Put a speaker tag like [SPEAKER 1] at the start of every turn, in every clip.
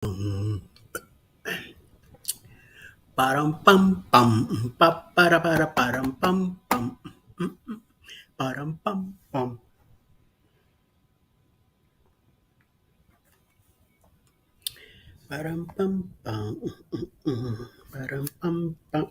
[SPEAKER 1] Param pam pam pa para param pam pam param pam pam param pam pam param pam pam.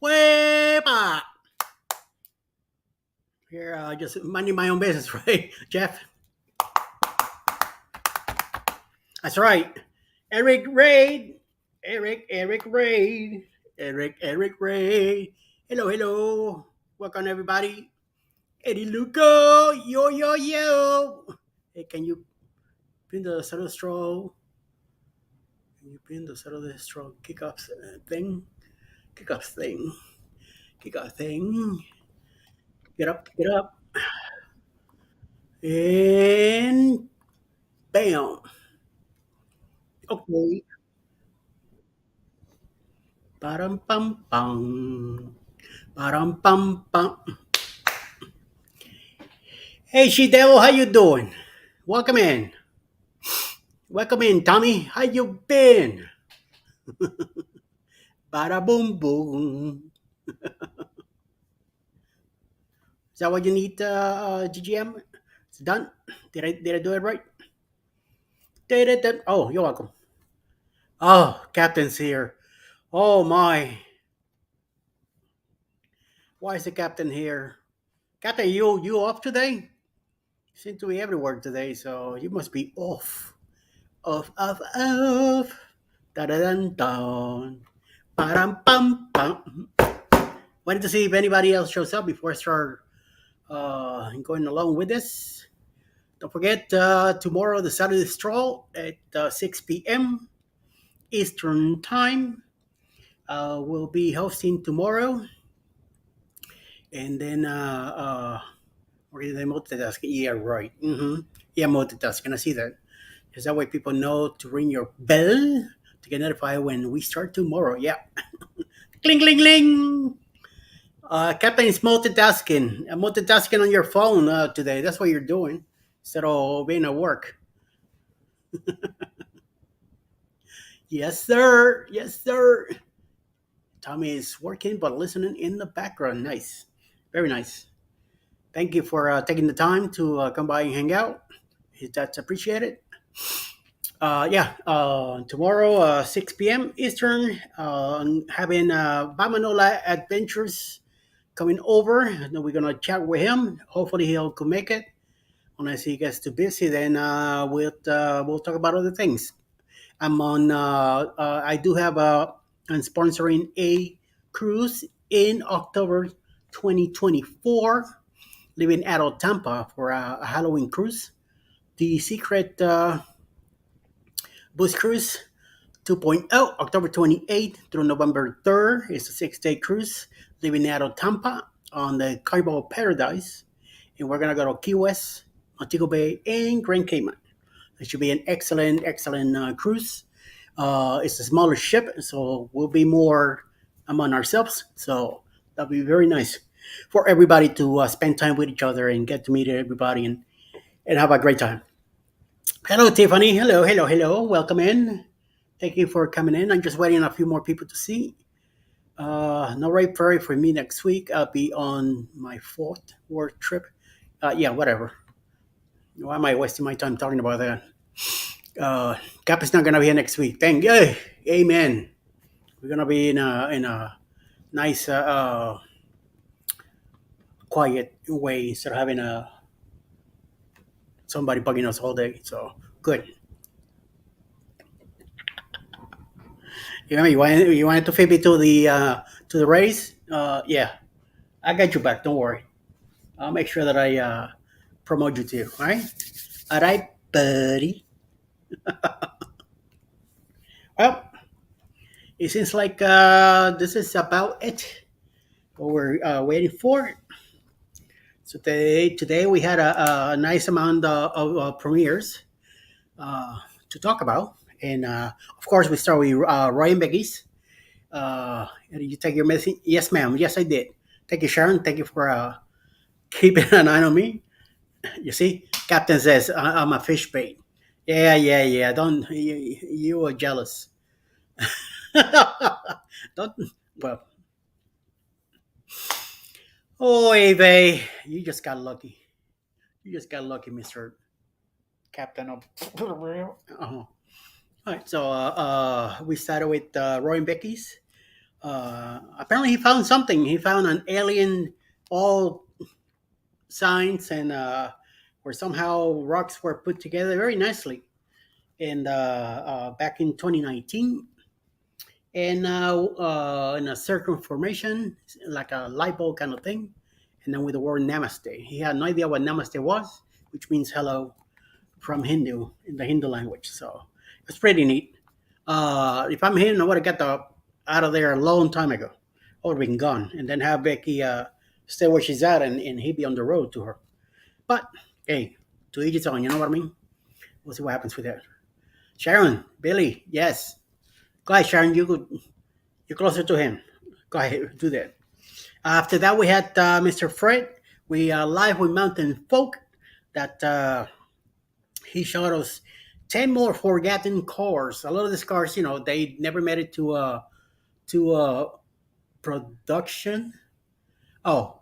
[SPEAKER 1] Wepa! Here, just minding my own business, right, Jeff? That's right. Eric Raid, Eric Raid, Eric Raid. Hello, hello. Welcome everybody. Eddie Luco, yo yo yo. Hey, can you pin the subtle straw? Can you pin the subtle straw kickoff thing? Kickoff thing. Kickoff thing. Get up, get up. And bam. Okay. Param pam pam. Param pam pam. Hey, She Devil, how you doing? Welcome in. Welcome in, Tommy. How you been? Bada boom boom. Is that what you need, GGM? It's done. Did I do it right? Did it? Oh, you're welcome. Oh, Captain's here. Oh my. Why is the captain here? Captain, you off today? You seem to be everywhere today, so you must be off. Off, off, off. Da da dun dun. Param pam pam. Wanted to see if anybody else shows up before I start going along with this. Don't forget, tomorrow, the Saturday Stroll at 6 p.m. Eastern Time. We'll be hosting tomorrow. And then, or is it multitasking? Yeah, right. Yeah, multitasking. I see that. Because that way people know to ring your bell to get notified when we start tomorrow. Yeah. Cling, cling, cling. Captain is multitasking. Multitasking on your phone today. That's what you're doing instead of being at work. Yes, sir. Yes, sir. Tommy is working but listening in the background. Nice. Very nice. Thank you for taking the time to come by and hang out. That's appreciated. Tomorrow, 6 p.m. Eastern, having Bamanola Adventures coming over. And we're going to chat with him. Hopefully, he'll could make it. Unless he gets too busy, then we'll talk about other things. I'm on. I do have I'm sponsoring a cruise in October 2024, leaving out of Tampa for a Halloween cruise. The Secret Boost Cruise 2.0, October 28th through November 3rd. It's a 6-day cruise, leaving out of Tampa on the Carnival Paradise, and we're gonna go to Key West, Montego Bay, and Grand Cayman. It should be an excellent, excellent cruise. It's a smaller ship, so we'll be more among ourselves. So that'll be very nice for everybody to spend time with each other and get to meet everybody and have a great time. Hello, Tiffany. Hello, hello, hello. Welcome in. Thank you for coming in. I'm just waiting a few more people to see. No right Prairie for me next week. I'll be on my fourth work trip. Yeah, whatever. Why am I wasting my time talking about that? Cap is not gonna be here next week. Thank you. Amen. We're gonna be in a nice, quiet way instead of having somebody bugging us all day. So good. You want to fit me to the race? Yeah, I got you back. Don't worry. I'll make sure that I promote you too. All right, buddy. Well, it seems like this is about it. What we're waiting for. So today we had a nice amount of premieres to talk about, And of course, we start with Roy and Becky's. You take your medicine? Yes, ma'am. Yes, I did. Thank you, Sharon. Thank you for keeping an eye on me. You see, Captain says I'm a fish bait. Yeah, yeah, yeah. Don't you are jealous? Don't. Well, oh, Ave, you just got lucky. You just got lucky, Mister Captain of. Uh-huh. All right, so we started with Roy and Becky's. Apparently, he found something. He found an alien all signs and where somehow rocks were put together very nicely. And back in 2019, and in a circle formation, like a light bulb kind of thing, and then with the word Namaste. He had no idea what Namaste was, which means hello from Hindu in the Hindu language. So it's pretty neat. If I'm him, I would have got out of there a long time ago. I would have been gone, and then have Becky stay where she's at, and he'd be on the road to her. But hey, to each his own. You know what I mean? We'll see what happens with that. Sharon, Billy, yes. Go ahead, Sharon. You're closer to him. Go ahead, do that. After that, we had Mr. Fred. We live with Mountain Folk. That he showed us 10 more forgotten cars. A lot of these cars, they never made it to production. Oh,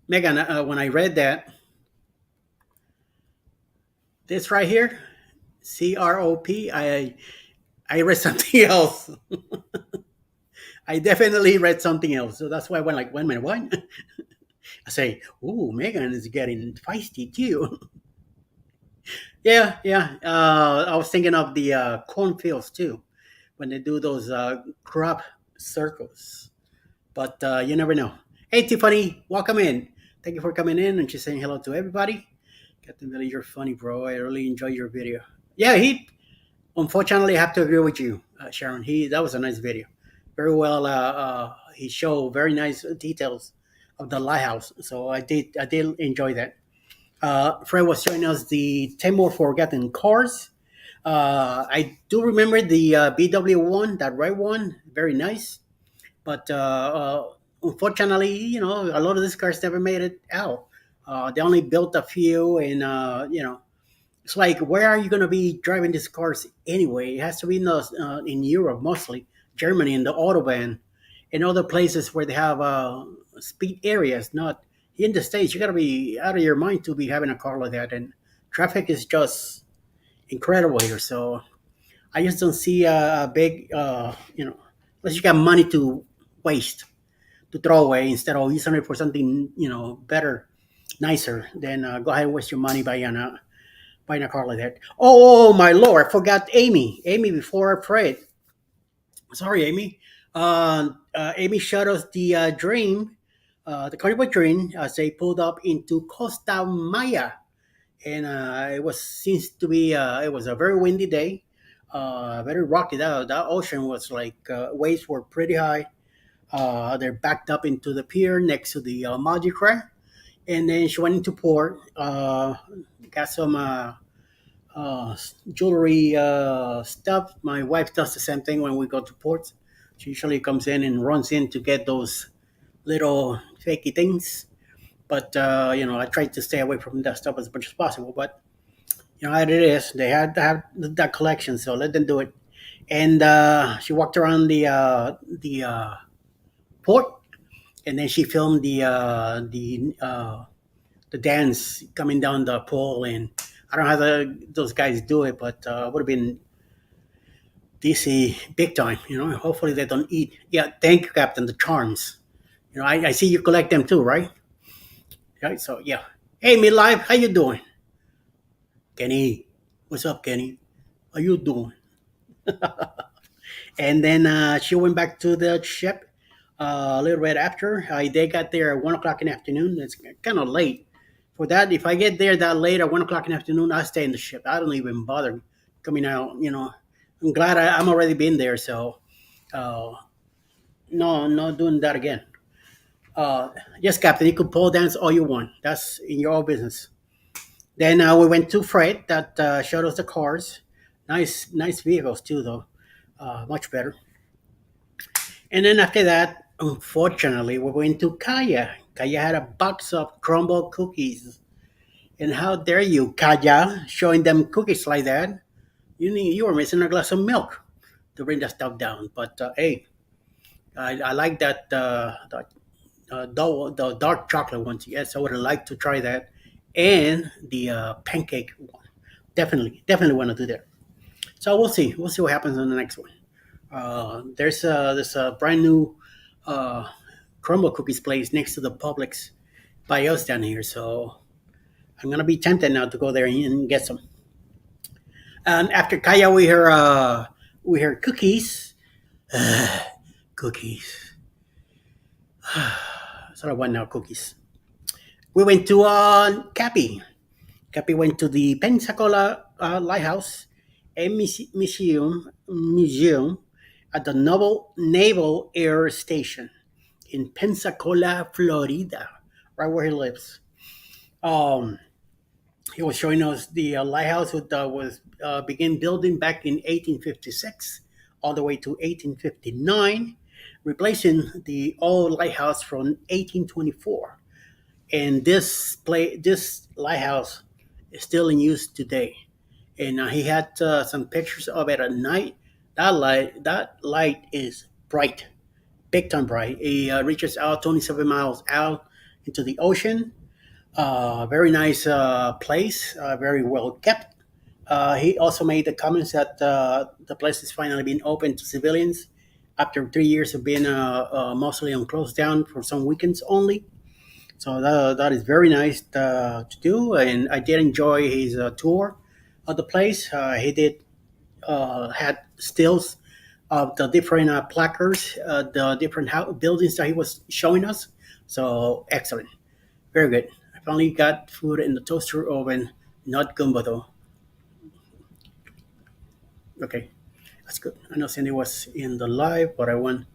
[SPEAKER 1] Megan, when I read that, this right here, CROP, I read something else. I definitely read something else. So that's why I went like, wait a minute, what? I say, ooh, Megan is getting feisty too. Yeah, yeah. I was thinking of the cornfields too, when they do those crop circles. But you never know. Hey, Tiffany, welcome in. Thank you for coming in and just saying hello to everybody. Captain Billy, you're funny, bro. I really enjoyed your video. Yeah, he. Unfortunately, I have to agree with you, Sharon. That was a nice video. Very well. He showed very nice details of the lighthouse. So I did enjoy that. Fred was showing us the 10 more forgotten cars. I do remember the BW one, that red one, very nice. But unfortunately, a lot of these cars never made it out. They only built a few, and it's like, where are you going to be driving these cars anyway? It has to be in Europe mostly, Germany, in the autobahn, and other places where they have speed areas. Not in the states. You got to be out of your mind to be having a car like that, and traffic is just incredible here. So I just don't see a big, unless you got money to waste to throw away instead of using it for something better, nicer. Then go ahead and waste your money buying a car like that. Oh, my lord, I forgot Amy. Amy before Fred. Sorry, Amy. Amy showed us the dream, the carnival dream, as they pulled up into Costa Maya, and it was seems to be it was a very windy day, very rocky. That ocean was like waves were pretty high. They're backed up into the pier next to the Maji Crack, and then she went into port. Got some jewelry stuff. My wife does the same thing when we go to ports. She usually comes in and runs in to get those little fakey things. But I try to stay away from that stuff as much as possible. But how it is. They had to have that collection, so let them do it. And she walked around the port, and then she filmed the dance coming down the pole. And I don't know how those guys do it, but would have been DC big time. Hopefully they don't eat. Yeah, thank you, Captain. The charms. I see you collect them too, right? Right. So yeah. Hey, midlife, how you doing, Kenny? What's up, Kenny? How you doing? And then she went back to the ship a little bit after. They got there at 1 o'clock in the afternoon. It's kind of late for that. If I get there that late at 1 o'clock in the afternoon, I stay in the ship. I don't even bother coming out. I'm glad I'm already been there. So uh, no, not doing that again. Yes, Captain, you could pole dance all you want. That's in your own business. Then we went to Fred that showed us the cars. Nice vehicles too, though. Much better. And then after that, unfortunately, we went to Kaya. Kaya had a box of crumble cookies. And how dare you, Kaya, showing them cookies like that? You were missing a glass of milk to bring that stuff down. But hey, I like the dark chocolate ones. Yes, I would have liked to try that, and the pancake one. Definitely want to do that. So we'll see. We'll see what happens on the next one. There's this brand new uh, crumble cookies place next to the Publix by us down here. So I'm gonna be tempted now to go there and get some. And after Kaya, we hear cookies. Cookies. So I want now cookies. We went to Cappy. Cappy went to the Pensacola Lighthouse and Museum at the Naval Air Station in Pensacola, Florida, right where he lives. Um, he was showing us the lighthouse that was began building back in 1856, all the way to 1859, replacing the old lighthouse from 1824. And this lighthouse is still in use today. And he had some pictures of it at night. That light is bright, big time bright. It reaches out 27 miles out into the ocean. Very nice place, very well kept. He also made the comments that the place is finally being open to civilians after 3 years of being mostly on closed down for some weekends only. So that is very nice to do, and I did enjoy his tour of the place. He did had stills of the different placards, the different buildings that he was showing us. So excellent, very good. I finally got food in the toaster oven, not gumbo though. Okay, that's good. I know Cindy was in the live, but I want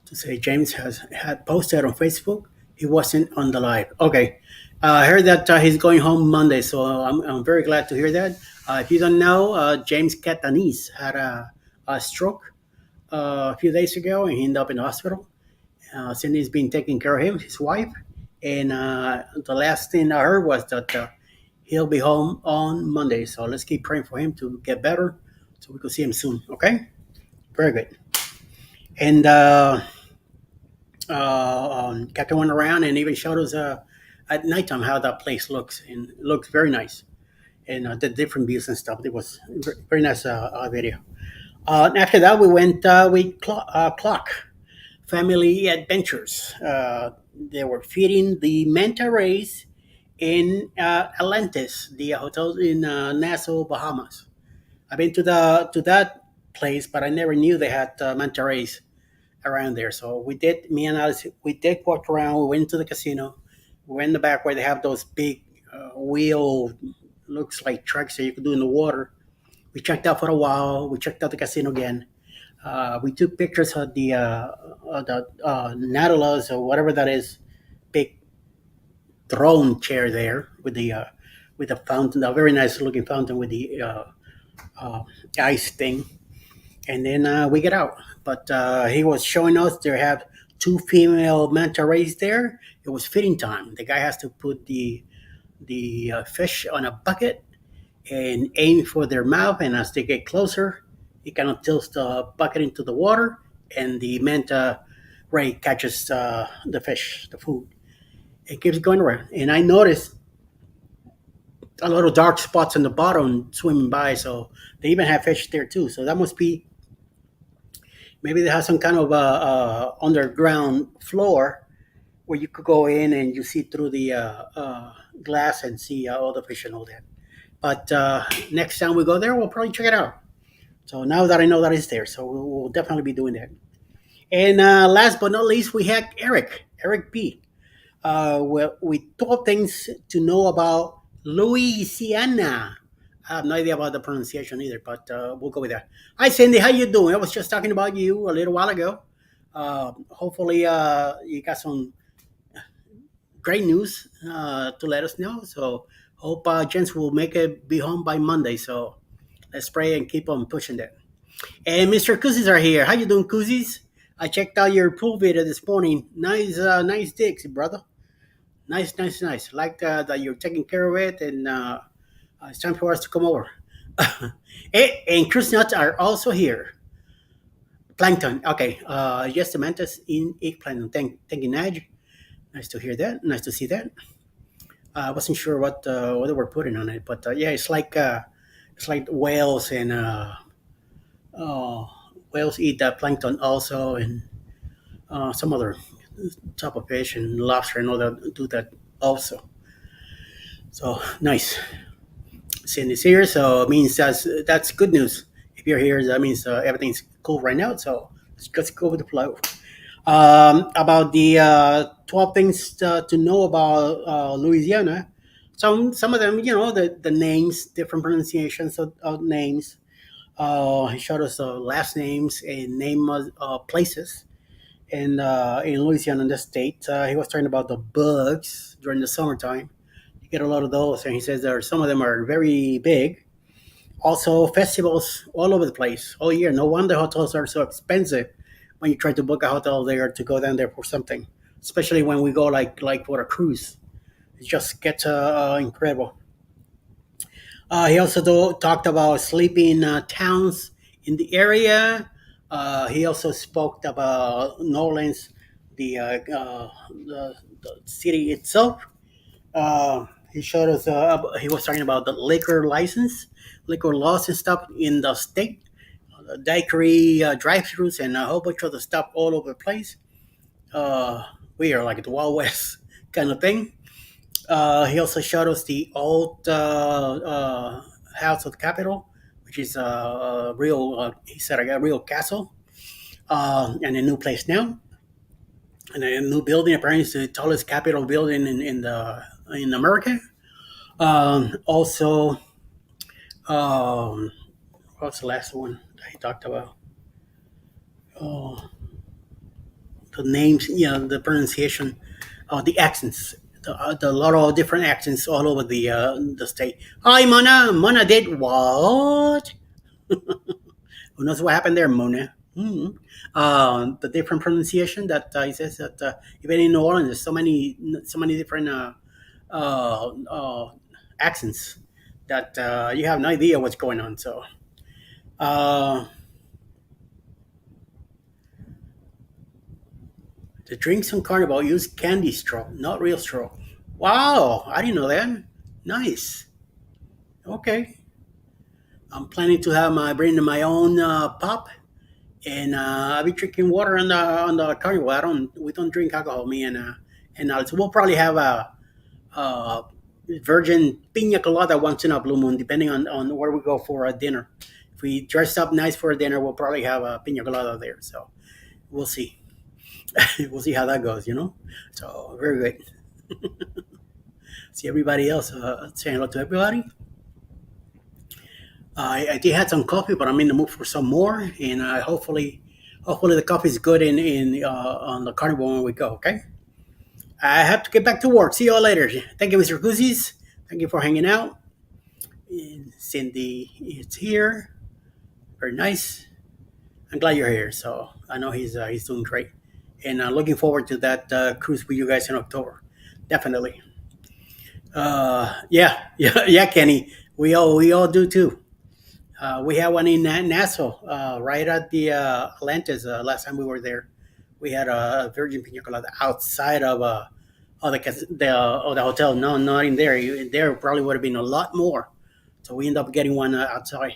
[SPEAKER 1] to say James has had posted on Facebook. He wasn't on the live. Okay, I heard that he's going home Monday, so I'm very glad to hear that. If you don't know, James Catanis had a stroke a few days ago, and he ended up in the hospital. Cindy's been taking care of him, his wife, and the last thing I heard was that he'll be home on Monday. So let's keep praying for him to get better, so we can see him soon. Okay, very good. And kept went around and even showed us at nighttime how that place looks, and it looks very nice. And the different views and stuff. It was very nice video. After that, we went with Clock Family Adventures. They were feeding the manta rays in Atlantis, the hotel in Nassau, Bahamas. I've been to that place, but I never knew they had manta rays around there. So we did. Me and Alice, we did walk around. We went to the casino. We went in the back where they have those big wheel, looks like trucks that you could do in the water. We checked out for a while. We checked out the casino again. We took pictures of the Nautilus or whatever that is, big throne chair there with the fountain, a very nice looking fountain with the uh, ice thing. And then we get out. But he was showing us they have two female manta rays there. It was feeding time. The guy has to put the fish on a bucket and aim for their mouth. And as they get closer, he kind of tilts the bucket into the water, and the manta ray catches the fish, the food. It keeps going around. And I noticed a lot of dark spots on the bottom swimming by. So they even have fish there too. So that must be maybe they have some kind of underground floor where you could go in and you see through the glass and see all the fish and all that. But next time we go there, we'll probably check it out. So now that I know that it's there, so we'll definitely be doing that. And last but not least, we had Eric P. We told things to know about Louisiana. I have no idea about the pronunciation either, but we'll go with that. Hi, Cindy. How you doing? I was just talking about you a little while ago. Hopefully, you got some great news to let us know. So, hope Jens will make it be home by Monday. So, Let's pray and keep on pushing that. And Mr. Kuzis are here. How you doing, Kuzis? I checked out your pool video this morning. Nice, nice digs, brother. Nice, nice, nice. Like that you're taking care of it, and it's time for us to come over. And cruise nuts are also here. Plankton. Okay. Yes, the mantis in eggplant. Thank you, Naj. Nice to hear that. Nice to see that. I wasn't sure what they were putting on it, but yeah, it's like whales and uh, whales eat that plankton also, and some other type of fish and lobster and all that do that also. So nice. Cindy's here, so it means that's good news. If you're here, that means everything's cool right now. So let's go with the flow. About the 12 things to know about Louisiana. Some of them, the names, different pronunciations of names. He showed us last names and name of places in Louisiana, in the state. He was talking about the bugs during the summertime. You get a lot of those, and he says there are some of them are very big. Also, festivals all over the place all year. No wonder hotels are so expensive when you try to book a hotel there to go down there for something, especially when we go like for a cruise. It just gets incredible. He also talked about sleeping towns in the area. He also spoke about New Orleans, the city itself. He showed us. He was talking about the liquor license, liquor laws and stuff in the state, daiquiri drive-throughs, and a whole bunch of the stuff all over the place. We are like the Wild West kind of thing. He also showed us the old House of the Capitol, which is a real, he said, a real castle, and a new place now, and a new building. Apparently, it's the tallest Capitol building in America. Also, what's the last one that he talked about? Oh, the names, the pronunciation, the accents, the lot of different accents all over the state. Hi, Mona. Mona did what? Who knows what happened there, Mona? Hmm. The different pronunciation that he says that even in New Orleans, there's so many different accents that you have no idea what's going on. So. Uh, The drinks on Carnival use candy straw, not real straw. Wow, I didn't know that. Nice. Okay. I'm planning to have bring my own pop, and I'll be drinking water on the Carnival. We don't drink alcohol, me and Alex. We'll probably have a virgin pina colada once in a blue moon, depending on where we go for a dinner. If we dress up nice for a dinner, we'll probably have a pina colada there. So we'll see. We'll see how that goes. So very good. See everybody else. Saying hello to everybody. I did had some coffee, but I'm in the mood for some more, and hopefully the coffee is good in on the carnival when we go. Okay. I have to get back to work. See you all later. Thank you, Mr. Guzzi's. Thank you for hanging out. And Cindy is here. Very nice. I'm glad you're here. So I know he's doing great, and looking forward to that cruise with you guys in October. Definitely. Yeah, yeah, yeah, Kenny. We all do too. We had one in Nassau, right at the Atlantis. Last time we were there, we had a Virgin Pina Colada outside of the hotel. No, not in there. There probably would have been a lot more. So we ended up getting one outside.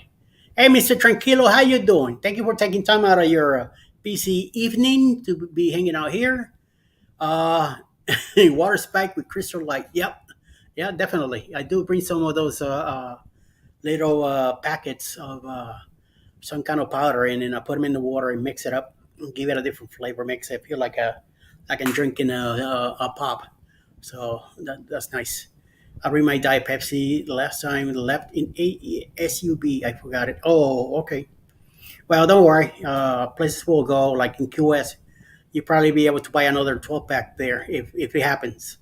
[SPEAKER 1] Hey, Mr. Tranquilo, how you doing? Thank you for taking time out of your busy evening to be hanging out here. Uh, Water spike with crystal light. Yep, yeah, definitely. I do bring some of those little packets of some kind of powder in, and I put them in the water and mix it up and give it a different flavor. Makes it feel like I'm drinking a pop. So that's nice. I bring my Diet Pepsi. The last time it left in SUB, I forgot it. Oh, okay. Well, don't worry. Places will go like in QS. You probably be able to buy another 12 pack there if it happens.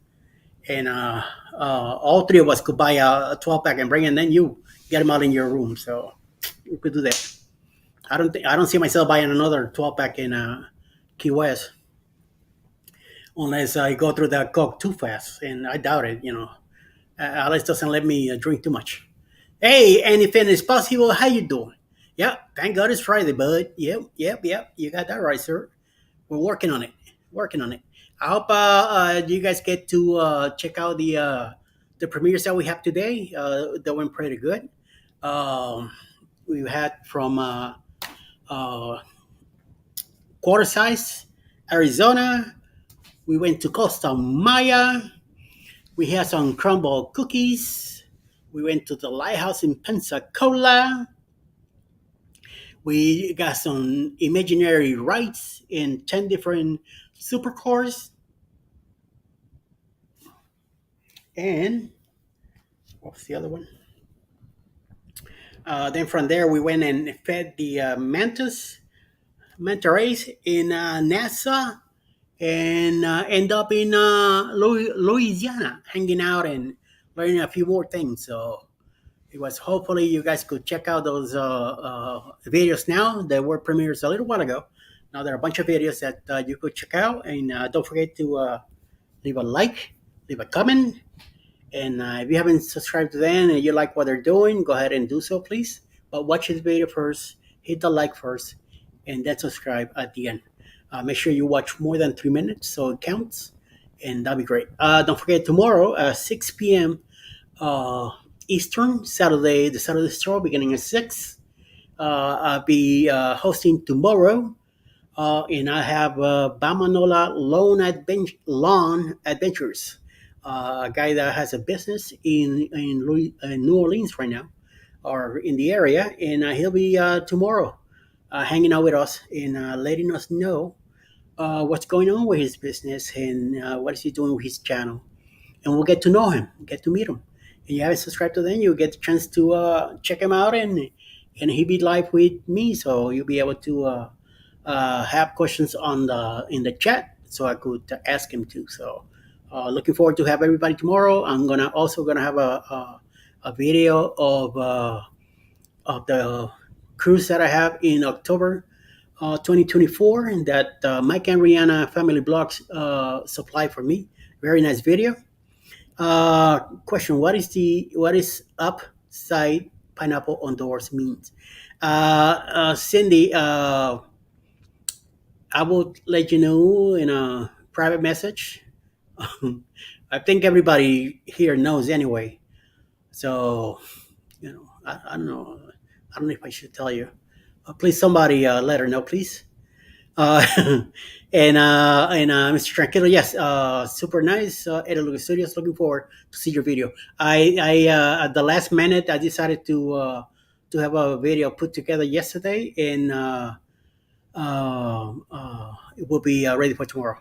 [SPEAKER 1] And all three of us could buy a 12 pack and bring it, and then you get them out in your room. So We could do that. I don't see myself buying another 12 pack in Key West unless I go through that Coke too fast, and I doubt it. Alex doesn't let me drink too much. Hey, anything is possible. How you doing? Yep, thank God it's Friday, bud. Yep. You got that right, sir. We're working on it. Working on it. I hope you guys get to check out the premieres that we have today. That went pretty good. Um, we had from uh, Quarter Size, Arizona. We went to Costa Maya. We had some crumble cookies. We went to the Lighthouse in Pensacola. We got some imaginary rides in 10 different supercars. And what's the other one? Then from there, we went and fed the manta rays in NASA, and end up in Louisiana, hanging out and learning a few more things. So it was hopefully you guys could check out those videos now. They were premieres a little while ago. Now there are a bunch of videos that you could check out, and don't forget to leave a like, leave a comment, and if you haven't subscribed to them and you like what they're doing, go ahead and do so, please. But watch this video first, hit the like first, and then subscribe at the end. Make sure you watch more than 3 minutes so it counts, and that'll be great. Don't forget tomorrow, 6 p.m. Eastern, Saturday, the Saturday Stroll beginning at 6. I'll be hosting tomorrow, and I have Bamanola Lawn Adventures, a guy that has a business in New Orleans right now, or in the area, and he'll be tomorrow hanging out with us and letting us know what's going on with his business and what is he doing with his channel, and we'll get to know him, get to meet him. And you haven't subscribed to them, you'll get the chance to check him out, and he'll be live with me, so you'll be able to have questions on the in the chat, so I could ask him too. So looking forward to have everybody tomorrow. I'm gonna have a video of the cruise that I have in October 2024, and that Mike and Rihanna Family Blogs supply for me. Very nice video. Question: what is upside pineapple on doors means? Cindy, I will let you know in a private message. I think everybody here knows anyway. So, I don't know. I don't know if I should tell you. Please, somebody let her know, please. Uh, and Mr. Tranquilo, yes, super nice. Eddie Lucas Studios, looking forward to see your video. At the last minute, I decided to have a video put together yesterday, and it will be ready for tomorrow.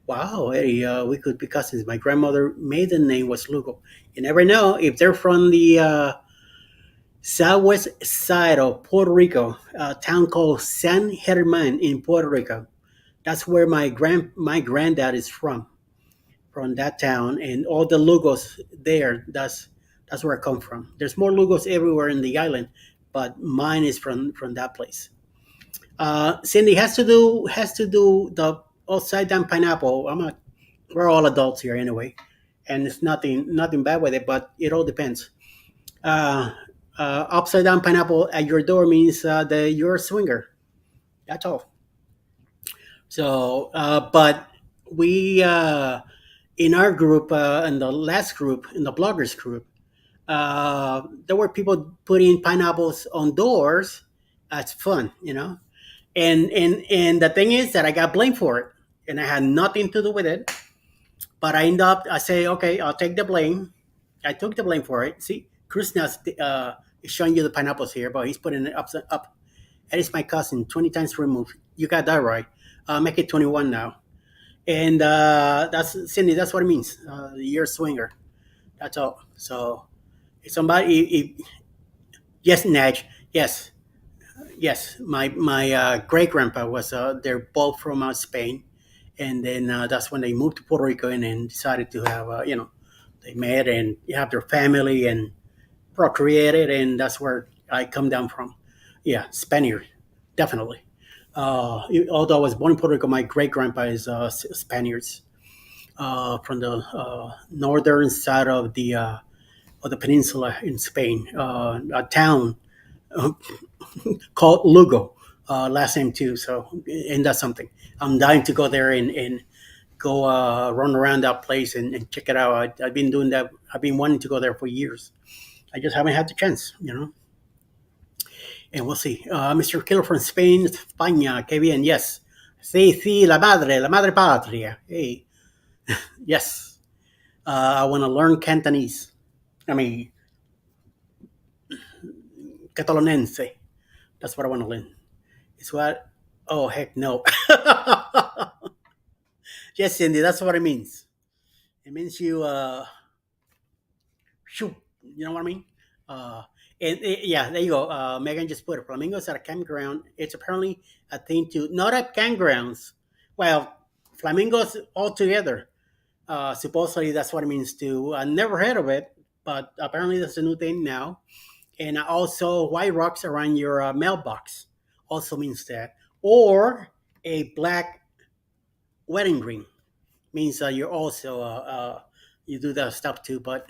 [SPEAKER 1] Wow, Eddie, we could be cousins. My grandmother maiden name was Lugo. You never know if they're from the southwest side of Puerto Rico, a town called San German in Puerto Rico. That's where my granddad is from that town, and all the Lugos there. That's where I come from. There's more Lugos everywhere in the island, but mine is from that place. Cindy has to do the upside down pineapple. We're all adults here anyway, and it's nothing bad with it, but it all depends. Uh, Upside down pineapple at your door means that you're a swinger. That's all. So, but we in our group, in the last group, in the bloggers group, there were people putting pineapples on doors. That's fun. And the thing is that I got blamed for it, and I had nothing to do with it. But I say, okay, I'll take the blame. I took the blame for it. See, Chris now is showing you the pineapples here, but he's putting it up. That is my cousin, 20 times removed. You got that right. Make it 21 now. And that's Cindy. That's what it means. You're a swinger. That's all. So if yes, Naj, yes. My great grandpa was. They're both from Spain, and then that's when they moved to Puerto Rico and then decided to have they met and have their family and procreated, and that's where I come down from. Yeah, Spaniard, definitely. Although I was born in Puerto Rico, my great grandpa is Spaniards from the northern side of the peninsula in Spain, a town uh, called Lugo, last name too. So, and that's something. I'm dying to go there and go run around that place and check it out. I've been doing that. I've been wanting to go there for years. I just haven't had the chance, you know. And we'll see. Mr. Killer from Spain, España, que bien, yes. Sí, sí, la madre patria. Hey, yes. I want to learn Cantonese. I mean, Catalonense. That's what I want to learn. It's what? Oh, heck no. Yes, Cindy, that's what it means. It means you, shoot. You know what I mean? Uh, yeah, there you go. Megan just put it. Flamingos at a campground. It's apparently a thing to, not at campgrounds. Well, flamingos all together. Supposedly that's what it means too. I never heard of it, but apparently that's a new thing now. And also, white rocks around your mailbox also means that. Or a black wedding ring means you're also you do that stuff too. But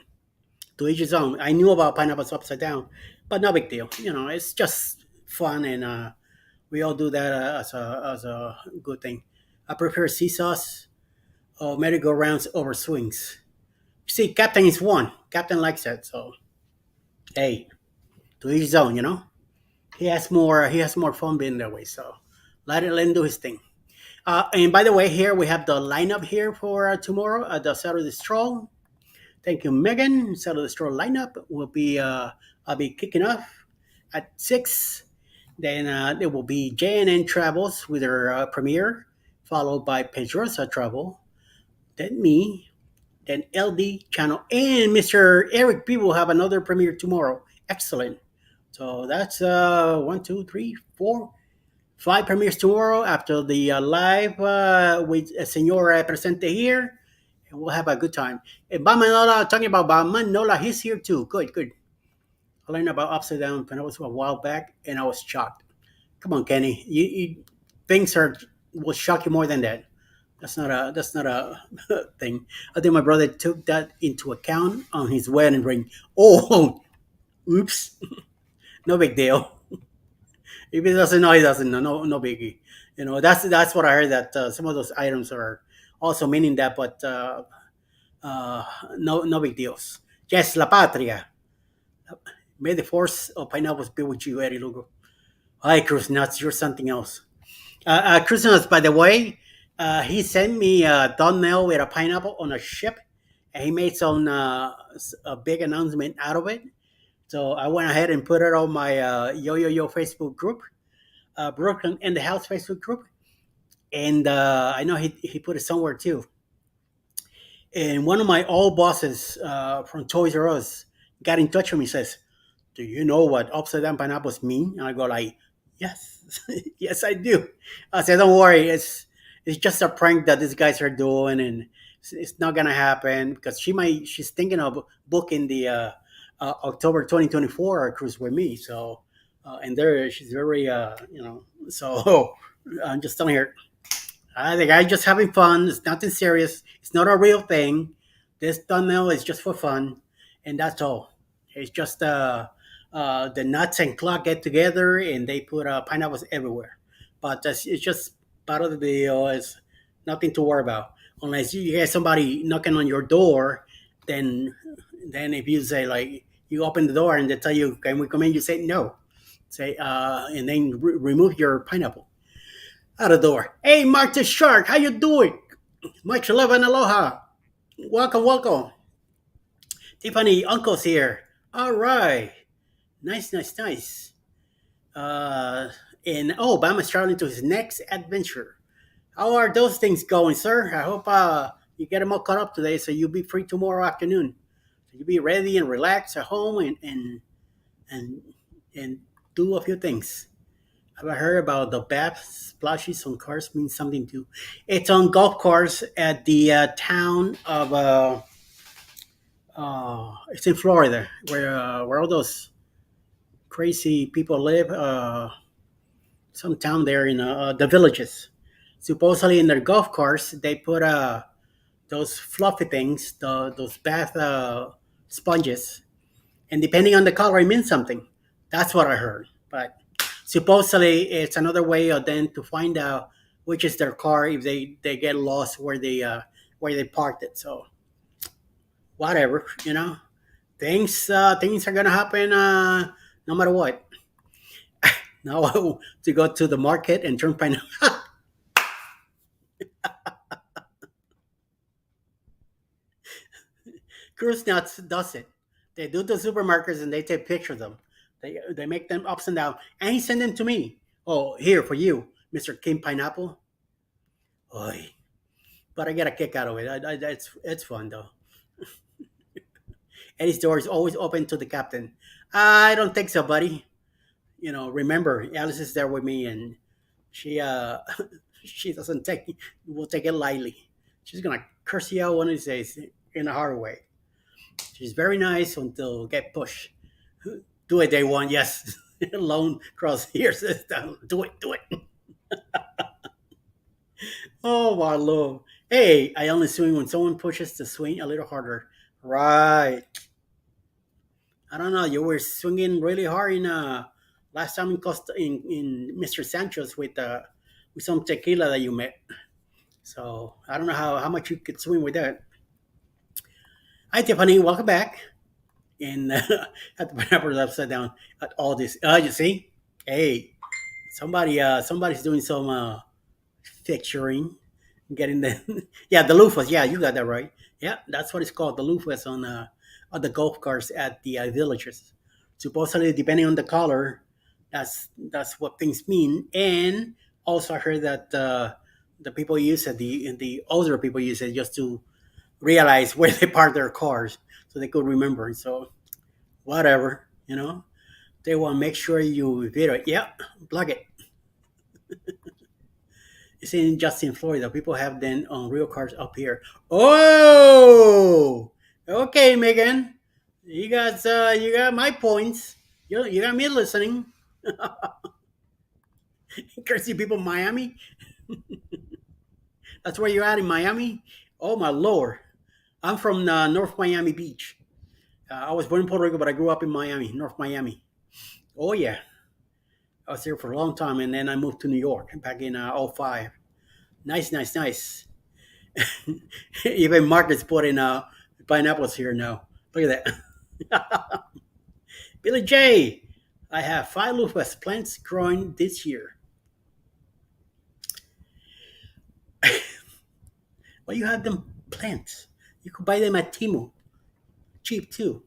[SPEAKER 1] to each his own. I knew about pineapples upside down, but no big deal. You know, it's just fun, and we all do that as a good thing. I prefer sea sauce or merry-go-rounds over swings. See, Captain is one. Captain likes that, so hey, to each his own. You know, he has more. He has more fun being that way. So let him do his thing. And by the way, here we have the lineup here for tomorrow at the Saturday Stroll. Thank you, Megan. Saturday Stroll lineup will be I'll be kicking off at 6. Then there will be JNN Travels with their premiere, followed by Pedrosa Travel. Then me, then LD Channel, and Mr. Eric B will have another premiere tomorrow. Excellent. So that's 5 premieres tomorrow after the live with Senor Presente here. And we'll have a good time. And Bamanola, talking about Bamanola, he's here too. Good, good. I learned about upside down when I was a while back, and I was shocked. Come on, Kenny, things are will shock you more than that. That's not a thing. I think my brother took that into account on his wedding ring. Oh, oops, no big deal. If he doesn't know, he doesn't know. No biggie. You know, that's what I heard. That some of those items are also meaning that, but uh, no big deals. Yes, La Patria. May the force of pineapples be with you, Eddie Lugo. Hi, Cruz Nuts. You're something else. Cruz Nuts, by the way, he sent me a thumbnail with a pineapple on a ship, and he made some a big announcement out of it. So I went ahead and put it on my Yo Yo Yo Facebook group, Brooklyn in the House Facebook group, and I know he put it somewhere too. And one of my old bosses from Toys R Us got in touch with me. Says, "Do you know what upside down pineapples mean?" And I go like, "Yes, yes, I do." I said, "Don't worry, it's just a prank that these guys are doing, and it's not gonna happen because she's thinking of booking the October 2024 cruise with me. So, and there she's very so I'm just telling her, I think I just having fun. It's nothing serious. It's not a real thing. This thumbnail is just for fun, and that's all. It's just the nuts and clock get together, and they put pineapples everywhere. But it's just part of the deal. It's nothing to worry about. Unless you get somebody knocking on your door, then if you say like you open the door and they tell you, "Can we come in?" You say no. Say and then remove your pineapple out of the door. Hey, Mark the Shark, how you doing? Much love and aloha. Welcome, welcome. Tiffany, uncle's here. All right. Nice, nice, nice. And oh, Bama's traveling to his next adventure. How are those things going, sir? I hope you get them all caught up today so you'll be free tomorrow afternoon. So you'll be ready and relaxed at home and, and do a few things. Have I heard about the bath splashes on cars means something too? It's on golf course at the town of it's in Florida where all those crazy people live. Some town there in the villages. Supposedly in their golf carts, they put those fluffy things, those bath sponges, and depending on the color, it means something. That's what I heard. But supposedly, it's another way of them to find out which is their car if they get lost where they parked it. So whatever, things are gonna happen no matter what. Now to go to the market and turn pineapple. Cruise Nuts does it. They do the supermarkets and they take pictures of them. They make them ups and down, and he sent them to me. Oh, here for you, Mister King Pineapple. Oy. But I get a kick out of it. It's fun though. Eddie's door is always open to the captain. I don't think so, buddy. Remember, Alice is there with me, and she she doesn't will take it lightly. She's gonna curse you out one of these days in a hard way. She's very nice until get pushed. Do it day one, yes. Lone cross here says down. Do it, do it. Oh my lord. Hey, I only swing when someone pushes the swing a little harder. Right. I don't know. You were swinging really hard in last time in Costa in Mr. Sancho's with some tequila that you met. So I don't know how much you could swing with that. Hi Tiffany, welcome back. And at the pineapple upside down at all this. You see? Hey, somebody's doing some fixturing, getting the yeah, the loofahs. Yeah, you got that right. Yeah, that's what it's called, the loofahs on the golf carts at the villages. Supposedly, depending on the color, that's what things mean. And also, I heard that the people use it, the older people use it just to realize where they park their cars, so they could remember. So whatever, they want to make sure you video it. Yeah, plug it. It's in just in Florida. People have them on real cars up here. Oh, okay, Megan. You got my points. You got me listening. Crazy people, in Miami. That's where you're at in Miami. Oh my lord, I'm from North Miami Beach. I was born in Puerto Rico, but I grew up in Miami, North Miami. Oh yeah, I was here for a long time, and then I moved to New York back in '05. Nice, nice, nice. Even Marcus put in pineapples here now. Look at that. Billy J, I have 5 loofahs plants growing this year. Well, you have them plants. You could buy them at Timu. Cheap too.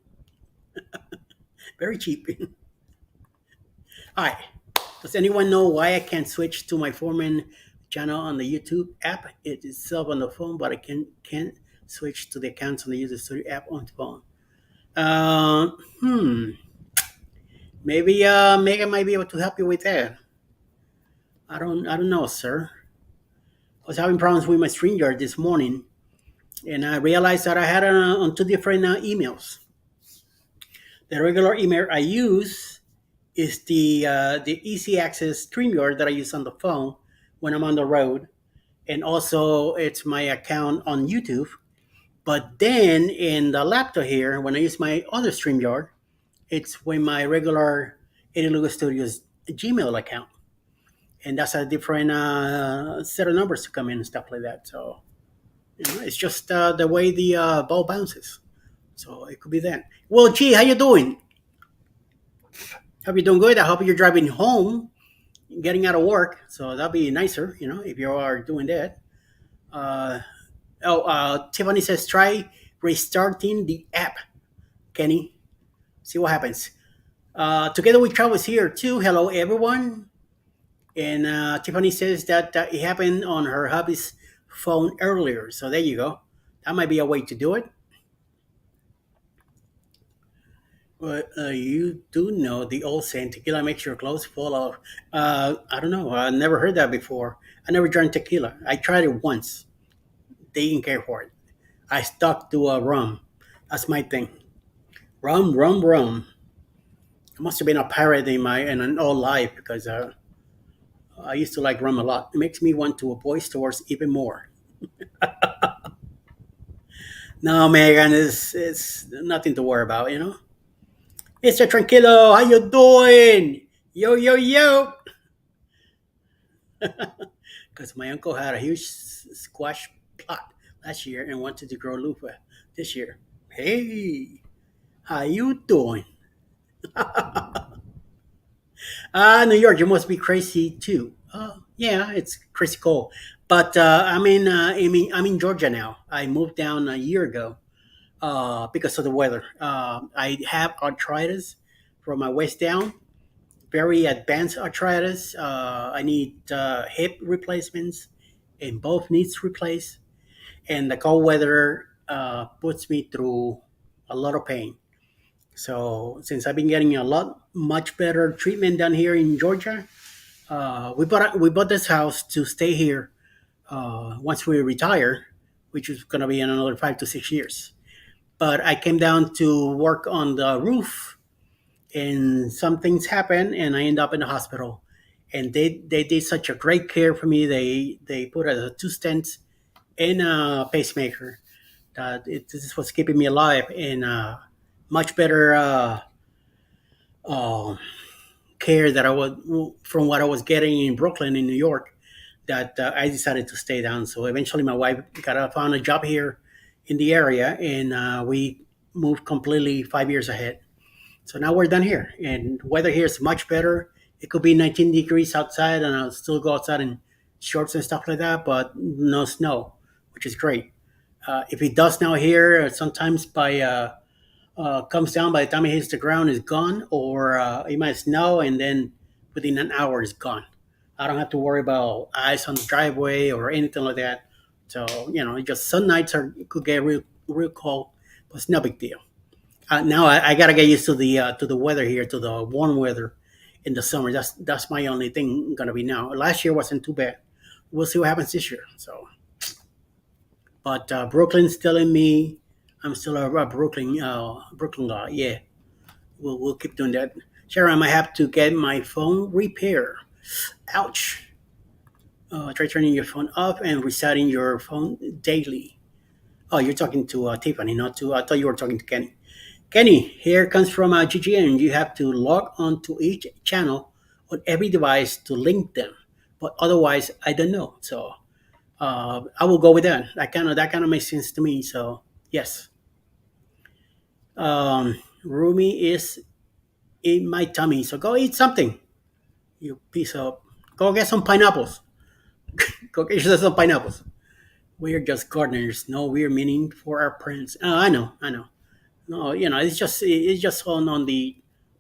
[SPEAKER 1] Very cheap. All right. Does anyone know why I can't switch to my Foreman channel on the YouTube app? It is itself on the phone, but I can't switch to the accounts on the YouTube Studio app on the phone. Uh, hmm. Maybe Megan might be able to help you with that. I don't know, sir. I was having problems with my StreamYard this morning, and I realized that I had it on 2 different emails. The regular email I use is the easy access StreamYard that I use on the phone when I'm on the road, and also it's my account on YouTube. But then in the laptop here, when I use my other StreamYard, it's with my regular Eddie Lugo Studios Gmail account, and that's a different set of numbers to come in and stuff like that. So it's just the way the ball bounces. So it could be that. Well, gee, how you doing? Hope you're doing good. I hope you're driving home, getting out of work. So that'll be nicer, if you are doing that. Uh, Tiffany says try restarting the app, Kenny. See what happens. Together we travel is here too. Hello, everyone. And Tiffany says that it happened on her hubby's phone earlier. So there you go. That might be a way to do it. But you do know the old saying, tequila makes your clothes fall off. I don't know. I never heard that before. I never drank tequila. I tried it once. They didn't care for it. I stuck to rum. That's my thing. Rum, rum, rum. I must have been a pirate in an old life because I used to like rum a lot. It makes me want to avoid stores even more. No, Megan, it's nothing to worry about, you know. Mr. Tranquilo, how you doing? Yo, yo, yo. Because my uncle had a huge squash plot last year and wanted to grow loofah this year. Hey, how you doing? New York, you must be crazy too. Yeah, it's crazy cold. But I'm in Georgia now. I moved down a year ago because of the weather. I have arthritis from my waist down, very advanced arthritis. I need hip replacements and both needs replaced. And the cold weather puts me through a lot of pain. So since I've been getting a lot much better treatment down here in Georgia, we bought this house to stay here once we retire, which is going to be in another 5 to 6 years. But I came down to work on the roof, and some things happened, and I end up in the hospital. And they did such a great care for me. They put a two stents and a pacemaker. This is what's keeping me alive, and much better uh, care that I was from what I was getting in Brooklyn, in New York. That I decided to stay down. So eventually, my wife found a job here in the area, and we moved completely 5 years ahead. So now we're done here, and weather here is much better. It could be 19 degrees outside, and I'll still go outside in shorts and stuff like that, but no snow, which is great. If it does snow here, sometimes by comes down by the time it hits the ground is gone, or it might snow and then within an hour is gone. I don't have to worry about ice on the driveway or anything like that. So just some nights are could get real cold, but it's no big deal. Now I gotta get used to the weather here, to the warm weather in the summer. That's my only thing gonna be now. Last year wasn't too bad. We'll see what happens this year. So, but Brooklyn's still in me. I'm still a Brooklyn guy. Yeah, we'll keep doing that. Sharon, I might have to get my phone repaired. Ouch. Try turning your phone off and resetting your phone daily. Oh, you're talking to Tiffany, not to. I thought you were talking to Kenny. Kenny, here comes from GGN. You have to log on to each channel on every device to link them. But otherwise, I don't know. So I will go with that. That kind of makes sense to me. So yes, Rumi is in my tummy. So go eat something. You piece of. Go get some pineapples. Go get yourself some pineapples. We're just gardeners. No, we're meaning for our parents. I know, I know. No, it's just on the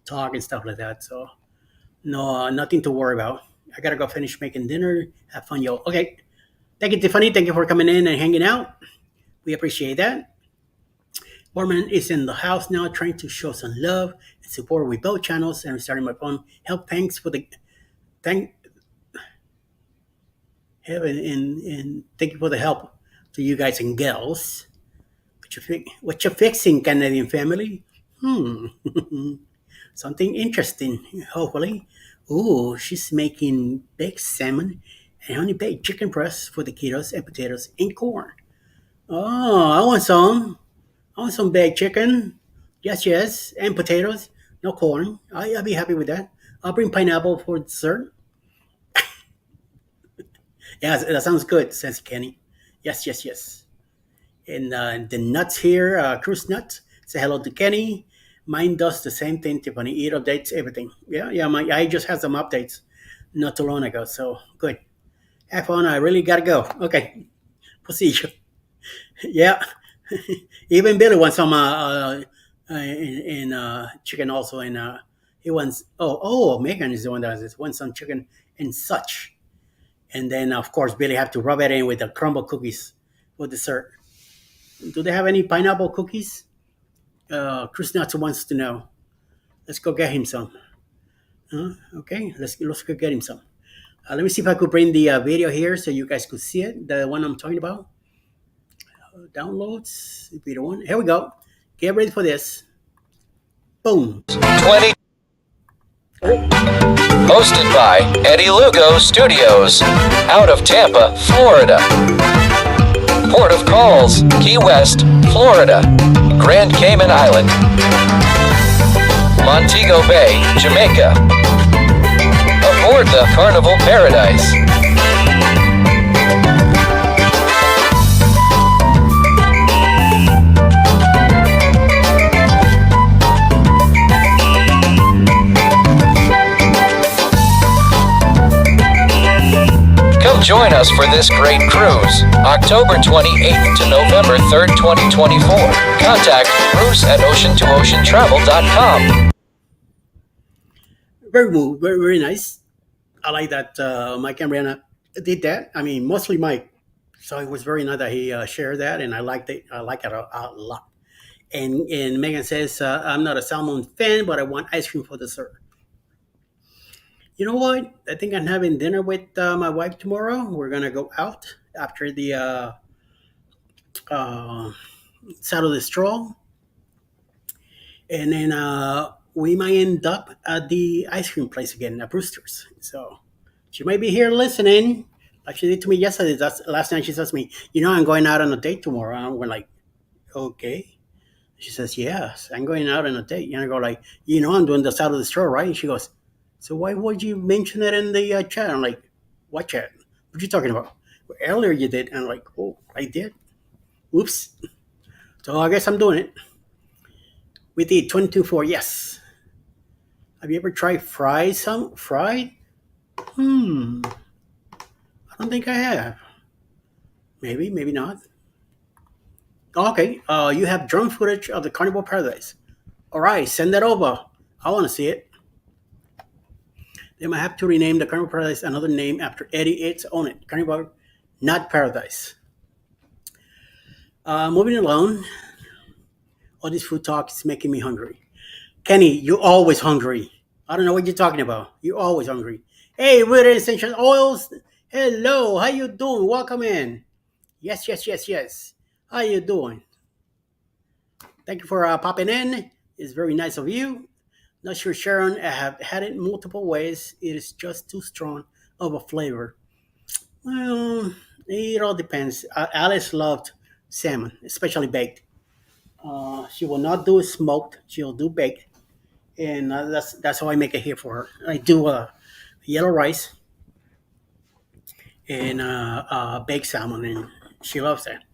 [SPEAKER 1] talk and stuff like that. So no, nothing to worry about. I gotta go finish making dinner. Have fun, yo. Okay, thank you, Tiffany. Thank you for coming in and hanging out. We appreciate that. Borman is in the house now, trying to show some love and support with both channels and restarting my phone. Help, thanks for the thank and thank you for the help to you guys and girls. What you fixing, Canadian family? Hmm. Something interesting, hopefully. Ooh, she's making baked salmon and honey baked chicken breasts for the kiddos and potatoes and corn. Oh, I want some. I want some baked chicken. Yes, yes. And potatoes. No corn. I'll be happy with that. I'll bring pineapple for dessert. Yeah, that sounds good, says Kenny. Yes, yes, yes. And the nuts here, cruise nuts. Say hello to Kenny. Mine does the same thing, Tiffany. It updates everything. Yeah, yeah. I just had some updates not too long ago. So good. Have fun. I really gotta go. Okay. We'll see you. Yeah. Even Billy wants some chicken also. And he wants. Megan is the one that does this. Wants some chicken and such. And then of course Billy have to rub it in with the crumble cookies for dessert. Do they have any pineapple cookies? Chris Nuts wants to know. Let's go get him some. Okay, let's go get him some. Let me see if I could bring the video here so you guys could see it. The one I'm talking about. Downloads. Video one. Here we go. Get ready for this. Boom. 20.
[SPEAKER 2] Hosted by Eddie Lugo Studios, out of Tampa, Florida. Port of calls, Key West, Florida. Grand Cayman Island. Montego Bay, Jamaica. Aboard the Carnival Paradise. Come join us for this great cruise, October 28th to November 3rd, 2024. Contact Bruce at ocean2oceantravel.com.
[SPEAKER 1] Very nice. I like that Mike and Brianna did that. I mean, mostly Mike. So it was very nice that he shared that, and I liked it. I like it a lot. And Megan says, I'm not a salmon fan, but I want ice cream for dessert. You know what? I think I'm having dinner with my wife tomorrow. We're gonna go out after the uh, Saturday stroll, and then we might end up at the ice cream place again at Brewster's. So she might be here listening, like she did to me yesterday. That's last night. She says to me, I'm going out on a date tomorrow." And we're like, "Okay." She says, "Yes, I'm going out on a date." And I go like, I'm doing the Saturday stroll, right?" And she goes, "So why would you mention it in the chat?" I'm like, "What chat? What you talking about?" "Well, earlier you did." And I'm like, "Oh, I did. Oops." So I guess I'm doing it. We did 22-4. Yes. Have you ever tried fried? Hmm. I don't think I have. Maybe, maybe not. Okay. You have drone footage of the Carnival Paradise. All right, send that over. I want to see it. They might have to rename the Carnival Paradise another name after Eddie It's on it. Carnival, not Paradise. Moving along. All this food talk is making me hungry. Kenny, you're always hungry. I don't know what you're talking about. You're always hungry. Hey, Witter Essential Oils. Hello, how you doing? Welcome in. Yes, yes, yes, yes. How you doing? Thank you for popping in. It's very nice of you. Not sure, Sharon. I have had it multiple ways. It is just too strong of a flavor. Well, it all depends. Alice loved salmon, especially baked. She will not do smoked. She'll do baked, and that's how I make it here for her. I do yellow rice and baked salmon, and she loves that.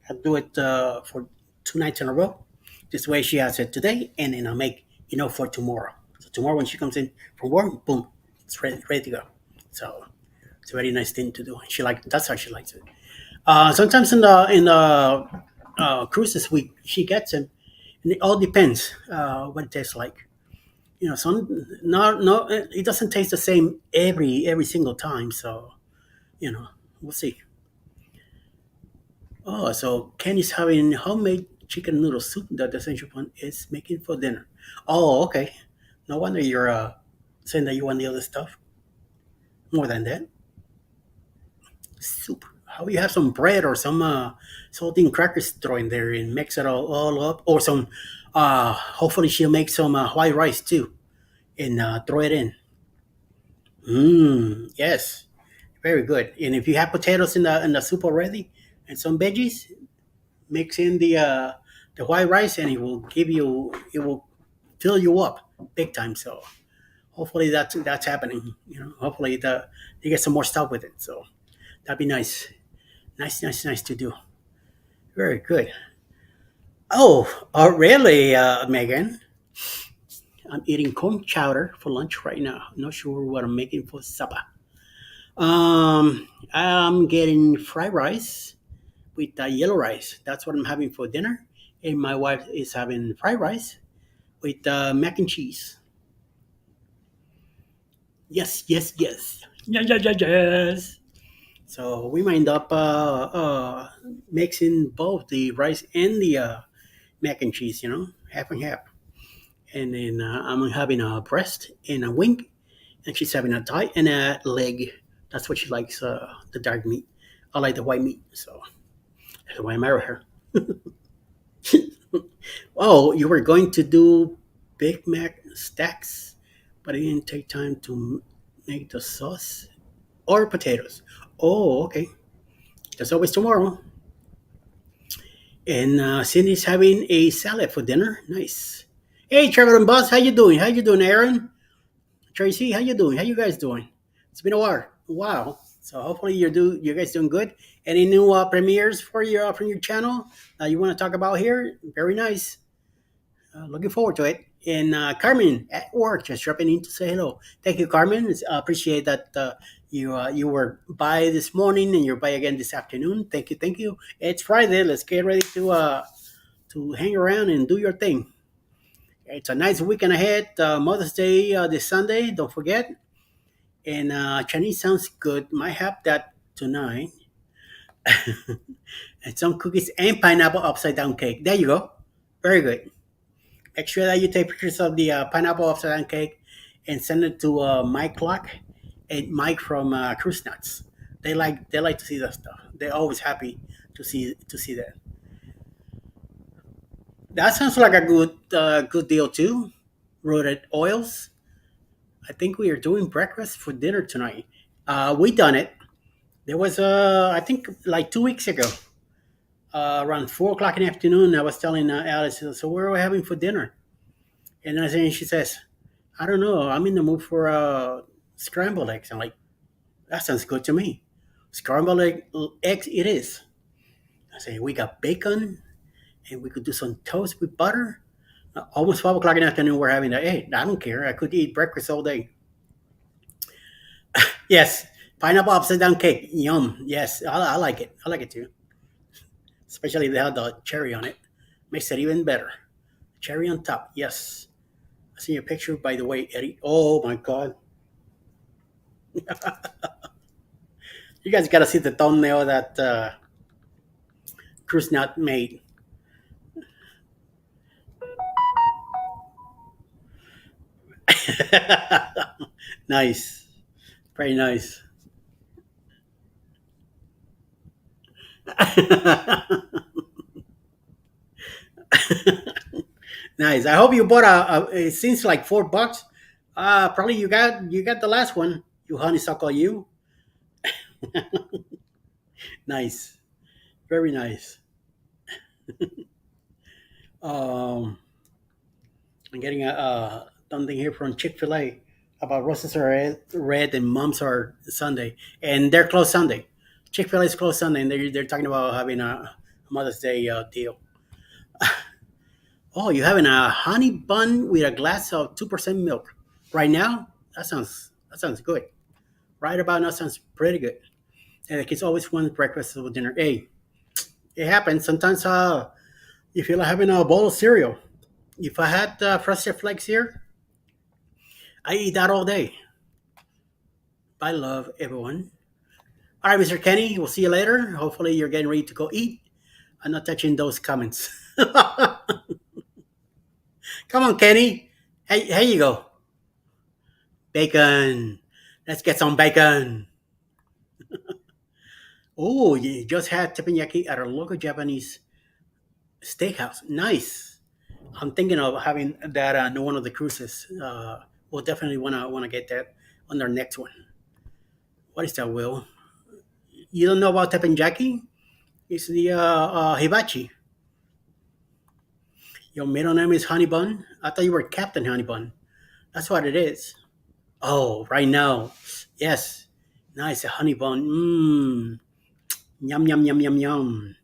[SPEAKER 1] I do it for 2 nights in a row. This way, she has it today, and then I'll make for tomorrow. So tomorrow, when she comes in from work, boom, it's ready to go. So it's a very nice thing to do. That's how she likes it. Sometimes in the cruises week, she gets it, and it all depends what it tastes like. Some not no, it doesn't taste the same every single time. So we'll see. Oh, so Kenny's having homemade chicken noodle soup that the Essential One is making for dinner. Oh, okay. No wonder you're saying that you want the other stuff more than that. Soup. How you have some bread or some saltine crackers throw in there and mix it all up, or some. Hopefully, she'll make some white rice too and throw it in. Mmm. Yes. Very good. And if you have potatoes in the soup already and some veggies, mix in the white rice, and it will fill you up big time. So hopefully that's happening. Hopefully you get some more stuff with it. So that'd be nice, nice, nice, nice to do. Very good. Oh, really, Megan? I'm eating corn chowder for lunch right now. I'm not sure what I'm making for supper. I'm getting fried rice with yellow rice. That's what I'm having for dinner. And my wife is having fried rice with mac and cheese. Yes, yes, yes. Yeah, yeah, yeah, yes. So we might end up mixing both the rice and the mac and cheese, half and half. And then I'm having a breast and a wing, and she's having a thigh and a leg. That's what she likes, the dark meat. I like the white meat, so that's why I marry her. Oh, you were going to do Big Mac stacks but I didn't take time to make the sauce or potatoes. Oh, okay. There's always tomorrow. And Cindy's having a salad for dinner. Nice. Hey, Trevor and Buzz, how you doing? How you doing, Aaron? Tracy, how you doing? How you guys doing? It's been a while. Wow. So hopefully you guys doing good. Any new premieres for your from your channel you want to talk about here? Very nice. Looking forward to it. And Carmen at work just dropping in to say hello. Thank you, Carmen. Appreciate that you were by this morning and you're by again this afternoon. Thank you, thank you. It's Friday. Let's get ready to hang around and do your thing. It's a nice weekend ahead. Mother's Day this Sunday. Don't forget. And Chinese sounds good. Might have that tonight. And some cookies and pineapple upside down cake. There you go. Very good. Make sure that you take pictures of the pineapple upside down cake and send it to Mike Clock and Mike from Cruise Nuts. They like to see that stuff. They're always happy to see that. That sounds like a good deal too. Rooted oils. I think we are doing breakfast for dinner tonight. We done it. There was I think like 2 weeks ago, around 4 o'clock in the afternoon. I was telling Alice, so where are we having for dinner? And she says, I don't know. I'm in the mood for scrambled eggs. I'm like, that sounds good to me. Eggs it is. I say, we got bacon and we could do some toast with butter. Almost 5 o'clock in the afternoon, we're having that. Hey, I don't care. I could eat breakfast all day. Yes, pineapple upside down cake. Yum. Yes, I like it. I like it too. Especially if they have the cherry on it. Makes it even better. Cherry on top. Yes. I see your picture, by the way, Eddie. Oh my God. You guys got to see the thumbnail that Chris Nut made. Nice. Very nice. Nice. I hope you bought it seems like $4. Probably you got the last one. You honeysuckle you. Nice. Very nice. Um, I'm getting something here from Chick-fil-A about roses are red and mums are Sunday, and they're closed Sunday. Chick-fil-A is closed Sunday, and they're talking about having a Mother's Day deal. Oh, you're having a honey bun with a glass of 2% milk right now. That sounds good. Right about now sounds pretty good. And the kids always want breakfast or dinner. Hey, it happens sometimes. You feel like having a bowl of cereal. If I had Frosted Flakes here, I eat that all day. I love everyone. All right, Mr. Kenny, we'll see you later. Hopefully, you're getting ready to go eat. I'm not touching those comments. Come on, Kenny. Hey, here you go. Bacon. Let's get some bacon. Oh, you just had teppanyaki at a local Japanese steakhouse. Nice. I'm thinking of having that on one of the cruises. We'll definitely wanna get that on our next one. What is that, Will? You don't know about teppanyaki? It's the hibachi. Your middle name is Honey Bun. I thought you were Captain Honey Bun. That's what it is. Oh, right now, yes, nice a honey bun. Mmm, yum yum yum yum yum,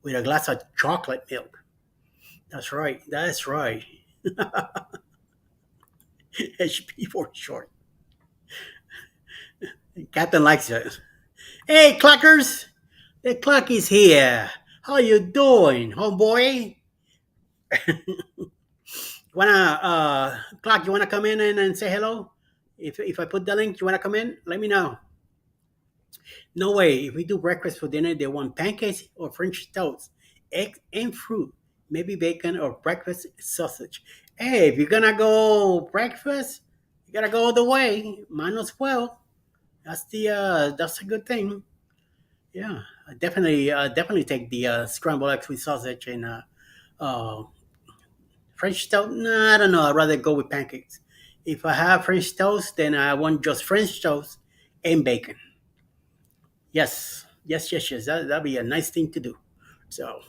[SPEAKER 1] with a glass of chocolate milk. That's right. That's right. HP for short. Captain likes it. Hey, clockers! The clock is here. How you doing, homeboy? Wanna clock? You wanna come in and say hello? If I put the link, you wanna come in? Let me know. No way. If we do breakfast for dinner, they want pancakes or French toast, eggs and fruit, maybe bacon or breakfast sausage. Hey, if you're gonna go breakfast, you gotta go all the way. Mine as well. That's a good thing. Yeah, I definitely take the scrambled eggs with sausage and uh, French toast. Nah, I don't know. I'd rather go with pancakes. If I have French toast, then I want just French toast and bacon. Yes, yes, yes, yes. That'd be a nice thing to do. So,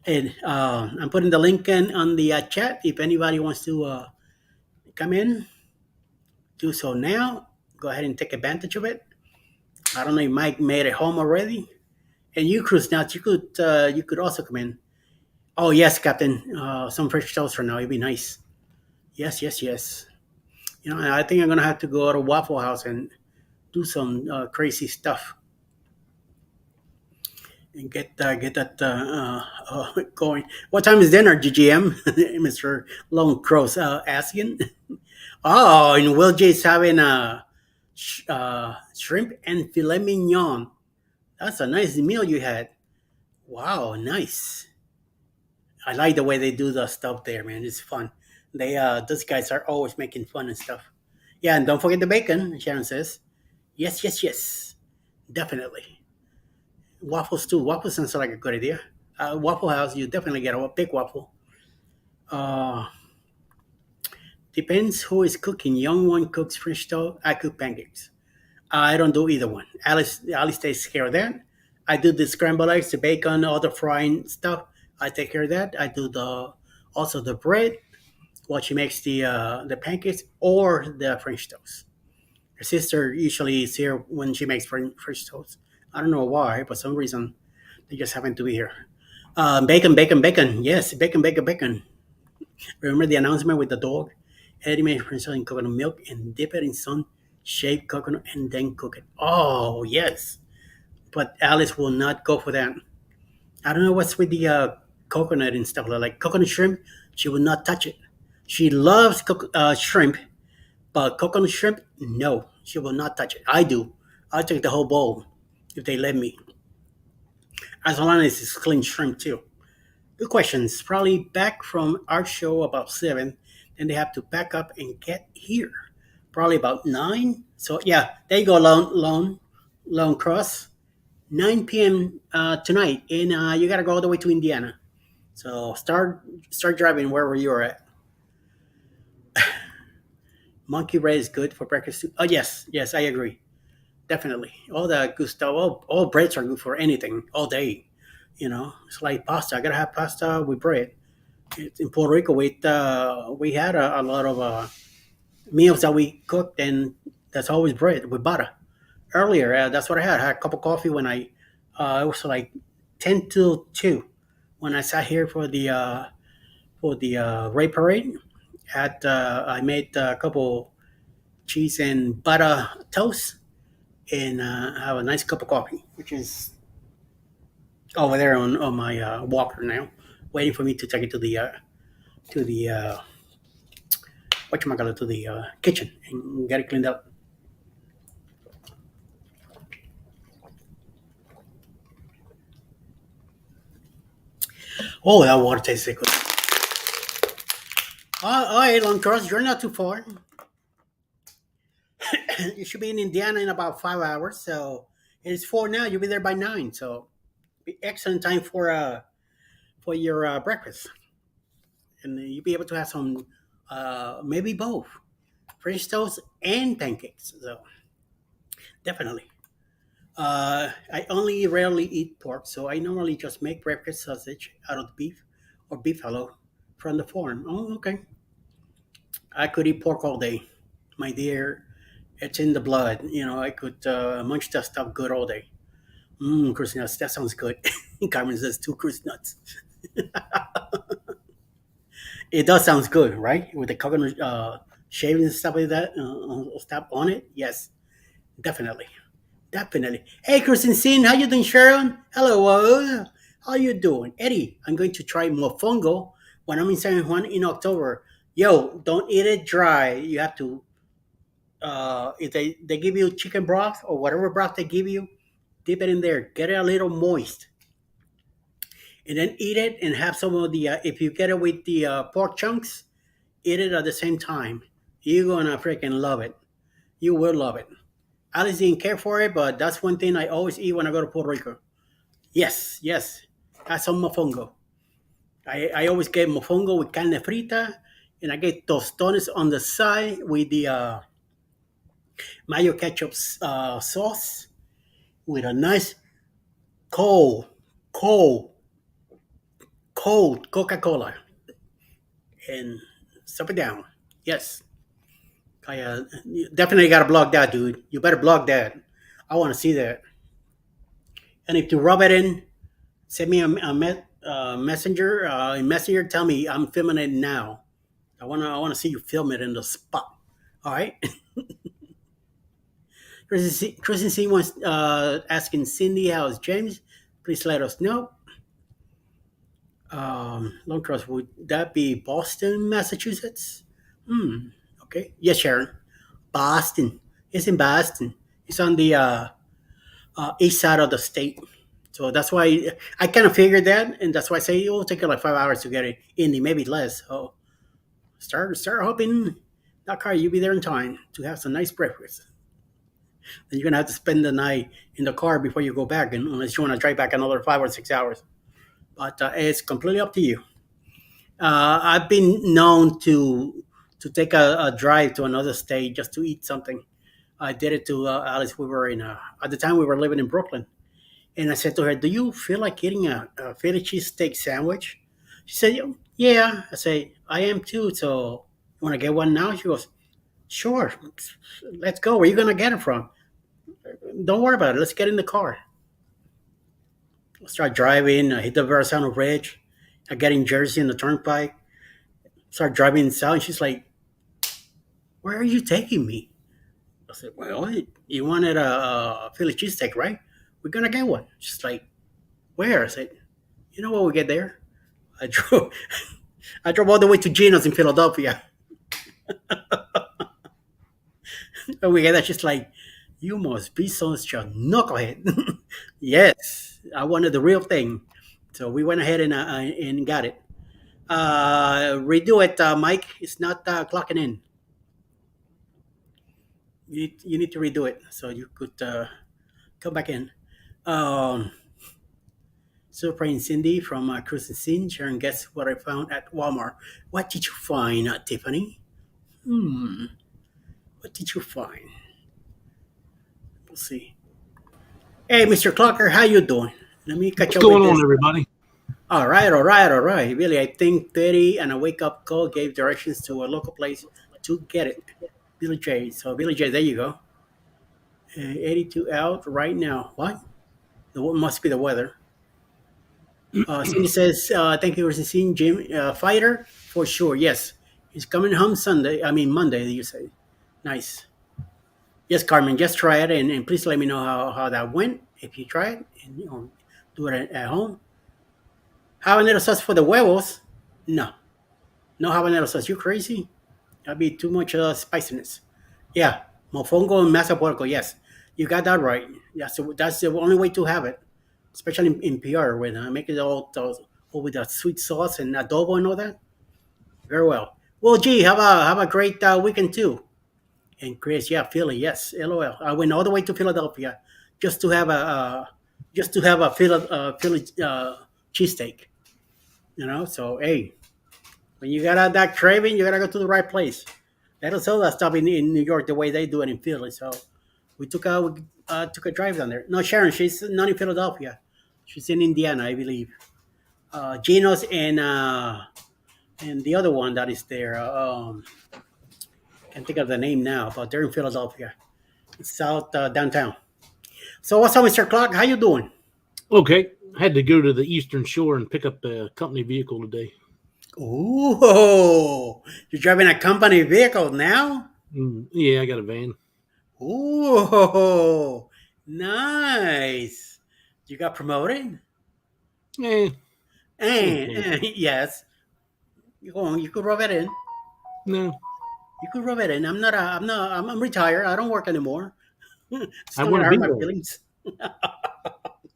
[SPEAKER 1] and I'm putting the link in on the chat. If anybody wants to come in, do so now. Go ahead and take advantage of it. I don't know if Mike made it home already. And you, Cruz, now you could also come in. Oh yes, Captain. Some French toast for now. It'd be nice. Yes, yes, yes. You know, I think I'm gonna have to go to Waffle House and do some crazy stuff and get that going. What time is dinner, GGM? Mr. Lone Cross asking. Oh, and Will J's having a shrimp and filet mignon. That's a nice meal you had. Wow, nice. I like the way they do the stuff there, man. It's fun. Those guys are always making fun and stuff. Yeah, and don't forget the bacon. Sharon says, yes, yes, yes, definitely. Waffles too. Waffles sounds like a good idea. Waffle House, you definitely get a big waffle. Uh, Depends who is cooking. Young one cooks French toast. I cook pancakes. I don't do either one. Alice takes care of that. I do the scrambled eggs, the bacon, all the frying stuff. I take care of that. I do the also the bread. While she makes the pancakes or the French toast. Her sister usually is here when she makes French toast. I don't know why, but some reason they just happen to be here. Bacon, bacon, bacon. Yes, bacon, bacon, bacon. Remember the announcement with the dog? Eddie made French toast in coconut milk and dip it in some shaved coconut and then cook it. Oh, yes. But Alice will not go for that. I don't know what's with the coconut and stuff like coconut shrimp. She will not touch it. She loves shrimp, but coconut shrimp, no, she will not touch it. I do. I'll take the whole bowl if they let me. As long as it's clean shrimp too. Good questions. Probably back from our show about 7. Then they have to pack up and get here. Probably about 9. So yeah, there you go, Lone Cross. 9 p.m. Tonight, and you gotta go all the way to Indiana. So start driving wherever you're at. Monkey bread is good for breakfast too. Oh yes, yes, I agree. Definitely. All the good stuff. All breads are good for anything all day. You know, it's like pasta. I gotta have pasta with bread. It's in Puerto Rico, we had a lot of meals that we cooked, and that's always bread with butter. Earlier, that's what I had. I had a cup of coffee when it was like 10 to 2 when I sat here for the Ray Parade. I made a couple cheese and butter toast and have a nice cup of coffee, which is over there on my walker now, waiting for me to take it to the to the kitchen and get it cleaned up. Oh, that water tastes so good. All right, Long Cross, you're not too far. You should be in Indiana in about 5 hours. So it's 4 now. You'll be there by 9. So be excellent time for your breakfast, and you'll be able to have some maybe both French toast and pancakes. So definitely. I only rarely eat pork, so I normally just make breakfast sausage out of beef or beefalo from the farm. Oh, okay. I could eat pork all day, my dear. It's in the blood. You know, I could munch that stuff good all day. Cruise nuts. That sounds good. Carmen says 2 cruise nuts. It does sounds good, right? With the coconut shaving and stuff like that, stuff on it. Yes, definitely. Definitely. Hey, Kristen Sin, how you doing, Sharon? Hello. How you doing? Eddie, I'm going to try mofongo when I'm in San Juan in October. Yo, don't eat it dry. You have to, if they give you chicken broth or whatever broth they give you, dip it in there. Get it a little moist. And then eat it and have some of the, if you get it with the pork chunks, eat it at the same time. You're going to freaking love it. You will love it. Alice didn't care for it, but that's one thing I always eat when I go to Puerto Rico. Yes, yes. Have some mofongo. I always get mofongo with carne frita, and I get tostones on the side with the mayo ketchup sauce with a nice cold, cold, cold Coca-Cola, and stuff it down. Yes, I definitely got to blog that, dude. You better blog that. I want to see that. And if you rub it in, send me a messenger. In messenger, tell me I'm filming it now. I wanna see you film it in the spot. All right. Kristen C wants asking Cindy, how's James? Please let us know. Long Cross, would that be Boston, Massachusetts? Okay. Yes, Sharon. Boston. It's in Boston. It's on the east side of the state. So that's why I kind of figured that, and that's why I say it will take you like 5 hours to get it in, maybe less. So start hoping that car you'll be there in time to have some nice breakfast. Then you're gonna have to spend the night in the car before you go back, and unless you want to drive back another 5 or 6 hours. But it's completely up to you. I've been known to take a drive to another state just to eat something. I did it to Alice. We were in at the time we were living in Brooklyn, and I said to her, "Do you feel like eating a Philly cheesesteak sandwich?" She said, "Yeah." I say, "I am too. So you want to get one now?" She goes, "Sure. Let's go. Where are you gonna get it from? Don't worry about it. Let's get in the car." I start driving. I hit the Verrazano Bridge. I get in Jersey in the turnpike. Start driving south. And she's like, "Where are you taking me?" I said, "Well, you wanted a Philly cheesesteak, right? We're gonna get one." She's like, "Where?" I said, "You know what? We get there." I drove. I drove all the way to Gino's in Philadelphia. And we get that. She's like, "You must be such a knucklehead." Yes, I wanted the real thing. So we went ahead and got it. Redo it, Mike. It's not clocking in. You need to redo it so you could come back in. Um, Super and Cindy from Cruise and Scene. Sharon, guess what I found at Walmart? What did you find, Tiffany? What did you find? We'll see. Hey, Mr. Clocker, how you doing? Let me catch
[SPEAKER 3] What's
[SPEAKER 1] up with
[SPEAKER 3] going
[SPEAKER 1] this.
[SPEAKER 3] on, everybody?
[SPEAKER 1] All right, all right, all right. Really, I think Betty and a wake up call gave directions to a local place to get it. Billy J. So Billy J, there you go. 82 out right now. What? Must be the weather. Cindy says, thank you for seeing Jim Fighter for sure. Yes, he's coming home Sunday. I mean Monday. You say, nice. Yes, Carmen, just try it and please let me know how that went. If you try it and do it at home. Habanero sauce for the huevos? No, no habanero sauce. You crazy? That'd be too much spiciness. Yeah, mofongo and masa puerco. Yes, you got that right. Yeah, so that's the only way to have it, especially in PR when I make it all with that sweet sauce and adobo and all that. Very well. Well, gee, have a great weekend too. And Chris, yeah, Philly, yes, LOL. I went all the way to Philadelphia just to have a Philly cheesesteak. So hey, when you got that craving, you gotta go to the right place. They don't sell that stuff in New York the way they do it in Philly. So we took a drive down there. No, Sharon, she's not in Philadelphia. She's in Indiana, I believe. Geno's and the other one that is there. Can't think of the name now, but they're in Philadelphia. It's south downtown. So what's up, Mr. Clark? How you doing?
[SPEAKER 3] Okay, I had to go to the Eastern Shore and pick up a company vehicle today.
[SPEAKER 1] Ooh, you're driving a company vehicle now?
[SPEAKER 3] Yeah, I got a van.
[SPEAKER 1] Ooh, nice. You got promoted?
[SPEAKER 3] Eh,
[SPEAKER 1] Yes. You could rub it in.
[SPEAKER 3] no,
[SPEAKER 1] You could rub it in. I'm retired. I don't work anymore. It's
[SPEAKER 3] I
[SPEAKER 1] not
[SPEAKER 3] want
[SPEAKER 1] gonna
[SPEAKER 3] to
[SPEAKER 1] hurt
[SPEAKER 3] be
[SPEAKER 1] my
[SPEAKER 3] there.
[SPEAKER 1] feelings.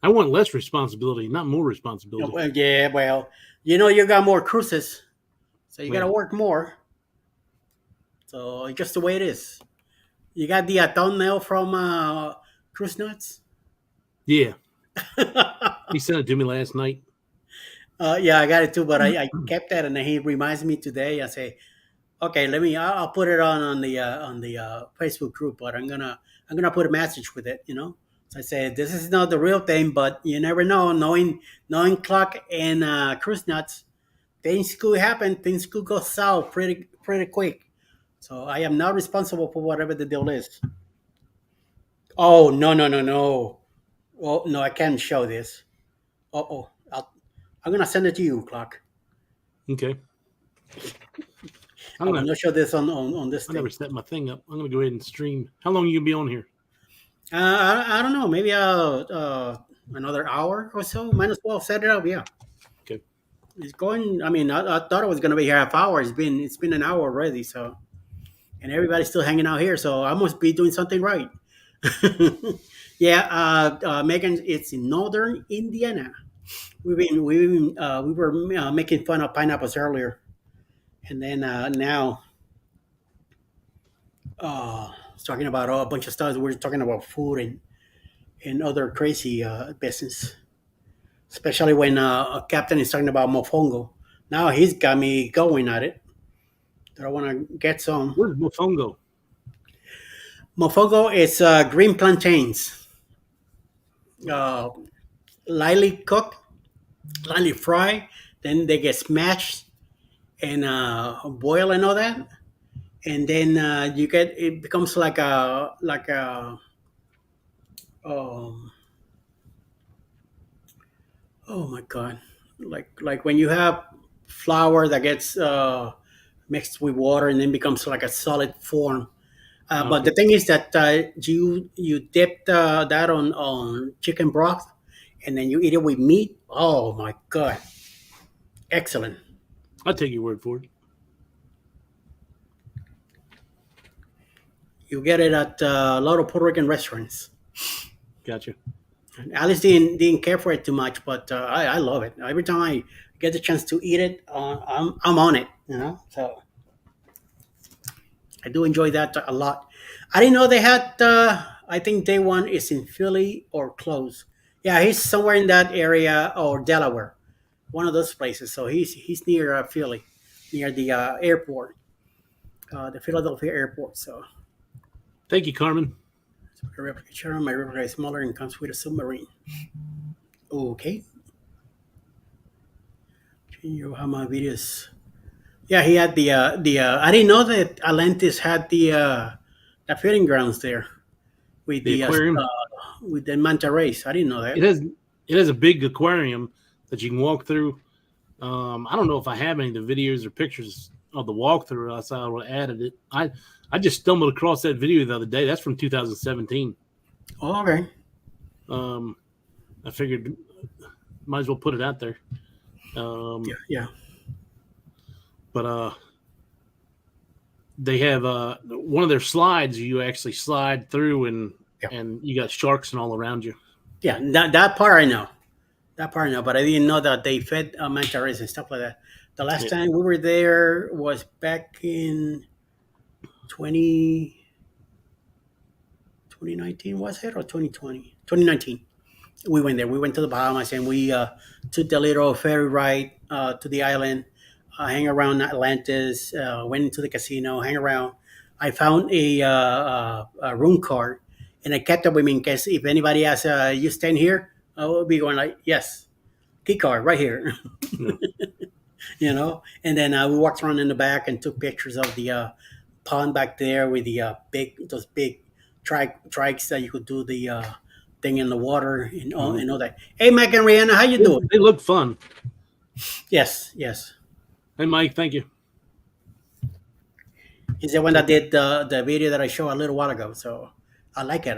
[SPEAKER 3] I want less responsibility, not more responsibility.
[SPEAKER 1] Well, yeah, well, you got more cruises, so you got to
[SPEAKER 3] Well.
[SPEAKER 1] work more. So it's just the way it is. You got the thumbnail from Cruise Nuts.
[SPEAKER 3] Yeah, he sent it to me last night.
[SPEAKER 1] Yeah, I got it too, but I kept that, and then he reminds me today. I say, okay, I'll put it on the Facebook group, but I'm gonna put a message with it. So I say this is not the real thing, but you never know. Knowing clock and cruise nuts, things could happen. Things could go south pretty quick. So I am not responsible for whatever the deal is. Oh no! Oh no, I can't show this. Oh, I'm gonna send it to you, clock.
[SPEAKER 3] Okay.
[SPEAKER 1] I will not show this on this
[SPEAKER 3] I
[SPEAKER 1] thing.
[SPEAKER 3] never set my thing up. I'm gonna go ahead and stream. How long are you gonna be on here?
[SPEAKER 1] I don't know. Maybe another hour or so. Might as well set it up. Yeah,
[SPEAKER 3] Okay.
[SPEAKER 1] it's going. I mean, I thought it was gonna be half hour. It's been an hour already. So, and everybody's still hanging out here. So I must be doing something right. Yeah, Megan, it's in northern Indiana. We were making fun of pineapples earlier, and then now it's talking about a bunch of stuff. We're talking about food and other crazy business, especially when Captain is talking about mofongo. Now he's got me going at it. That I want to get some.
[SPEAKER 3] Where's Mofongo?
[SPEAKER 1] Mofongo is green plantains, uh, lightly cooked, lightly fried. Then they get smashed and boiled and all that. And then it becomes like a um, oh my god, like when you have flour that gets mixed with water and then becomes like a solid form. But the
[SPEAKER 3] Okay.
[SPEAKER 1] thing is that you dip that on chicken broth and then you eat it with meat. Oh my god, excellent!
[SPEAKER 3] I'll take your word for it.
[SPEAKER 1] You get it at a lot of Puerto Rican restaurants.
[SPEAKER 3] Gotcha.
[SPEAKER 1] Alice didn't care for it too much, but I love it. Every time I get the chance to eat it, I'm on it. So I do enjoy that a lot. I didn't know they had. I think day one is in Philly or close. Yeah, he's somewhere in that area or Delaware, one of those places. So he's near Philly, near the airport, the Philadelphia airport. So
[SPEAKER 3] Thank you, Carmen.
[SPEAKER 1] my replica is smaller and comes with a submarine. Okay. Yohama videos. Yeah, he had the. I didn't know that Atlantis had the feeding grounds there with
[SPEAKER 3] The aquarium.
[SPEAKER 1] with the manta rays. I didn't know that.
[SPEAKER 3] It has a big aquarium that you can walk through. I don't know if I have any of the videos or pictures of the walkthrough. Else I would have added it. I just stumbled across that video the other day. That's from 2017.
[SPEAKER 1] Oh, okay.
[SPEAKER 3] I figured might as well put it out there.
[SPEAKER 1] Yeah.
[SPEAKER 3] But they have one of their slides. You actually slide through, and you got sharks and all around you.
[SPEAKER 1] Yeah, that part I know. That part I know, but I didn't know that they fed manta rays and stuff like that. The last time we were there was back in 2019, was it, or 2020? 2019. We went there. We went to the Bahamas and we took the little ferry ride to the island, hang around Atlantis, went into the casino, hang around. I found a room card and I kept it with me in case if anybody asks, you staying here? I will be going like, yes, key card right here. And then we walked around in the back and took pictures of the pond back there with the those big trikes that you could do the thing in the water and all that. Hey, Mike and Rihanna, how you doing?
[SPEAKER 3] They look fun.
[SPEAKER 1] Yes.
[SPEAKER 3] Hey, Mike, thank you.
[SPEAKER 1] He's the one that did the video that I showed a little while ago. So I like it.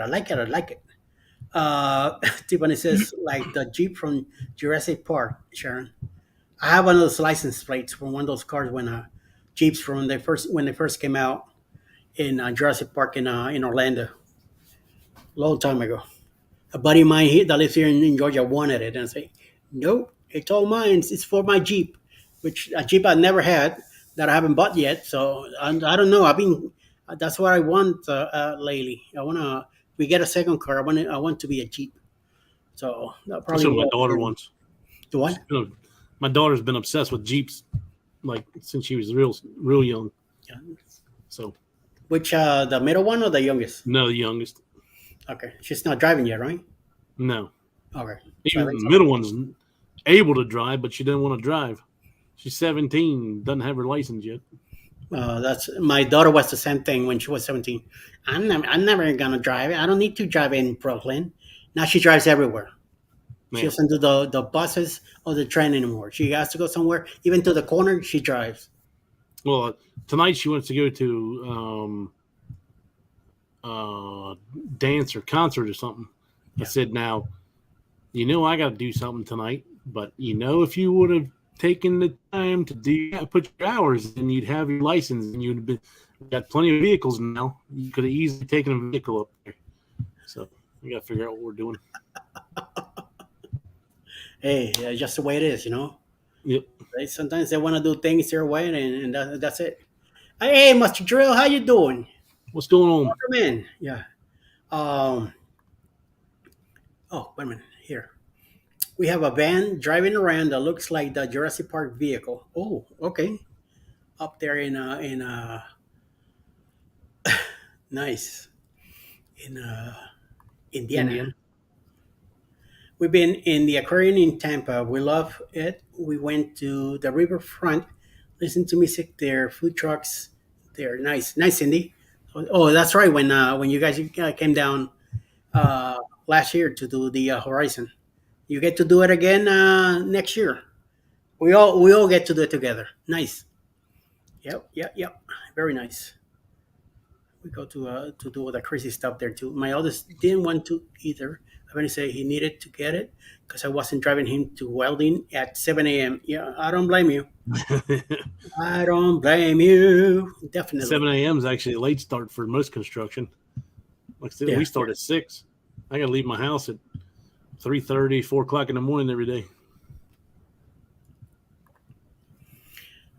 [SPEAKER 1] Tiffany says like the Jeep from Jurassic Park, Sharon. I have one of those license plates from one of those cars when Jeeps from when they first came out in Jurassic Park in Orlando, long time ago. A buddy of mine that lives here in Georgia wanted it, and I say, nope, it's all mine. It's for my Jeep, which a Jeep I never had that I haven't bought yet. So I don't know. That's what I want lately. We get a second car. I want to be a Jeep. So that
[SPEAKER 3] That's
[SPEAKER 1] probably
[SPEAKER 3] what my daughter wants.
[SPEAKER 1] the what?
[SPEAKER 3] My daughter's been obsessed with Jeeps, like since she was real young.
[SPEAKER 1] Yeah.
[SPEAKER 3] So
[SPEAKER 1] Which the middle one or the youngest?
[SPEAKER 3] no, the youngest.
[SPEAKER 1] Okay, she's not driving yet, right?
[SPEAKER 3] No,
[SPEAKER 1] Okay.
[SPEAKER 3] even the middle one's able to drive, but she doesn't want to drive. She's 17, doesn't have her license yet.
[SPEAKER 1] That's my daughter was the same thing when she was 17. I'm never gonna drive. I don't need to drive in Brooklyn. Now she drives everywhere. She
[SPEAKER 3] Man.
[SPEAKER 1] doesn't do the buses or the train anymore. She has to go somewhere, even to the corner. She drives.
[SPEAKER 3] Well, tonight she wants to go to dance or concert or something.
[SPEAKER 1] Yeah.
[SPEAKER 3] I said, now, I got to do something tonight, but if you would have taken the time to put your hours in, you'd have your license and you'd have been got plenty of vehicles now. You could have easily taken a vehicle up there. So we got to figure out what we're doing.
[SPEAKER 1] Hey, just the way it is,
[SPEAKER 3] Yep.
[SPEAKER 1] Sometimes they want to do things their way, and that's it. Hey, Mr. Drill, how you doing?
[SPEAKER 3] What's going on?
[SPEAKER 1] Welcome in. Yeah. Oh, wait a minute. Here, we have a van driving around that looks like the Jurassic Park vehicle. Oh, okay. Up there in nice in Indiana.
[SPEAKER 3] Indian.
[SPEAKER 1] We've been in the aquarium in Tampa. We love it. We went to the riverfront, listened to music there, food trucks there. Nice, Cindy. Oh, that's right. When you guys came down last year to do the Horizon, you get to do it again next year. We all get to do it together. Nice. Yep. Very nice. We go to do all the crazy stuff there too. My oldest didn't want to either. I'm going to say he needed to get it because I wasn't driving him to welding at 7 a.m. Yeah, I don't blame you. I don't blame you. Definitely.
[SPEAKER 3] 7 a.m. is actually a late start for most construction. Like I said, we start at 6. I got to leave my house at 3:30, 4 o'clock in the morning every day.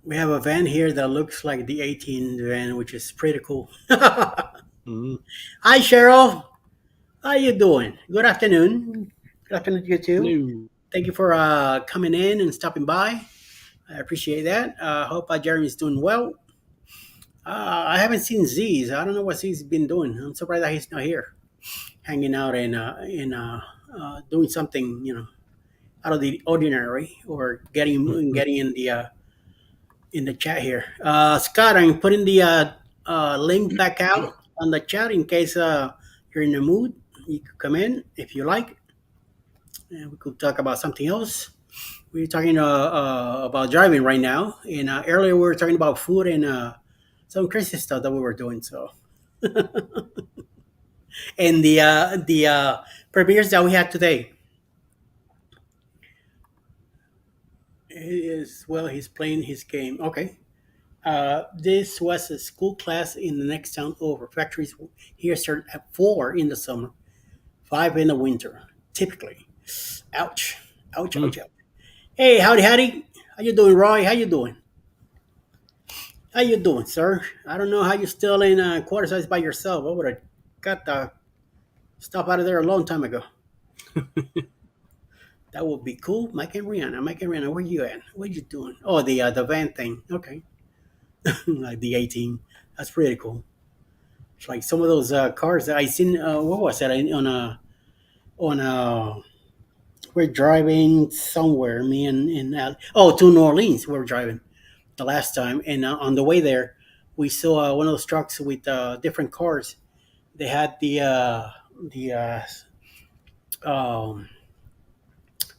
[SPEAKER 1] We have a van here that looks like the 18 van, which is pretty cool.
[SPEAKER 3] Mm-hmm.
[SPEAKER 1] Hi, Cheryl. How you doing? Good afternoon. Good afternoon to you too.
[SPEAKER 3] Hello.
[SPEAKER 1] Thank you for coming in and stopping by. I appreciate that. Hope Jeremy's doing well. I haven't seen Z's. I don't know what Z's been doing. I'm surprised that he's not here, hanging out and doing something, out of the ordinary, or getting in the chat here. Scott, I'm putting the link back out on the chat in case you're in the mood. You could come in if you like, and we could talk about something else. We're talking about driving right now, and earlier we were talking about food and some crazy stuff that we were doing. So, and the premieres that we had today is, well, he's playing his game. Okay. This was a school class in the next town over. Factories here start at 4 in the summer, 5 in the winter, typically. Ouch. Ouch. Hey, howdy. How you doing, Roy? How you doing? How you doing, sir? I don't know how you're still in quarter size by yourself. I would have got the stuff out of there a long time ago. That would be cool. Mike and Rihanna, where you at? What you doing? Oh, the van thing. Okay. Like the 18. That's pretty cool. It's like some of those cars that I seen. What was that? We're driving somewhere. Me and to New Orleans. We were driving the last time, and on the way there, we saw one of those trucks with different cars. They had the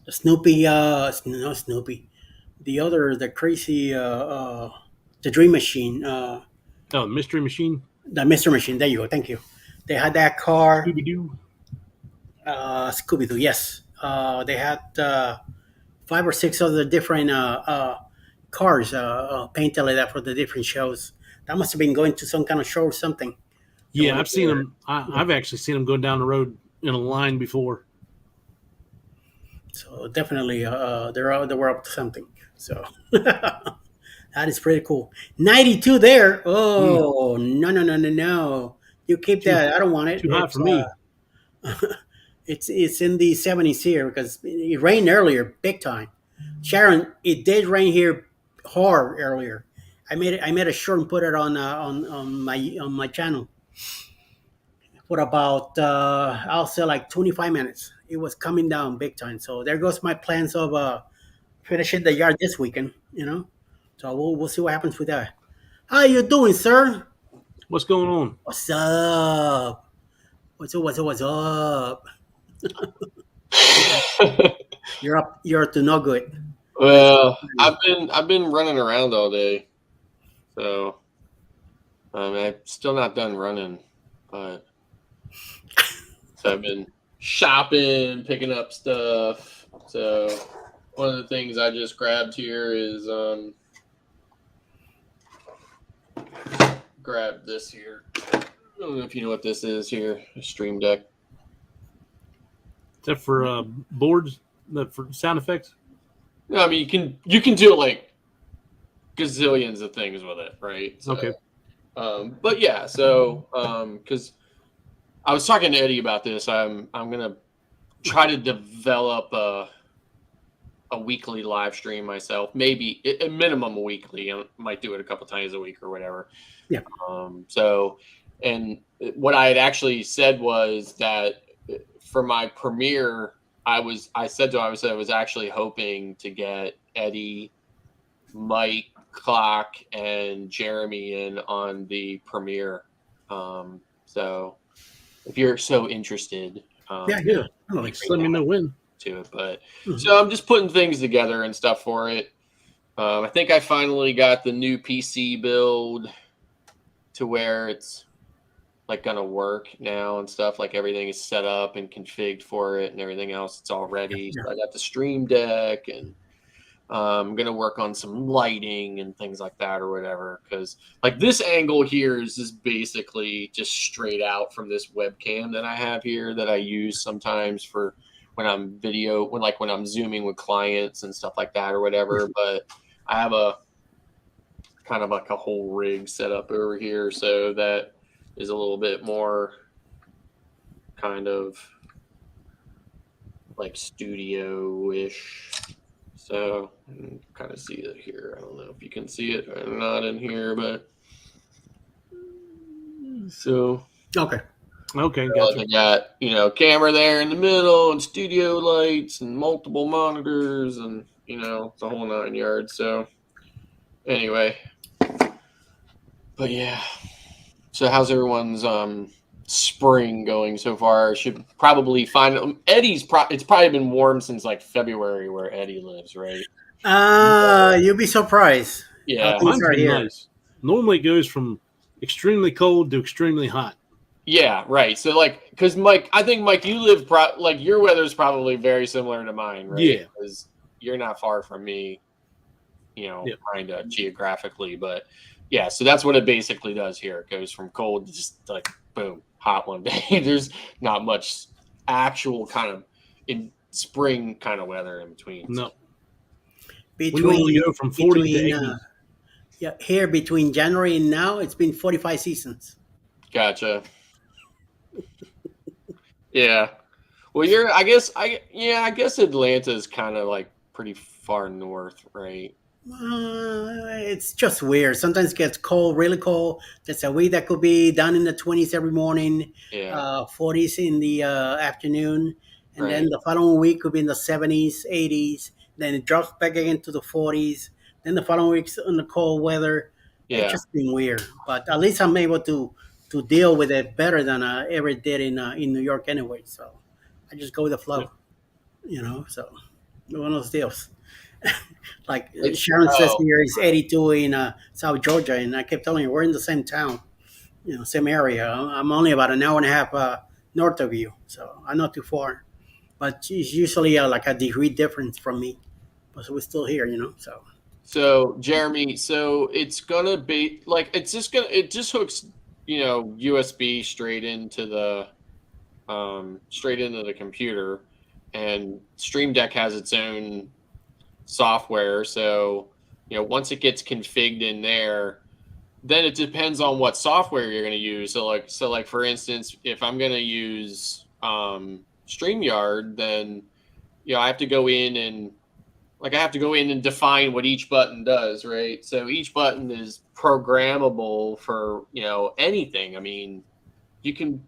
[SPEAKER 1] Snoopy. No Snoopy. The crazy. The Dream Machine.
[SPEAKER 3] Mystery Machine.
[SPEAKER 1] The Mystery Machine. There you go. Thank you. They had that car.
[SPEAKER 3] Scooby-Doo.
[SPEAKER 1] Scooby-Doo, yes. They had 5 or 6 other different cars painted like that for the different shows. That must have been going to some kind of show or something.
[SPEAKER 3] Yeah, I've seen them. I've actually seen them going down the road in a line before.
[SPEAKER 1] So definitely, they were up to something. So that is pretty cool. 92 there. Oh, no. You keep that. I don't want it.
[SPEAKER 3] Too hot for me.
[SPEAKER 1] It's in the 70s here because it rained earlier, big time. Sharon, it did rain here hard earlier. I made a short and put it on my channel for about I'll say like 25 minutes. It was coming down big time. So there goes my plans of finishing the yard this weekend. So we'll see what happens with that. How you doing, sir?
[SPEAKER 3] What's going on?
[SPEAKER 1] What's up? What's up? You're up to no good.
[SPEAKER 4] Well, I've been running around all day, so I'm still not done running, but so I've been shopping, picking up stuff. So one of the things I just grabbed here is grab this here. I don't know if you know what this is here, a Stream Deck.
[SPEAKER 3] Is that for boards? For sound effects?
[SPEAKER 4] No, I mean you can do like gazillions of things with it, right? So,
[SPEAKER 3] Okay.
[SPEAKER 4] But yeah, so because I was talking to Eddie about this, I'm gonna try to develop a weekly live stream myself, maybe a minimum weekly. I might do it a couple times a week or whatever.
[SPEAKER 1] Yeah.
[SPEAKER 4] So, and what I had actually said was that for my premiere, I said to him, I was actually hoping to get Eddie, Mike, Clock, and Jeremy in on the premiere. So if you're so interested,
[SPEAKER 1] Yeah.
[SPEAKER 3] Just let me know when.
[SPEAKER 4] to it. But so I'm just putting things together and stuff for it. I think I finally got the new PC build to where it's like gonna work now and stuff. Like everything is set up and configured for it and everything else. It's all ready.
[SPEAKER 1] Yeah.
[SPEAKER 4] So I got the Stream Deck and I'm gonna work on some lighting and things like that or whatever. Because like this angle here is just basically just straight out from this webcam that I have here that I use sometimes for when I'm when I'm zooming with clients and stuff like that or whatever. But I have a kind of like a whole rig set up over here, so that is a little bit more kind of like studio-ish. So you can kind of see it here. I don't know if you can see it or not in here, but so
[SPEAKER 1] Okay.
[SPEAKER 3] Okay,
[SPEAKER 4] I
[SPEAKER 3] gotcha.
[SPEAKER 4] got, camera there in the middle and studio lights and multiple monitors and, it's a whole 9 yards. So anyway, but yeah. So how's everyone's spring going so far? Should probably find Eddie's. It's probably been warm since like February where Eddie lives, right?
[SPEAKER 1] You'll be surprised.
[SPEAKER 4] Yeah.
[SPEAKER 1] Things
[SPEAKER 3] Mine's
[SPEAKER 1] are
[SPEAKER 3] been
[SPEAKER 1] here.
[SPEAKER 3] nice. Normally it goes from extremely cold to extremely hot.
[SPEAKER 4] Yeah, right. So like, because Mike, I think Mike, you live like your weather's probably very similar to mine, right?
[SPEAKER 3] Yeah.
[SPEAKER 4] Because you're not far from me, kind of geographically, but yeah. So that's what it basically does here. It goes from cold to just like boom, hot one day. There's not much actual kind of in spring kind of weather in between.
[SPEAKER 3] No. We normally go from 40 to 80.
[SPEAKER 1] Here between January and now, it's been 45 seasons.
[SPEAKER 4] Gotcha. Yeah. Well, I guess Atlanta is kind of like pretty far north, right?
[SPEAKER 1] It's just weird. Sometimes it gets cold, really cold. There's a week that could be down in the 20s every morning,
[SPEAKER 4] Yeah.
[SPEAKER 1] 40s in the afternoon, and then
[SPEAKER 4] Right.
[SPEAKER 1] the following week could be in the 70s, 80s. Then it drops back again to the 40s. Then the following week's in the cold weather.
[SPEAKER 4] Yeah.
[SPEAKER 1] It's just been weird. But at least I'm able to deal with it better than I ever did in New York anyway. So I just go with the flow, So one of those deals. Like Sharon says here, it's 82 in South Georgia, and I kept telling her we're in the same town, same area. I'm only about an hour and a half north of you, so I'm not too far. But she's usually like a degree difference from me, but we're still here,
[SPEAKER 4] So Jeremy, so it's gonna be like it just hooks, USB straight into the computer, and Stream Deck has its own software. So once it gets configured in there, then it depends on what software you're going to use. So like for instance, if I'm going to use StreamYard, then I have to go in and like I have to go in and define what each button does, right? So each button is programmable for, anything. I mean, you can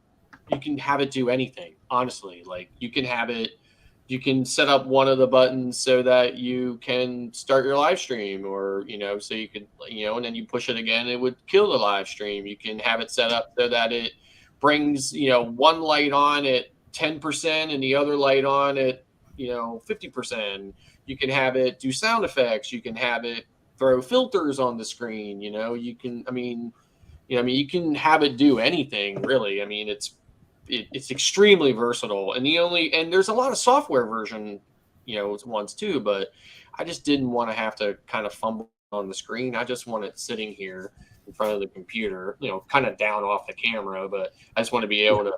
[SPEAKER 4] have it do anything, honestly. Like you can set up one of the buttons so that you can start your live stream, or so you could, and then you push it again, it would kill the live stream. You can have it set up so that it brings one light on at 10% and the other light on at 50%. You can have it do sound effects. You can have it throw filters on the screen. You can, you can have it do anything really. I mean, it's extremely versatile, and there's a lot of software version, ones too, but I just didn't want to have to kind of fumble on the screen. I just want it sitting here in front of the computer, kind of down off the camera, but I just want to be able to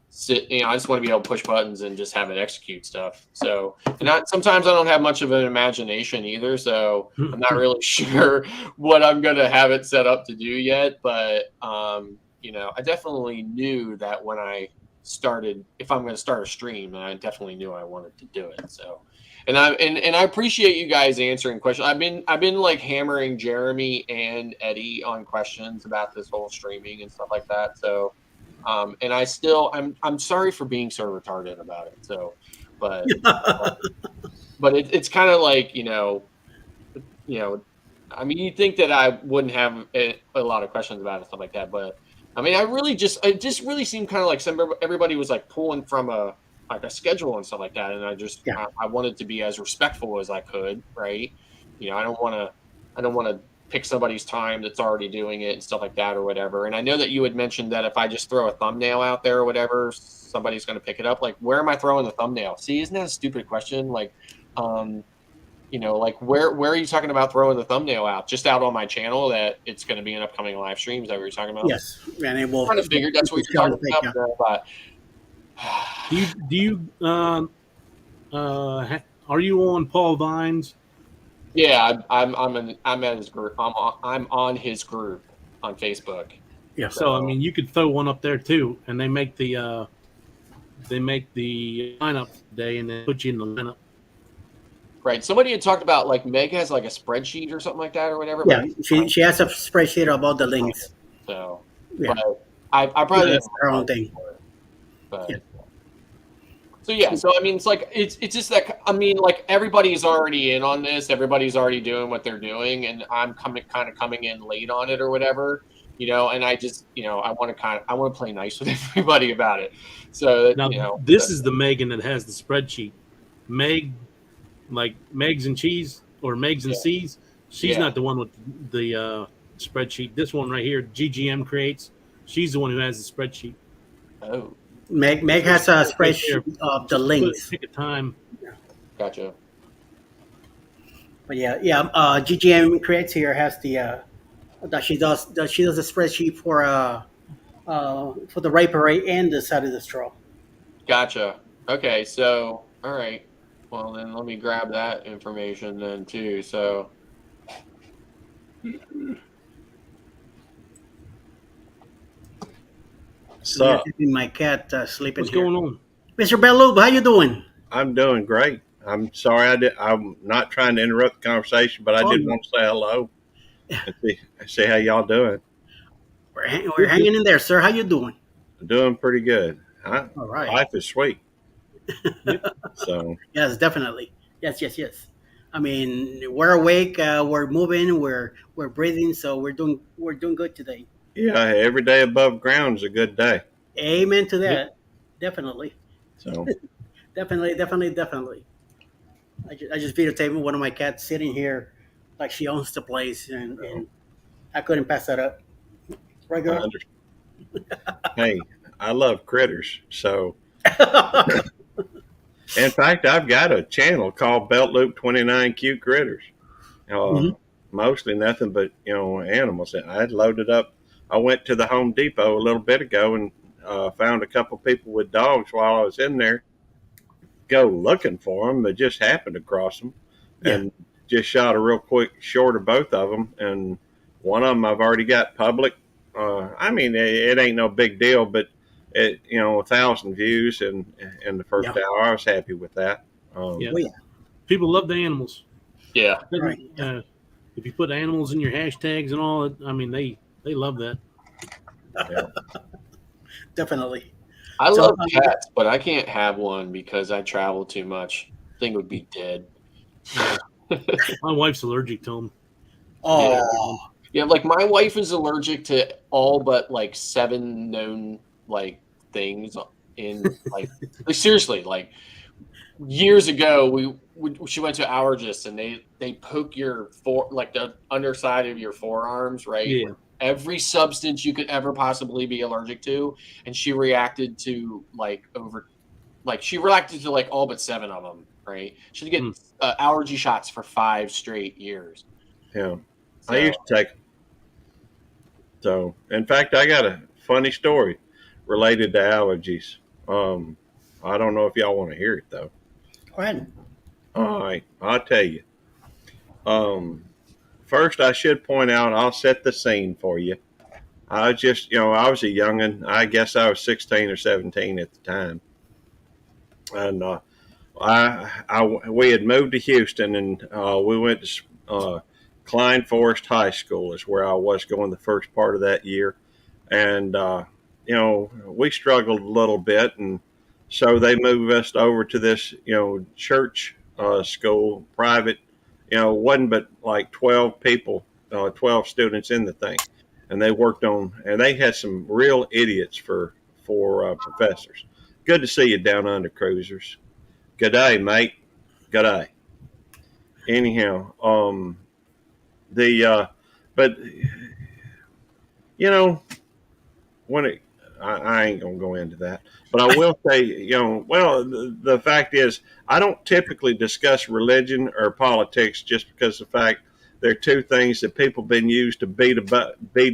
[SPEAKER 4] sit, I just want to be able to push buttons and just have it execute stuff. So, and sometimes I don't have much of an imagination either, so I'm not really sure what I'm going to have it set up to do yet, but I definitely knew that when I started, if I'm going to start a stream, I definitely knew I wanted to do it. So, and I appreciate you guys answering questions. I've been like hammering Jeremy and Eddie on questions about this whole streaming and stuff like that. So, and I'm sorry for being so retarded about it. So, but it's kind of like, I mean, you'd think that I wouldn't have a lot of questions about it and stuff like that, but I mean, it just really seemed kind of like everybody was like pulling from a schedule and stuff like that. And I wanted to be as respectful as I could. Right. I don't want to pick somebody's time that's already doing it and stuff like that or whatever. And I know that you had mentioned that if I just throw a thumbnail out there or whatever, somebody's going to pick it up. Like, where am I throwing the thumbnail? See, isn't that a stupid question? Like, like where are you talking about throwing the thumbnail out? Just out on my channel that it's going to be an upcoming live stream? Is that what you're talking about?
[SPEAKER 1] Yes, and it will.
[SPEAKER 4] I kind of figured that's what you're talking about. But
[SPEAKER 3] are you on Paul Vines?
[SPEAKER 4] Yeah, I'm at his group. I'm on his group on Facebook.
[SPEAKER 3] Yeah. So I mean, you could throw one up there too, and they make the lineup today, and then put you in the lineup.
[SPEAKER 4] Right. Somebody had talked about like Meg has like a spreadsheet or something like that or whatever.
[SPEAKER 1] Yeah, she has a spreadsheet about the links.
[SPEAKER 4] So,
[SPEAKER 1] yeah.
[SPEAKER 4] But I probably
[SPEAKER 1] that's her own thing.
[SPEAKER 4] But,
[SPEAKER 1] yeah.
[SPEAKER 4] So yeah, so I mean, it's just that, I mean, like everybody's already in on this. Everybody's already doing what they're doing, and I'm coming in late on it or whatever. And I just, I want to play nice with everybody about it. So
[SPEAKER 3] now, this is the Megan that has the spreadsheet. Like Megs and Cheese or Megs and C's, she's not the one with the spreadsheet. This one right here, GGM Creates, she's the one who has the spreadsheet.
[SPEAKER 4] Oh,
[SPEAKER 1] Meg has a spreadsheet of the links.
[SPEAKER 3] Pick a time.
[SPEAKER 4] Gotcha.
[SPEAKER 1] But GGM Creates here has the that she does a spreadsheet for the Right Parade and the Side of the Straw.
[SPEAKER 4] Gotcha. Okay, so all right. Well, then let me grab that information then too. So,
[SPEAKER 1] my cat sleeping.
[SPEAKER 3] What's
[SPEAKER 1] here.
[SPEAKER 3] going on,
[SPEAKER 1] Mr. Bellube? How you doing?
[SPEAKER 5] I'm doing great. I'm sorry I'm not trying to interrupt the conversation, but I did want to say hello and see how y'all doing.
[SPEAKER 1] We're hanging in there, sir. How you doing?
[SPEAKER 5] Doing pretty good.
[SPEAKER 1] All right.
[SPEAKER 5] Life is sweet. So
[SPEAKER 1] yes, definitely. Yes. I mean, we're awake. We're moving. We're breathing. So we're doing good today.
[SPEAKER 5] Yeah, every day above ground is a good day.
[SPEAKER 1] Amen to that. Yep. Definitely.
[SPEAKER 5] So
[SPEAKER 1] definitely. I just videotaped one of my cats sitting here like she owns the place, and I couldn't pass that up. Right, girl?
[SPEAKER 5] Hey, I love critters, so. In fact, I've got a channel called Belt Loop 29 Cute Critters. Mostly nothing but animals. I had loaded up. I went to the Home Depot a little bit ago and found a couple people with dogs while I was in there. Go looking for them, but just happened across them, and just shot a real quick short of both of them. And one of them I've already got public. I mean, it ain't no big deal, but. 1,000 views in the first hour. I was happy with that.
[SPEAKER 3] People love the animals.
[SPEAKER 4] Yeah.
[SPEAKER 1] Right.
[SPEAKER 3] If you put animals in your hashtags and all, I mean, they love that.
[SPEAKER 1] Definitely.
[SPEAKER 4] I
[SPEAKER 1] So,
[SPEAKER 4] love cats, but I can't have one because I travel too much. Thing would be dead.
[SPEAKER 3] My wife's allergic to them.
[SPEAKER 1] oh,
[SPEAKER 4] Yeah, like my wife is allergic to all but like 7 known like things in like seriously, like years ago she went to allergists and they poke your like the underside of your forearms, right?
[SPEAKER 3] Yeah.
[SPEAKER 4] With every substance you could ever possibly be allergic to, and she reacted to like all but 7 of them, right? She had to get allergy shots for 5 straight years.
[SPEAKER 5] Yeah.
[SPEAKER 4] So,
[SPEAKER 5] I used to take. So, in fact, I got a funny story related to allergies. I don't know if y'all want to hear it though.
[SPEAKER 1] go ahead.
[SPEAKER 5] All right, I'll tell you. Um, First, I should point out, I'll set the scene for you. I was just, I was a youngin'. I guess I was 16 or 17 at the time, and we had moved to Houston, and we went to Klein Forest High School, is where I was going the first part of that year, and we struggled a little bit, and so they moved us over to this, church school, private. Wasn't but like 12 people, 12 students in the thing, and they had some real idiots for professors. Good to see you down under, cruisers. Good day, mate. Good day. Anyhow, but when I ain't gonna go into that, but I will say, the fact is, I don't typically discuss religion or politics just because of the fact they're two things that people have been used to beat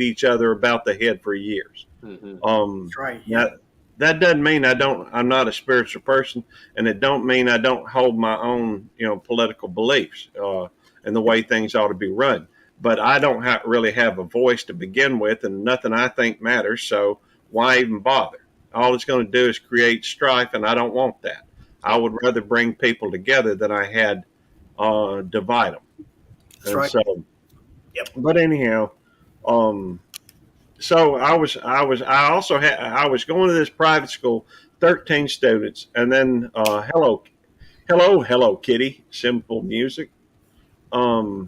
[SPEAKER 5] each other about the head for years.
[SPEAKER 1] That's right. Yeah.
[SPEAKER 5] That doesn't mean I'm not a spiritual person, and it don't mean I don't hold my own, political beliefs and the way things ought to be run. But I don't really have a voice to begin with, and nothing I think matters. So why even bother? All it's going to do is create strife, and I don't want that. I would rather bring people together than I had divide them.
[SPEAKER 1] That's right.
[SPEAKER 5] So, but anyhow, so I was going to this private school, 13 students, and then hello kitty, simple music. I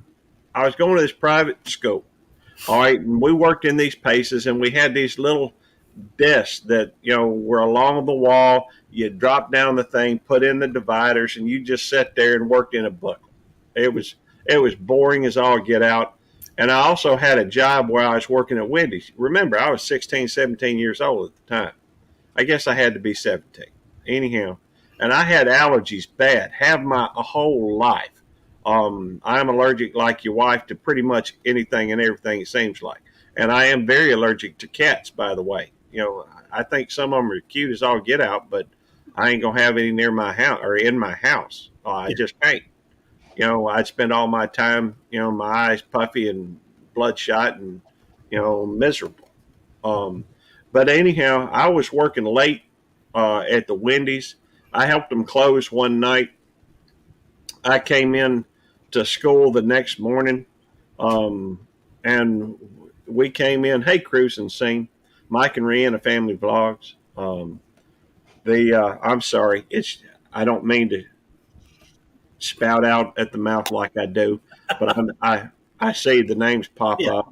[SPEAKER 5] was going to this private school. All right, and we worked in these paces, and we had these little desks that were along the wall. You drop down the thing, put in the dividers, and you just sat there and worked in a book. It was boring as all get out. And I also had a job where I was working at Wendy's. Remember, I was 16, 17 years old at the time. I guess I had to be 17. Anyhow, and I had allergies bad, have my whole life. I'm allergic, like your wife, to pretty much anything and everything, it seems like. And I am very allergic to cats, by the way. I think some of them are cute as all get out, but I ain't going to have any near my house or in my house. I just can't. I'd spend all my time, my eyes puffy and bloodshot and, miserable. But anyhow, I was working late at the Wendy's. I helped them close one night. I came in to school the next morning, and we came in. Hey, Cruising Scene, Mike and Rihanna Family Vlogs. I'm sorry, I don't mean to spout out at the mouth like I do, but I see the names pop up.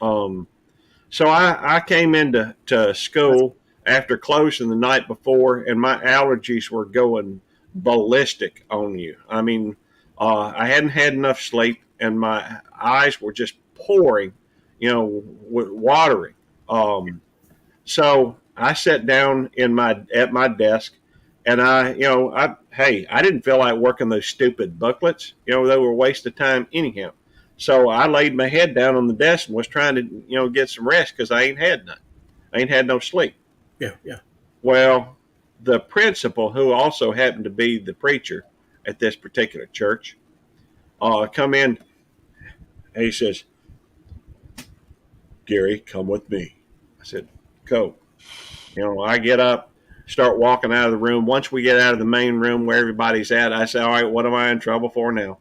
[SPEAKER 5] So I came into school after closing the night before, and my allergies were going ballistic on you. I mean, I hadn't had enough sleep, and my eyes were just pouring, watering. So I sat down at my desk, and I didn't feel like working those stupid booklets. They were a waste of time anyhow. So I laid my head down on the desk and was trying to, get some rest because I ain't had none. I ain't had no sleep.
[SPEAKER 1] Yeah.
[SPEAKER 5] Well, the principal, who also happened to be the preacher at this particular church, come in and he says, "Gary, come with me." I said, "Go." I get up, start walking out of the room. Once we get out of the main room where everybody's at, I say, "All right, what am I in trouble for now?"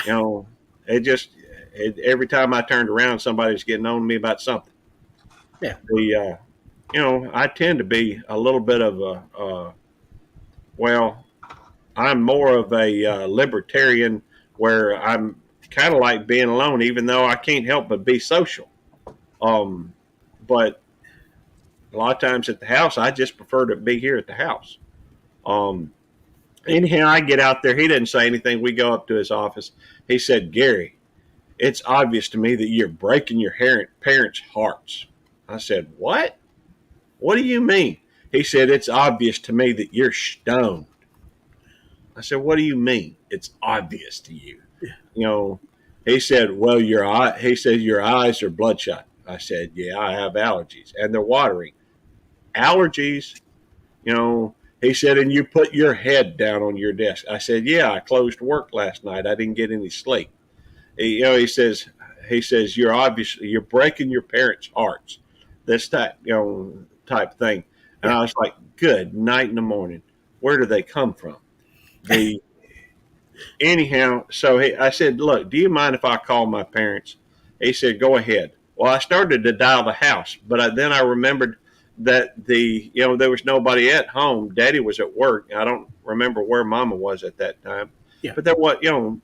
[SPEAKER 5] You know, every time I turned around, somebody's getting on to me about something.
[SPEAKER 1] Yeah.
[SPEAKER 5] I tend to be a little bit of well, I'm more of a libertarian where I'm kind of like being alone, even though I can't help but be social. Um, but a lot of times at the house, I just prefer to be here at the house. Um, Anyhow, I get out there. He didn't say anything. We go up to his office. He said, Gary, it's obvious to me that you're breaking your parents' hearts. I said, what? What do you mean? He said, it's obvious to me that you're stoned. I said, what do you mean? It's obvious to you. He said, well, he said, your eyes are bloodshot. I said, yeah, I have allergies and they're watering. Allergies, he said, and you put your head down on your desk. I said, yeah, I closed work last night. I didn't get any sleep. He says, you're breaking your parents' hearts. This type thing. And I was like, good night in the morning. Where do they come from? Anyhow, so I said, look, do you mind if I call my parents? He said, go ahead. Well, I started to dial the house, but then I remembered that there was nobody at home. Daddy was at work. I don't remember where Mama was at that time.
[SPEAKER 1] Yeah.
[SPEAKER 5] But there wasn't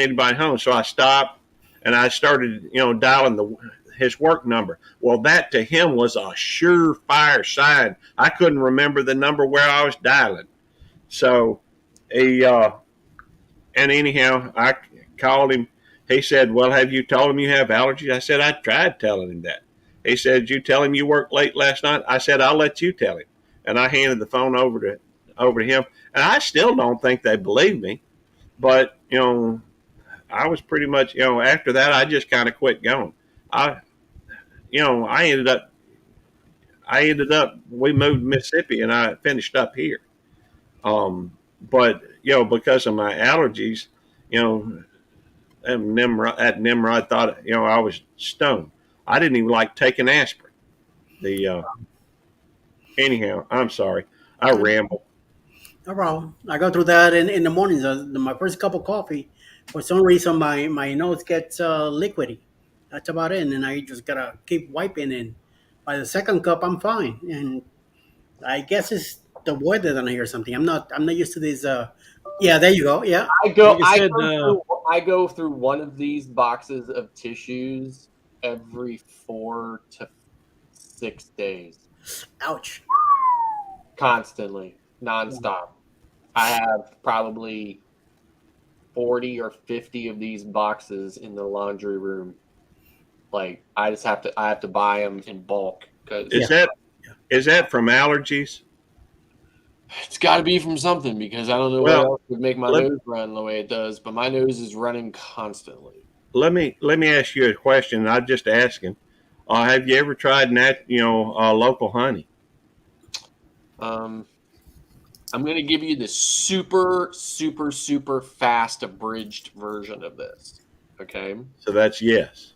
[SPEAKER 5] anybody home. So I stopped and I started, dialing his work number. Well, that to him was a surefire sign. I couldn't remember the number where I was dialing. So and anyhow, I called him. He said, well, have you told him you have allergies? I said, I tried telling him that. He said, did you tell him you worked late last night? I said, I'll let you tell him. And I handed the phone over to him. And I still don't think they believe me. But, I was pretty much, after that, I just kind of quit going. I ended up, we moved to Mississippi and I finished up here. But, because of my allergies, Nimrod thought, I was stoned. I didn't even like taking aspirin. Anyhow, I'm sorry. I ramble.
[SPEAKER 1] No problem. I go through that in the mornings. My first cup of coffee, for some reason, my nose gets liquidy. That's about it. And I just gotta keep wiping. And by the second cup, I'm fine. And I guess it's the weather down here or something. I'm not used to this. Yeah, there you go. Yeah.
[SPEAKER 4] I go through one of these boxes of tissues every 4 to 6 days.
[SPEAKER 1] Ouch.
[SPEAKER 4] Constantly, nonstop. I have probably 40 or 50 of these boxes in the laundry room. Like I have to buy them in bulk.
[SPEAKER 5] Is that from allergies?
[SPEAKER 4] It's got to be from something because I don't know what else would make my nose run the way it does, but my nose is running constantly.
[SPEAKER 5] Let me ask you a question. I'm just asking. Have you ever tried local honey?
[SPEAKER 4] I'm going to give you the super, super, super fast abridged version of this. Okay.
[SPEAKER 5] So that's yes.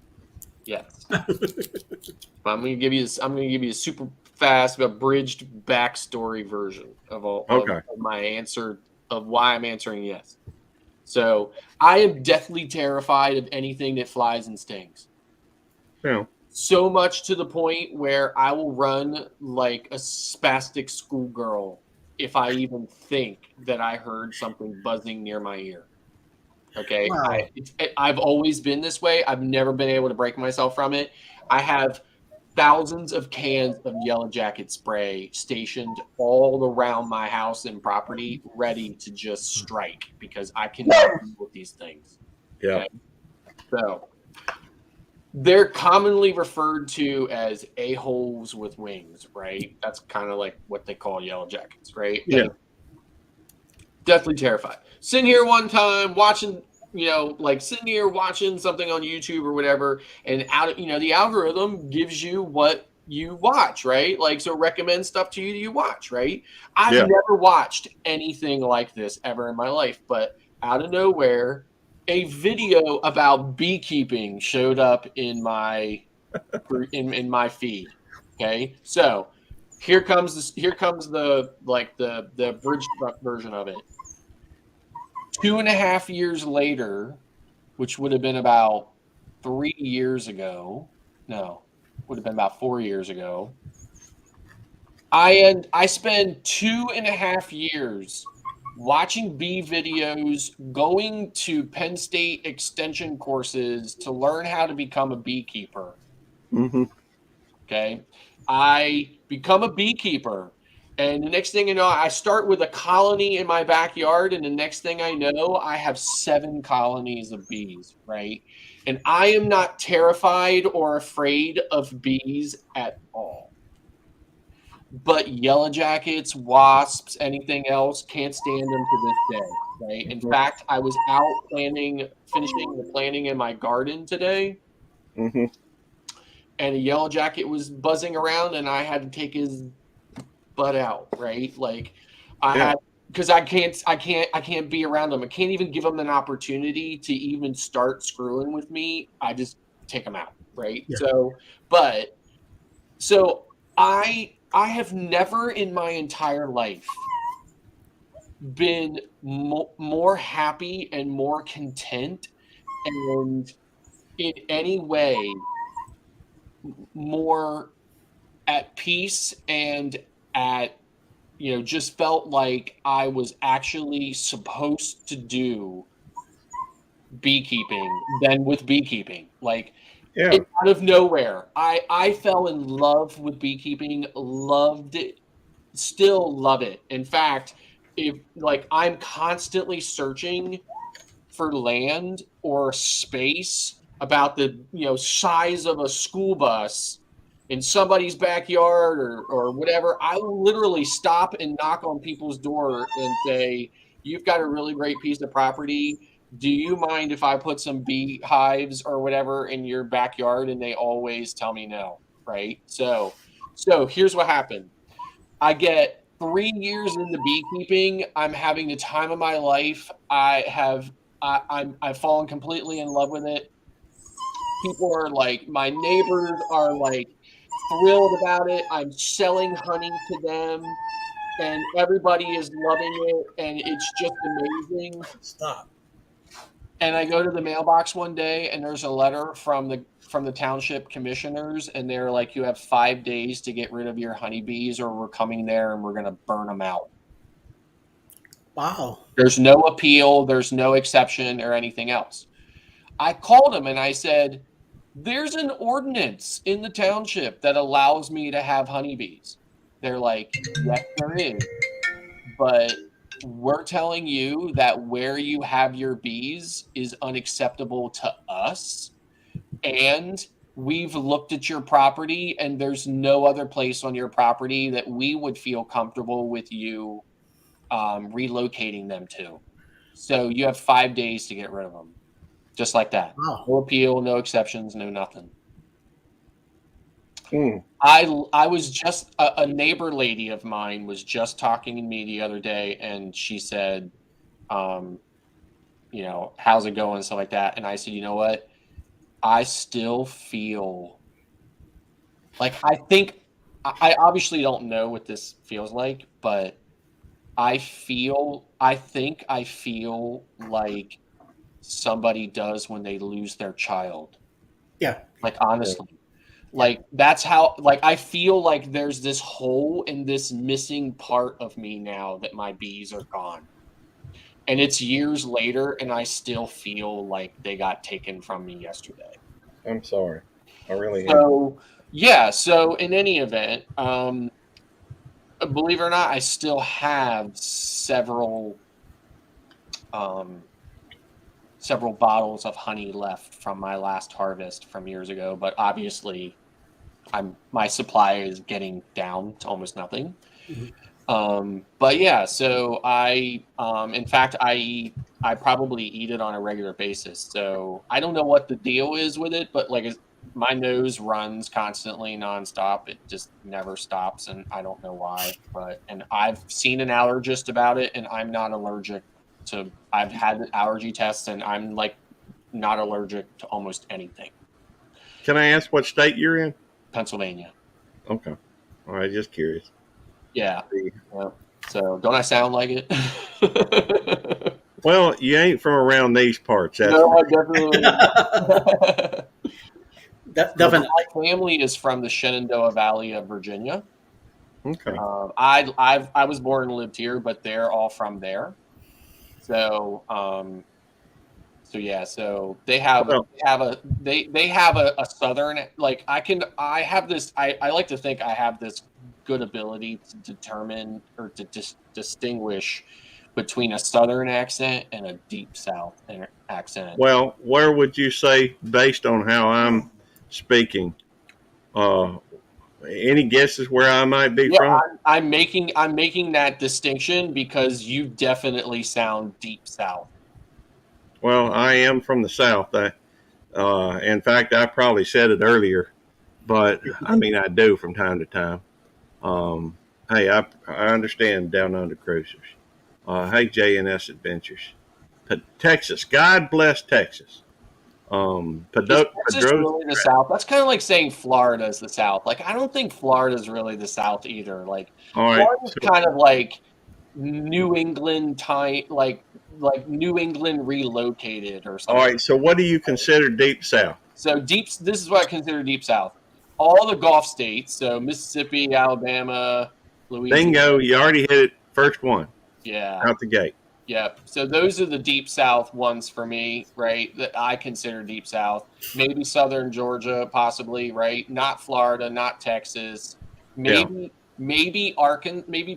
[SPEAKER 4] Yes. I'm going to give you a super fast abridged backstory version of my answer of why I'm answering yes. So I am deathly terrified of anything that flies and stings.
[SPEAKER 5] Yeah.
[SPEAKER 4] So much to the point where I will run like a spastic schoolgirl if I even think that I heard something buzzing near my ear. Okay.
[SPEAKER 1] Wow.
[SPEAKER 4] I've always been this way. I've never been able to break myself from it. I have thousands of cans of Yellow Jacket spray stationed all around my house and property, ready to just strike because I cannot deal with these things.
[SPEAKER 5] Yeah.
[SPEAKER 4] Okay? So they're commonly referred to as a-holes with wings, right? That's kind of like what they call Yellow Jackets, right?
[SPEAKER 5] Yeah.
[SPEAKER 4] Definitely terrified. Sitting here one time watching, sitting here watching something on YouTube or whatever, and the algorithm gives you what you watch, right? Like, so recommend stuff to you that you watch, right? I've never watched anything like this ever in my life, but out of nowhere, a video about beekeeping showed up in my in my feed. Okay, so here comes the abridged version of it. 2.5 years later, which would have been about 3 years ago. No, would have been about 4 years ago. I spent 2.5 years watching bee videos, going to Penn State extension courses to learn how to become a beekeeper.
[SPEAKER 5] Mm-hmm.
[SPEAKER 4] Okay. I become a beekeeper. And the next thing you know, I start with a colony in my backyard. And the next thing I know, I have 7 colonies of bees, right? And I am not terrified or afraid of bees at all. But yellow jackets, wasps, anything else, can't stand them to this day, right? In fact, I was out finishing the planting in my garden today.
[SPEAKER 5] Mm-hmm.
[SPEAKER 4] And a yellow jacket was buzzing around, and I had to take his butt out, right? Like I had, because I can't be around them. I can't even give them an opportunity to even start screwing with me. I just take them out, right?
[SPEAKER 1] Yeah.
[SPEAKER 4] So I have never in my entire life been more happy and more content, and in any way more at peace and at, just felt like I was actually supposed to do beekeeping than with beekeeping. Like,
[SPEAKER 5] Yeah.
[SPEAKER 4] out of nowhere, I fell in love with beekeeping, loved it, still love it. In fact, I'm constantly searching for land or space about the size of a school bus in somebody's backyard or whatever. I will literally stop and knock on people's door and say, "You've got a really great piece of property. Do you mind if I put some beehives or whatever in your backyard?" And they always tell me no, right? So here's what happened. I get 3 years into beekeeping. I'm having the time of my life. I've fallen completely in love with it. People are like, my neighbors are like thrilled about it. I'm selling honey to them, and everybody is loving it, and it's just amazing.
[SPEAKER 1] Stop.
[SPEAKER 4] And I go to the mailbox one day, and there's a letter from the township commissioners, and they're like, "You have 5 days to get rid of your honeybees, or we're coming there and we're going to burn them out."
[SPEAKER 1] Wow.
[SPEAKER 4] There's no appeal. There's no exception or anything else. I called them and I said, "There's an ordinance in the township that allows me to have honeybees." They're like, "Yes, there is. But we're telling you that where you have your bees is unacceptable to us. And we've looked at your property, and there's no other place on your property that we would feel comfortable with you relocating them to. So you have 5 days to get rid of them." Just like that.
[SPEAKER 1] Wow.
[SPEAKER 4] No appeal, no exceptions, no nothing.
[SPEAKER 5] Mm.
[SPEAKER 4] I was just a neighbor lady of mine was just talking to me the other day, and she said, "How's it going?" Stuff like that. And I said, "You know what? I still feel like I obviously don't know what this feels like, but I think I feel like somebody does when they lose their child."
[SPEAKER 1] Yeah.
[SPEAKER 4] Like, honestly. Like, that's how, like, I feel like there's this hole in this missing part of me now that my bees are gone. And it's years later, and I still feel like they got taken from me yesterday.
[SPEAKER 5] I'm sorry. I really am.
[SPEAKER 4] So, yeah. So, in any event, believe it or not, I still have several bottles of honey left from my last harvest from years ago, but obviously my supply is getting down to almost nothing.
[SPEAKER 1] Mm-hmm.
[SPEAKER 4] But yeah, so in fact, I probably eat it on a regular basis. So I don't know what the deal is with it, but like, my nose runs constantly nonstop. It just never stops, and I don't know why. And I've seen an allergist about it, and I'm not allergic to. I've had allergy tests, and I'm like not allergic to almost anything.
[SPEAKER 5] Can I ask what state you're in?
[SPEAKER 4] Pennsylvania.
[SPEAKER 5] Okay. All right. Just curious.
[SPEAKER 4] Yeah. So don't I sound like it?
[SPEAKER 5] Well, you ain't from around these parts. That's
[SPEAKER 4] No, I
[SPEAKER 5] for
[SPEAKER 4] definitely.
[SPEAKER 1] Definitely.
[SPEAKER 4] My family is from the Shenandoah Valley of Virginia.
[SPEAKER 5] okay.
[SPEAKER 4] I was born and lived here, but they're all from there. So so yeah, so
[SPEAKER 5] Well,
[SPEAKER 4] they have a southern, like I have this, I like to think I have this good ability to determine or to distinguish between a southern accent and a deep south accent.
[SPEAKER 5] well, where would you say, based on how I'm speaking, uh, any guesses where I might be
[SPEAKER 4] Yeah,
[SPEAKER 5] from?
[SPEAKER 4] I'm making that distinction because you definitely sound deep south.
[SPEAKER 5] Well, I am from the South. In fact, I probably said it earlier, but I mean, I do from time to time. Um, hey, I understand Down Under Cruisers. Hey, J&S Adventures. Texas. God bless Texas.
[SPEAKER 4] Is Texas
[SPEAKER 5] Pedro's.
[SPEAKER 4] really the South? That's kind of like saying Florida is the South. Like, I don't think Florida is really the South either. Like,
[SPEAKER 5] All right.
[SPEAKER 4] Florida's kind of like New England type, like New England relocated or
[SPEAKER 5] All
[SPEAKER 4] something.
[SPEAKER 5] right. So, what do you consider Deep South?
[SPEAKER 4] So deep. This is what I consider deep South. All the Gulf states, so Mississippi, Alabama, Louisiana.
[SPEAKER 5] Bingo. You already hit it. First one
[SPEAKER 4] Yeah.
[SPEAKER 5] out the gate.
[SPEAKER 4] Yep. So those are the deep South ones for me, right? That I consider deep South. Maybe Southern Georgia, possibly, right? Not Florida, not Texas. Maybe maybe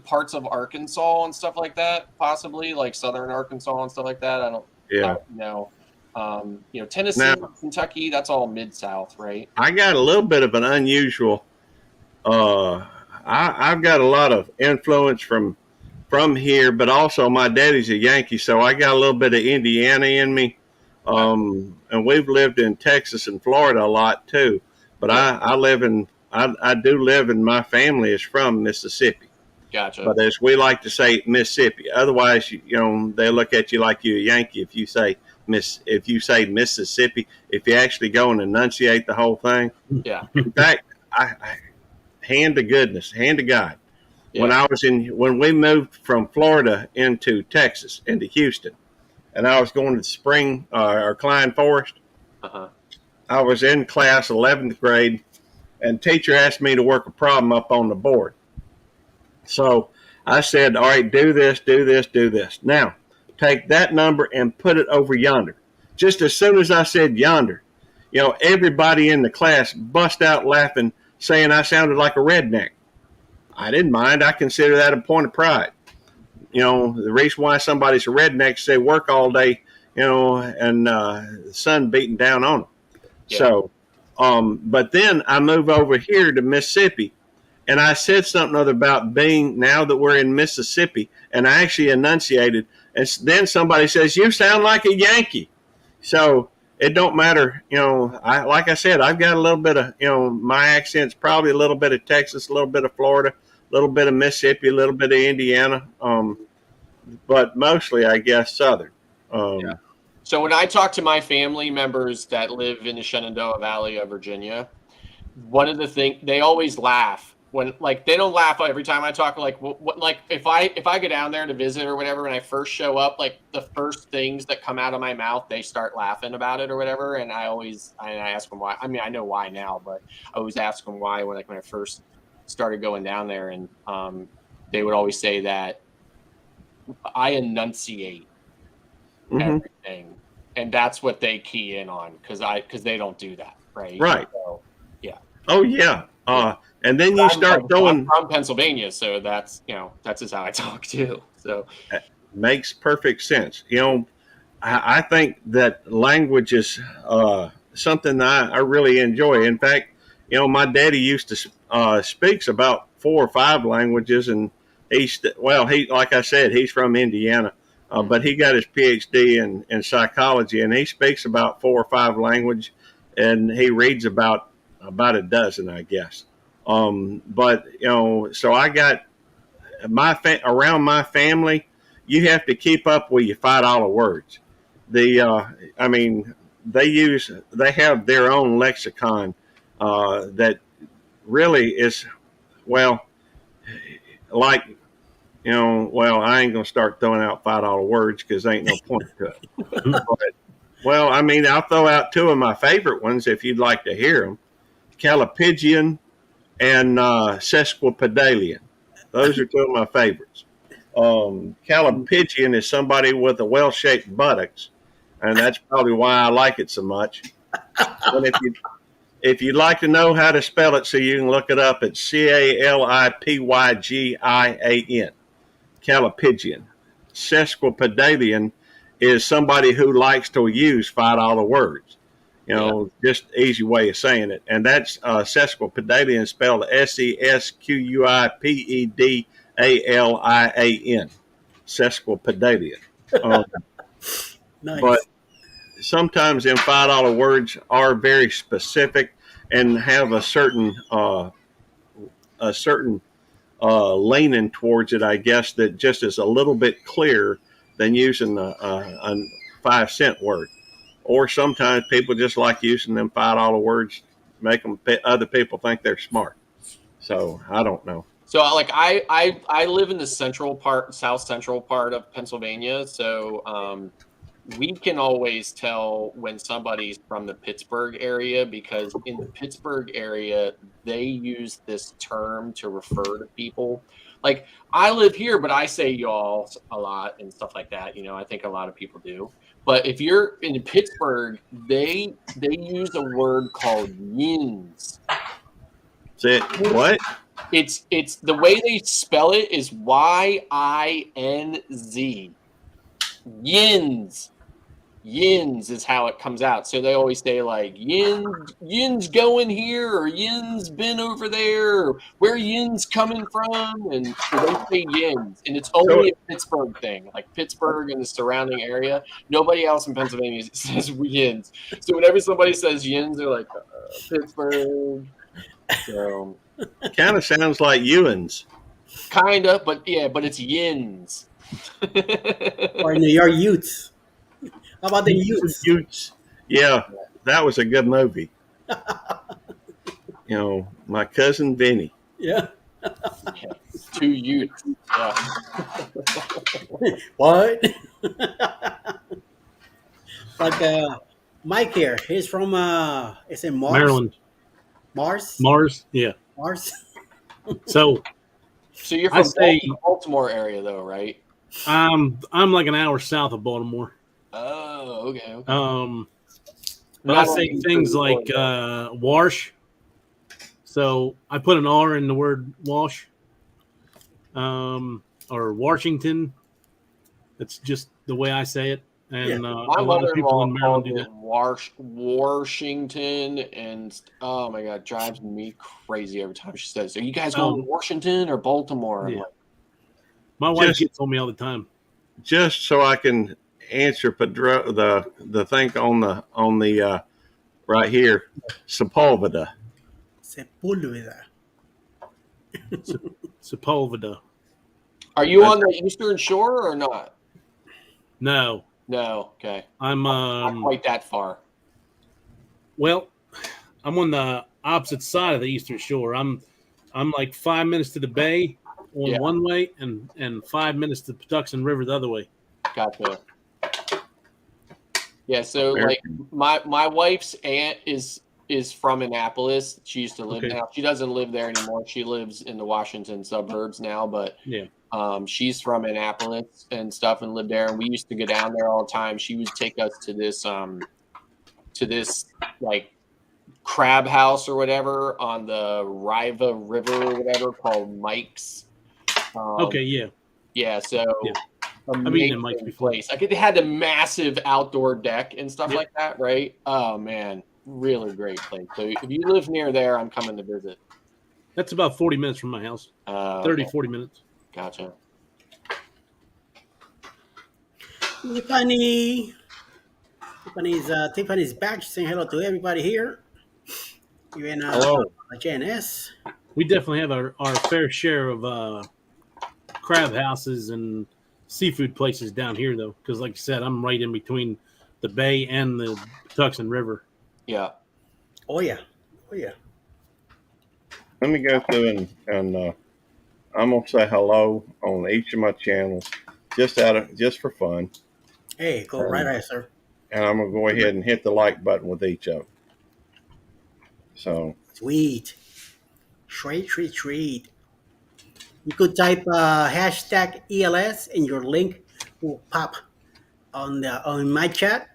[SPEAKER 4] parts of Arkansas and stuff like that, possibly like Southern Arkansas and stuff like that. I
[SPEAKER 5] Yeah.
[SPEAKER 4] don't know. Tennessee,
[SPEAKER 5] Now,
[SPEAKER 4] Kentucky, that's all mid South, right?
[SPEAKER 5] I got a little bit of an unusual. I've got a lot of influence from here, but also my daddy's a Yankee, so I got a little bit of Indiana in me. And we've lived in Texas and Florida a lot too. But I do live in, my family is from Mississippi.
[SPEAKER 4] Gotcha.
[SPEAKER 5] But as we like to say, Mississippi. Otherwise, they look at you like you're a Yankee if you say Mississippi. If you actually go and enunciate the whole thing.
[SPEAKER 4] Yeah.
[SPEAKER 5] In fact, I hand to goodness, hand to God.
[SPEAKER 4] Yeah.
[SPEAKER 5] When we moved from Florida into Texas, into Houston, and I was going to Spring or Klein Forest,
[SPEAKER 4] Uh-huh.
[SPEAKER 5] I was in class 11th grade, and teacher asked me to work a problem up on the board. So I said, all right, do this, do this, do this. Now, take that number and put it over yonder. Just as soon as I said yonder, everybody in the class bust out laughing, saying I sounded like a redneck. I didn't mind. I consider that a point of pride. The reason why somebody's a redneck is they work all day, and the sun beating down on them.
[SPEAKER 4] Yeah.
[SPEAKER 5] So, but then I move over here to Mississippi, and I said something other about being, now that we're in Mississippi, and I actually enunciated, and then somebody says, you sound like a Yankee. So it don't matter. Like I said, I've got a little bit of, my accent's probably a little bit of Texas, a little bit of Florida, a little bit of Mississippi, a little bit of Indiana, but mostly, I guess, Southern.
[SPEAKER 4] Yeah. So when I talk to my family members that live in the Shenandoah Valley of Virginia, one of the things they always laugh when, like, they don't laugh every time I talk. Like, what like if I go down there to visit or whatever, when I first show up, like the first things that come out of my mouth, they start laughing about it or whatever. And I ask them why. I mean, I know why now, but I always ask them why when I first started going down there, and they would always say that I enunciate everything, and that's what they key in on because they don't do that, right?
[SPEAKER 5] Right.
[SPEAKER 4] So, yeah.
[SPEAKER 5] Oh yeah. And then you start throwing.
[SPEAKER 4] I'm from Pennsylvania, so that's just how I talk too. So
[SPEAKER 5] makes perfect sense. I think that language is something that I really enjoy. In fact, my daddy used to speaks about 4 or 5 languages, and he like I said, he's from Indiana, but he got his PhD in psychology, and he speaks about 4 or 5 languages, and he reads about a dozen, I guess. But so I got around my family, you have to keep up with your $5 words. They have their own lexicon that really is, well, like well, I ain't gonna start throwing out $5 words because ain't no point to it. But, well, I mean, I'll throw out two of my favorite ones if you'd like to hear them: Callipygian and Sesquipedalian. Those are two of my favorites. Callipygian is somebody with a well-shaped buttocks, and that's probably why I like it so much. But if you'd like to know how to spell it so you can look it up, it's Callipygian. Callipygian. Sesquipedalian is somebody who likes to use $5 words. Just easy way of saying it. And that's Sesquipedalian, spelled Sesquipedalian. Sesquipedalian.
[SPEAKER 1] Nice.
[SPEAKER 5] But sometimes them $5 words are very specific and have a certain leaning towards it, I guess, that just is a little bit clearer than using a 5-cent word. Or sometimes people just like using them $5 words, make them other people think they're smart. So I don't know.
[SPEAKER 4] So like I live in the south central part of Pennsylvania. So we can always tell when somebody's from the Pittsburgh area, because in the Pittsburgh area, they use this term to refer to people. Like, I live here, but I say y'all a lot and stuff like that. I think a lot of people do. But if you're in Pittsburgh, they use a word called yins.
[SPEAKER 5] What?
[SPEAKER 4] It's the way they spell it is YINZ. Yins. Yins is how it comes out. So they always say like Yin's going here, or Yin's been over there, or where Yin's coming from, and so they say Yins. And it's only a Pittsburgh thing, like Pittsburgh and the surrounding area. Nobody else in Pennsylvania says Yins. So whenever somebody says Yins, they're like Pittsburgh. So
[SPEAKER 5] kind of sounds like Ewans.
[SPEAKER 4] Kinda, but it's Yins.
[SPEAKER 1] Or New York Utes. How about the Utes?
[SPEAKER 5] Utes. Yeah, that was a good movie. My cousin Vinny.
[SPEAKER 1] Yeah.
[SPEAKER 4] Two Utes. Yeah.
[SPEAKER 1] What? Like Mike here. He's from it's in Mars.
[SPEAKER 3] Maryland.
[SPEAKER 1] Mars?
[SPEAKER 3] Yeah.
[SPEAKER 1] Mars.
[SPEAKER 3] So
[SPEAKER 4] you're from the Baltimore area, though, right?
[SPEAKER 3] I'm like an hour south of Baltimore.
[SPEAKER 4] Oh, okay.
[SPEAKER 3] But I say things like wash. So I put an R in the word wash. Or Washington. That's just the way I say it. And
[SPEAKER 4] my mother-in-law called it Washington, and oh my god, drives me crazy every time she says, "Are you guys going to Washington or Baltimore?"
[SPEAKER 3] Yeah. My wife gets on me all the time.
[SPEAKER 5] Just so I can answer the thing on the right here, Sepulveda.
[SPEAKER 3] Sepulveda.
[SPEAKER 4] Are you on the Eastern Shore or not?
[SPEAKER 3] No.
[SPEAKER 4] No. Okay.
[SPEAKER 3] I'm
[SPEAKER 4] not quite that far.
[SPEAKER 3] Well, I'm on the opposite side of the Eastern Shore. I'm like 5 minutes to the bay on one way, and 5 minutes to the Patuxent River the other way.
[SPEAKER 4] Gotcha. Yeah, so like my wife's aunt is from Annapolis. She used to live now. She doesn't live there anymore. She lives in the Washington suburbs now, but she's from Annapolis and stuff and lived there. And we used to go down there all the time. She would take us to this like crab house or whatever on the Riva River or whatever called Mike's. Yeah. So amazing place. Like it had a massive outdoor deck and stuff like that, right? Oh man, really great place. So if you live near there, I'm coming to visit.
[SPEAKER 3] That's about 40 minutes from my house. 40 minutes.
[SPEAKER 4] Gotcha.
[SPEAKER 1] Tiffany's back. She's saying hello to everybody here. You in JNS.
[SPEAKER 3] We definitely have our fair share of crab houses and seafood places down here, though, because like you said, I'm right in between the bay and the Patuxent River.
[SPEAKER 4] Yeah.
[SPEAKER 1] Oh yeah.
[SPEAKER 5] Let me go through and I'm gonna say hello on each of my channels, just for fun,
[SPEAKER 1] Hey, go right ahead, sir.
[SPEAKER 5] and I'm gonna go ahead and hit the like button with each of them. So
[SPEAKER 1] Sweet. Sweet. You could type hashtag ELS and your link will pop on my chat.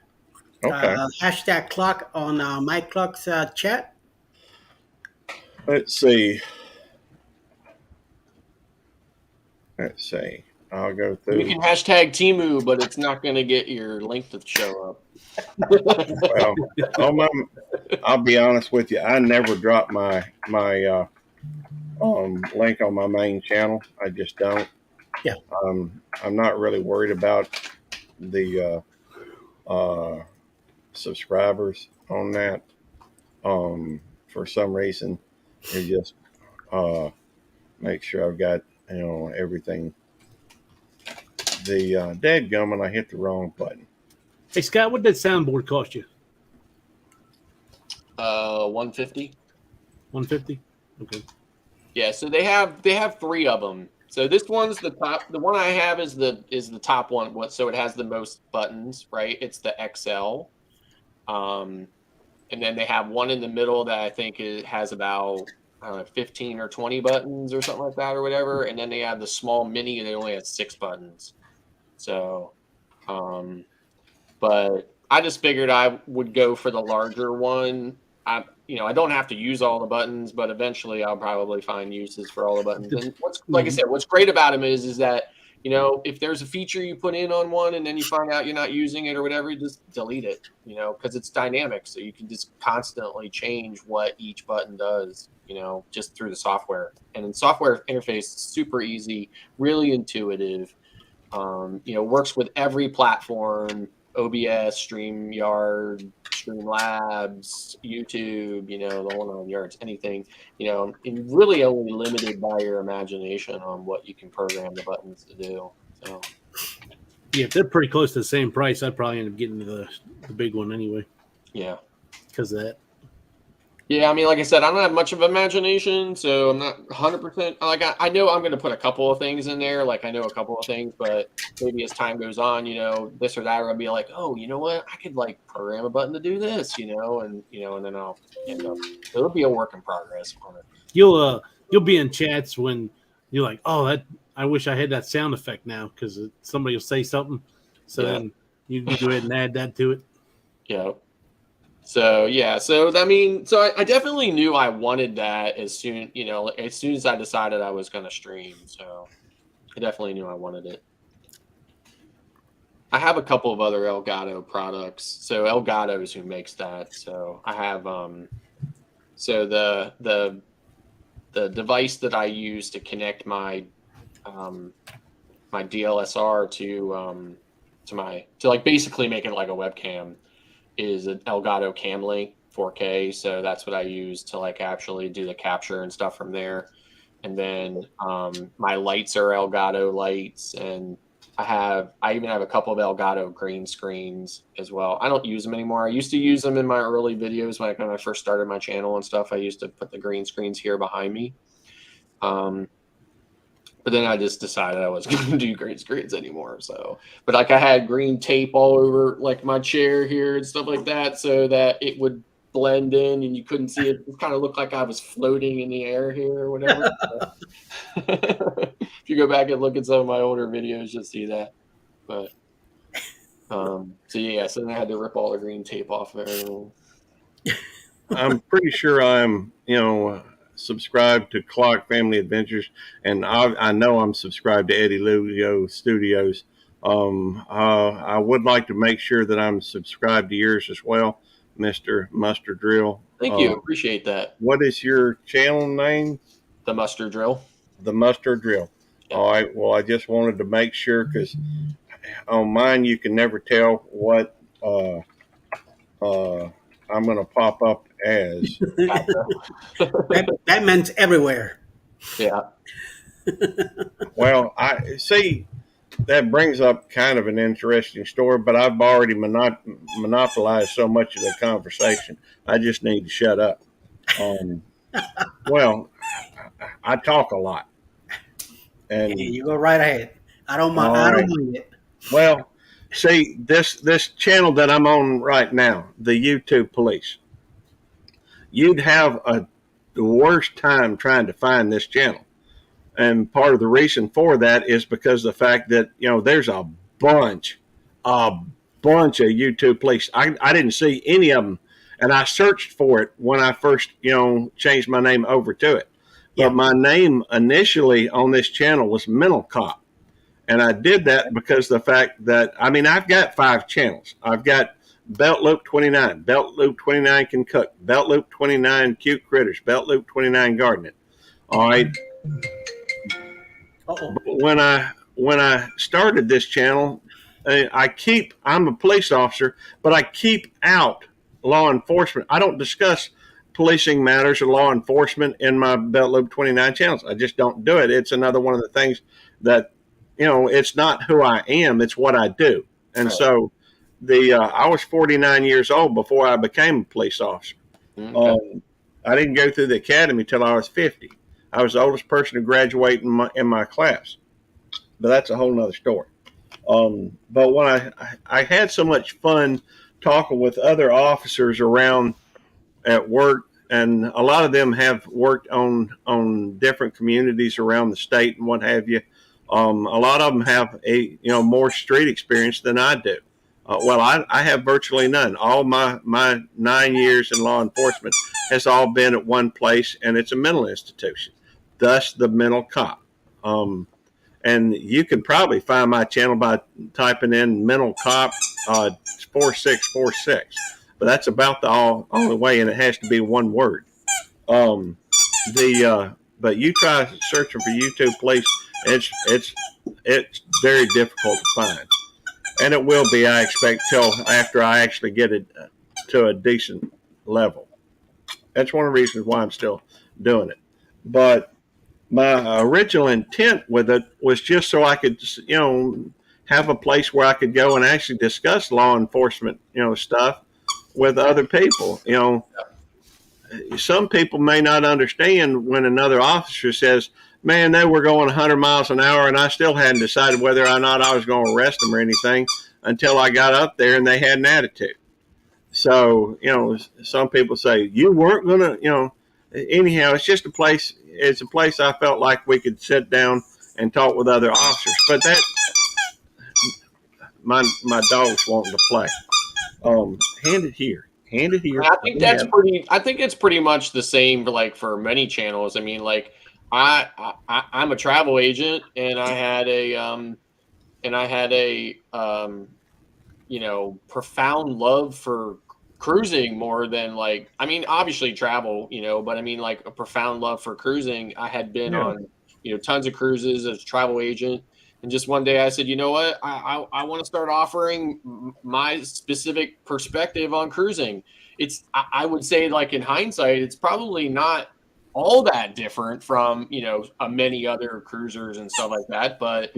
[SPEAKER 5] okay,
[SPEAKER 1] Hashtag clock on my clock's chat.
[SPEAKER 5] let's see. Let's see. I'll go
[SPEAKER 4] You
[SPEAKER 5] through.
[SPEAKER 4] can hashtag Timu, but it's not going to get your link to show up.
[SPEAKER 5] Well, I'll be honest with you. I never drop my link on my main channel. I just don't.
[SPEAKER 1] Yeah.
[SPEAKER 5] I'm not really worried about the subscribers on that. For some reason, it just make sure I've got everything. The dadgummit, I hit the wrong button.
[SPEAKER 3] Hey Scott, what did that soundboard cost you?
[SPEAKER 4] 150.
[SPEAKER 3] 150. Okay.
[SPEAKER 4] Yeah, so they have 3 of them. So this one's the top. The one I have is the top one. So it has the most buttons, right? It's the XL. And then they have one in the middle that I think it has about, I don't know, 15 or 20 buttons or something like that or whatever. And then they have the small mini that only has 6 buttons. So, but I just figured I would go for the larger one. I don't have to use all the buttons, but eventually I'll probably find uses for all the buttons. And like I said, what's great about them is that, if there's a feature you put in on one and then you find out you're not using it or whatever, you just delete it, because it's dynamic. So you can just constantly change what each button does, just through the software. And the software interface is super easy, really intuitive. Works with every platform, OBS, StreamYard, Streamlabs, YouTube, the whole 9 yards, anything, and really only limited by your imagination on what you can program the buttons to do. So,
[SPEAKER 3] yeah, if they're pretty close to the same price, I'd probably end up getting the big one anyway.
[SPEAKER 4] Yeah.
[SPEAKER 3] Because of that.
[SPEAKER 4] Yeah, I mean, like I said, I don't have much of imagination, so I'm not 100%. Like, I know I'm going to put a couple of things in there. Like, I know a couple of things, but maybe as time goes on, this or that, I'll be like, oh, you know what? I could, program a button to do this, and then I'll end up. It'll be a work in progress on it.
[SPEAKER 3] You'll be in chats when you're like, oh, I wish I had that sound effect now, because somebody will say something. So then you can go ahead and add that to it.
[SPEAKER 4] Yeah. So I definitely knew I wanted that as soon as I decided I was going to stream. So I definitely knew I wanted it. I have a couple of other Elgato products. So Elgato is who makes that. So I have so the device that I use to connect my my DLSR to basically make it like a webcam is an Elgato Camlink 4K. So that's what I use to actually do the capture and stuff from there. And then my lights are Elgato lights, and I even have a couple of Elgato green screens as well. I don't use them anymore. I used to use them in my early videos when I first started my channel and stuff. I used to put the green screens here behind me. But then I just decided I wasn't going to do green screens anymore. So, but I had green tape all over my chair here and stuff like that, so that it would blend in and you couldn't see it. It kind of looked like I was floating in the air here or whatever. If you go back and look at some of my older videos, you'll see that. But so then I had to rip all the green tape off there.
[SPEAKER 5] I'm pretty sure I'm subscribed to Clock Family Adventures, and I know I'm subscribed to Eddie Lugo Studios. I would like to make sure that I'm subscribed to yours as well, Mr. Mustard Drill.
[SPEAKER 4] Thank you. Appreciate that.
[SPEAKER 5] What is your channel name?
[SPEAKER 4] The Mustard Drill.
[SPEAKER 5] The Mustard Drill. Yep. All right. Well, I just wanted to make sure, because on mine you can never tell what I'm going to pop up as.
[SPEAKER 1] that meant everywhere.
[SPEAKER 4] Yeah.
[SPEAKER 5] Well, I see that brings up kind of an interesting story, but I've already monopolized so much of the conversation. I just need to shut up. Well, I talk a lot.
[SPEAKER 1] Hey,
[SPEAKER 5] And
[SPEAKER 1] you go right ahead. I don't mind.
[SPEAKER 5] all
[SPEAKER 1] I don't
[SPEAKER 5] right,
[SPEAKER 1] mind it.
[SPEAKER 5] well, see this channel that I'm on right now, the YouTube Police. You'd have the worst time trying to find this channel, and part of the reason for that is because of the fact that there's bunch, a bunch of YouTube Police. I didn't see any of them, and I searched for it when I first changed my name over to it. But
[SPEAKER 1] Yeah.
[SPEAKER 5] my name initially on this channel was Mental Cop. And I did that because the fact that, I mean, I've got 5 channels. I've got Belt Loop 29, Belt Loop 29 Can Cook, Belt Loop 29 Cute Critters, Belt Loop 29 Gardening. All right.
[SPEAKER 1] Uh-oh.
[SPEAKER 5] But when I started this channel, I'm a police officer, but I keep out law enforcement. I don't discuss policing matters or law enforcement in my Belt Loop 29 channels. I just don't do it. It's another one of the things that it's not who I am, it's what I do. And so I was 49 years old before I became a police officer.
[SPEAKER 4] Okay.
[SPEAKER 5] I didn't go through the academy till I was 50. I was the oldest person to graduate in my class, but that's a whole nother story. But when I had so much fun talking with other officers around at work, and a lot of them have worked on different communities around the state and what have you. A lot of them have more street experience than I do. Well, I have virtually none. All my 9 years in law enforcement has all been at one place, and it's a mental institution. Thus, the Mental Cop. And you can probably find my channel by typing in Mental Cop 4646. But that's about the only way, and it has to be one word. But you try searching for YouTube Police, it's very difficult to find, and it will be, I expect, till after I actually get it to a decent level. That's one of the reasons why I'm still doing it. But my original intent with it was just so I could, have a place where I could go and actually discuss law enforcement, stuff with other people. Some people may not understand when another officer says, man, they were going 100 miles an hour and I still hadn't decided whether or not I was going to arrest them or anything until I got up there and they had an attitude. So, some people say, you weren't going to, anyhow, it's just a place. It's a place I felt like we could sit down and talk with other officers. But that, my dog's wanting to play. Hand it here. Hand it here.
[SPEAKER 4] I think that's pretty. I think it's pretty much the same for many channels. I mean, I'm a travel agent, and I had a profound love for cruising more than obviously travel, but I mean a profound love for cruising. I had been on tons of cruises as a travel agent. And just one day I said, you know what, I want to start offering my specific perspective on cruising. I would say in hindsight, it's probably not all that different from, many other cruisers and stuff like that. But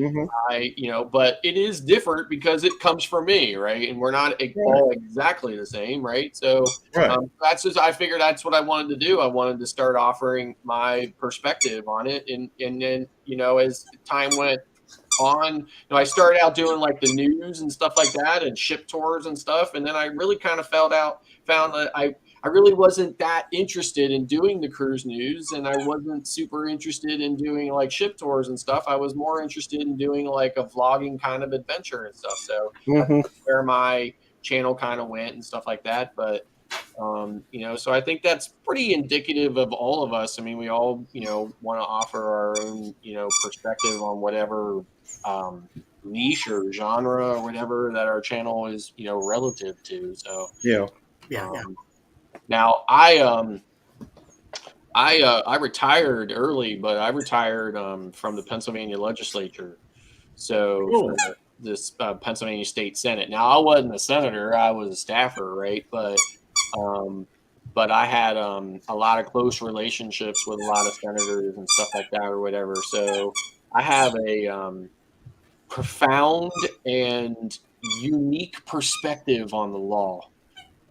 [SPEAKER 4] but it is different because it comes from me. Right. And we're not all exactly the same. Right. So that's just, I figured that's what I wanted to do. I wanted to start offering my perspective on it. And then, as time went on, I started out doing the news and stuff like that and ship tours and stuff. And then I really kind of found that I really wasn't that interested in doing the cruise news, and I wasn't super interested in doing ship tours and stuff. I was more interested in doing a vlogging kind of adventure and stuff. So that's where my channel kind of went and stuff like that. But so I think that's pretty indicative of all of us. I mean, we all want to offer our own perspective on whatever niche or genre or whatever that our channel is relative to. So
[SPEAKER 1] Yeah.
[SPEAKER 4] Now I retired early, but I retired from the Pennsylvania legislature. So
[SPEAKER 5] Cool.
[SPEAKER 4] for this Pennsylvania State Senate. Now I wasn't a senator; I was a staffer, right? But I had a lot of close relationships with a lot of senators and stuff like that, or whatever. So I have a profound and unique perspective on the law.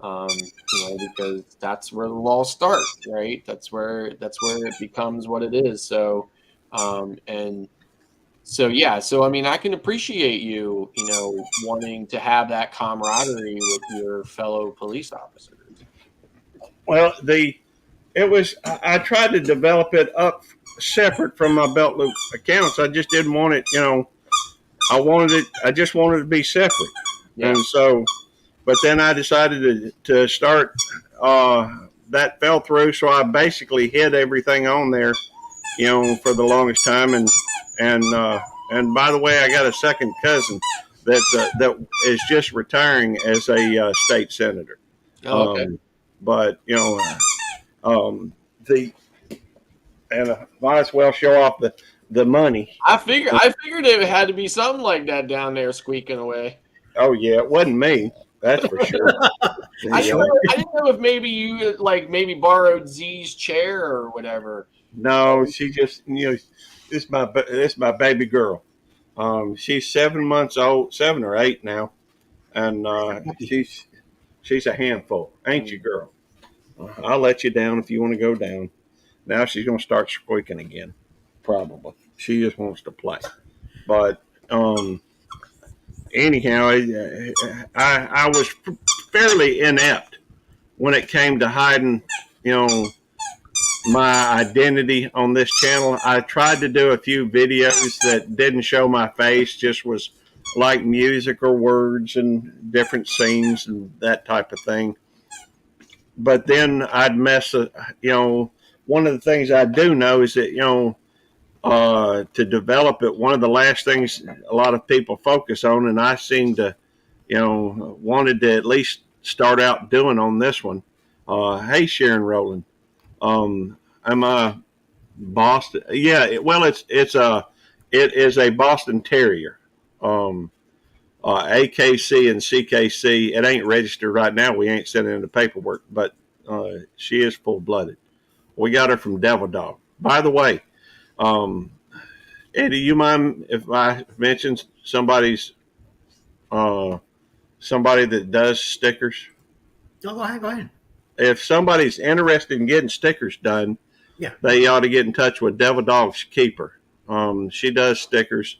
[SPEAKER 4] Because that's where the law starts, right? That's where it becomes what it is. So, and So yeah, so I mean, I can appreciate you, wanting to have that camaraderie with your fellow police officers.
[SPEAKER 5] Well, I tried to develop it up separate from my belt loop accounts. I just didn't want it, I just wanted it to be separate.
[SPEAKER 4] Yeah.
[SPEAKER 5] And so, but then I decided to start, that fell through. So I basically hid everything on there, for the longest time. And by the way, I got a second cousin that is just retiring as a state senator.
[SPEAKER 4] Oh, okay.
[SPEAKER 5] But might as well show off the money.
[SPEAKER 4] I figured it had to be something like that down there squeaking away.
[SPEAKER 5] Oh yeah, it wasn't me. That's for sure.
[SPEAKER 4] I didn't know if maybe you maybe borrowed Z's chair or whatever.
[SPEAKER 5] No, she just this my baby girl. She's 7 months old, 7 or 8 now, and she's a handful, ain't you, girl? I'll let you down if you want to go down. Now she's gonna start squeaking again, probably. She just wants to play, but anyhow, I was fairly inept when it came to hiding, my identity on this channel. I tried to do a few videos that didn't show my face, just was like music or words and different scenes and that type of thing. But then I'd one of the things I do know is that, to develop it, one of the last things a lot of people focus on, and I seem to, wanted to at least start out doing on this one. Hey, Sharon Rowland. I'm a Boston. Yeah, it is a Boston Terrier. AKC and CKC. It ain't registered right now. We ain't sending in the paperwork, but she is full blooded. We got her from Devil Dog. By the way, Eddie, you mind if I mention somebody that does stickers?
[SPEAKER 1] Oh, go ahead.
[SPEAKER 5] If somebody's interested in getting stickers done,
[SPEAKER 1] yeah,
[SPEAKER 5] they ought to get in touch with Devil Dog's Keeper. She does stickers,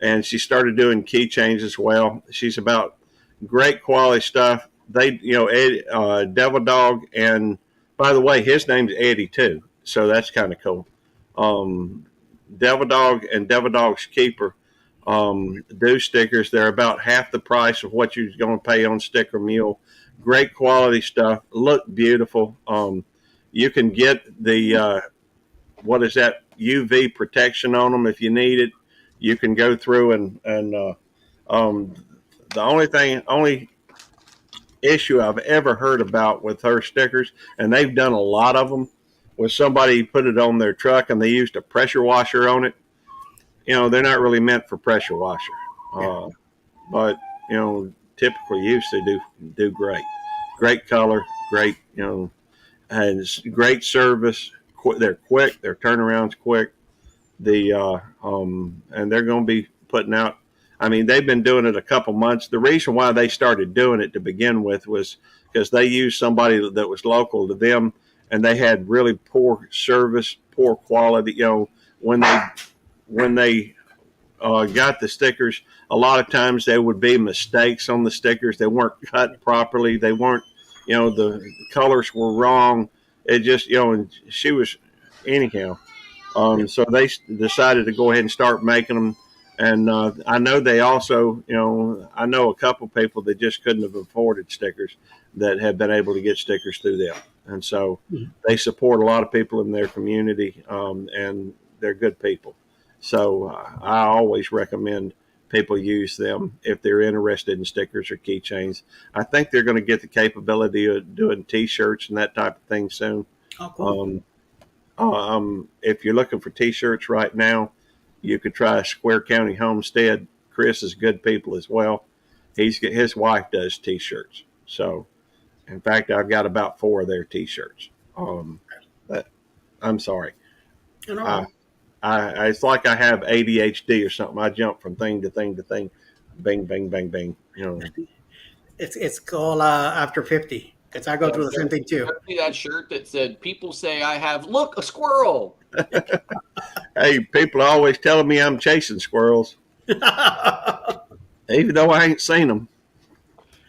[SPEAKER 5] and she started doing keychains as well. She's about great quality stuff. They, Devil Dog, and by the way, his name's Eddie too, so that's kind of cool. Devil Dog and Devil Dog's Keeper do stickers. They're about half the price of what you're going to pay on Sticker Mule. Great quality stuff. Look beautiful. You can get the UV protection on them if you need it. You can go through and the only issue I've ever heard about with her stickers, and they've done a lot of them, was somebody put it on their truck and they used a pressure washer on it. They're not really meant for pressure washer, but typical use they do great. Great color, great, and great service. They're quick. Their turnaround's quick. And they're going to be putting out. I mean, they've been doing it a couple months. The reason why they started doing it to begin with was because they used somebody that was local to them, and they had really poor service, poor quality. When they got the stickers, a lot of times there would be mistakes on the stickers. They weren't cut properly. They weren't, the colors were wrong. It just, and she was, anyhow. So they decided to go ahead and start making them. And I know they also, I know a couple people that just couldn't have afforded stickers that have been able to get stickers through them. And so they support a lot of people in their community, and they're good people. So I always recommend people use them if they're interested in stickers or keychains. I think they're going to get the capability of doing T-shirts and that type of thing soon.
[SPEAKER 1] Oh, cool.
[SPEAKER 5] If you're looking for T-shirts right now, you could try Square County Homestead. Chris is good people as well. His wife does T-shirts. So, in fact, I've got about 4 of their T-shirts. I'm sorry. It's like I have ADHD or something. I jump from thing to thing to thing. Bing, bing, bang, bang.
[SPEAKER 1] It's called After 50. Because I go through the same thing too.
[SPEAKER 4] I see that shirt that said, "People say I have, look, a squirrel."
[SPEAKER 5] Hey, people are always telling me I'm chasing squirrels, even though I ain't seen them.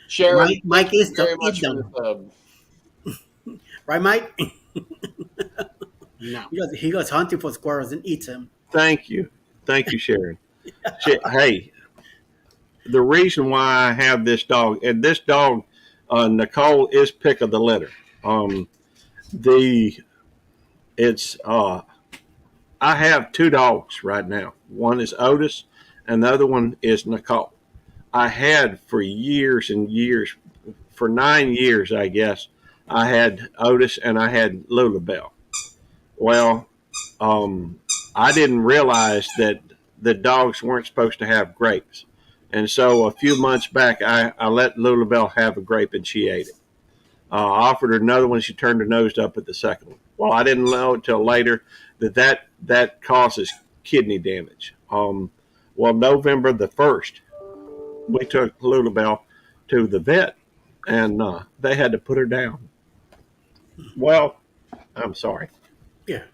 [SPEAKER 4] Sharon,
[SPEAKER 1] Mike
[SPEAKER 4] thank you
[SPEAKER 1] is
[SPEAKER 4] very
[SPEAKER 1] to eat
[SPEAKER 4] much for the
[SPEAKER 1] them.
[SPEAKER 4] sub.
[SPEAKER 1] Right, Mike?
[SPEAKER 3] No.
[SPEAKER 1] He goes hunting for squirrels and eats them.
[SPEAKER 5] Thank you. Thank you, Sharon. Hey, the reason why I have this dog, and this dog, Nicole, is pick of the litter. Um, the it's I have two dogs right now. One is Otis, and the other one is Nicole. I had for years and years, for 9 years, I guess, I had Otis and I had Lulabelle. Well, um, I didn't realize that the dogs weren't supposed to have grapes. And so a few months back, I let Lulabelle have a grape and she ate it. I offered her another one. She turned her nose up at the second one. Well, I didn't know until later that causes kidney damage. Well, November the 1st, we took Lulabelle to the vet and they had to put her down. Well, I'm sorry.
[SPEAKER 1] Yeah.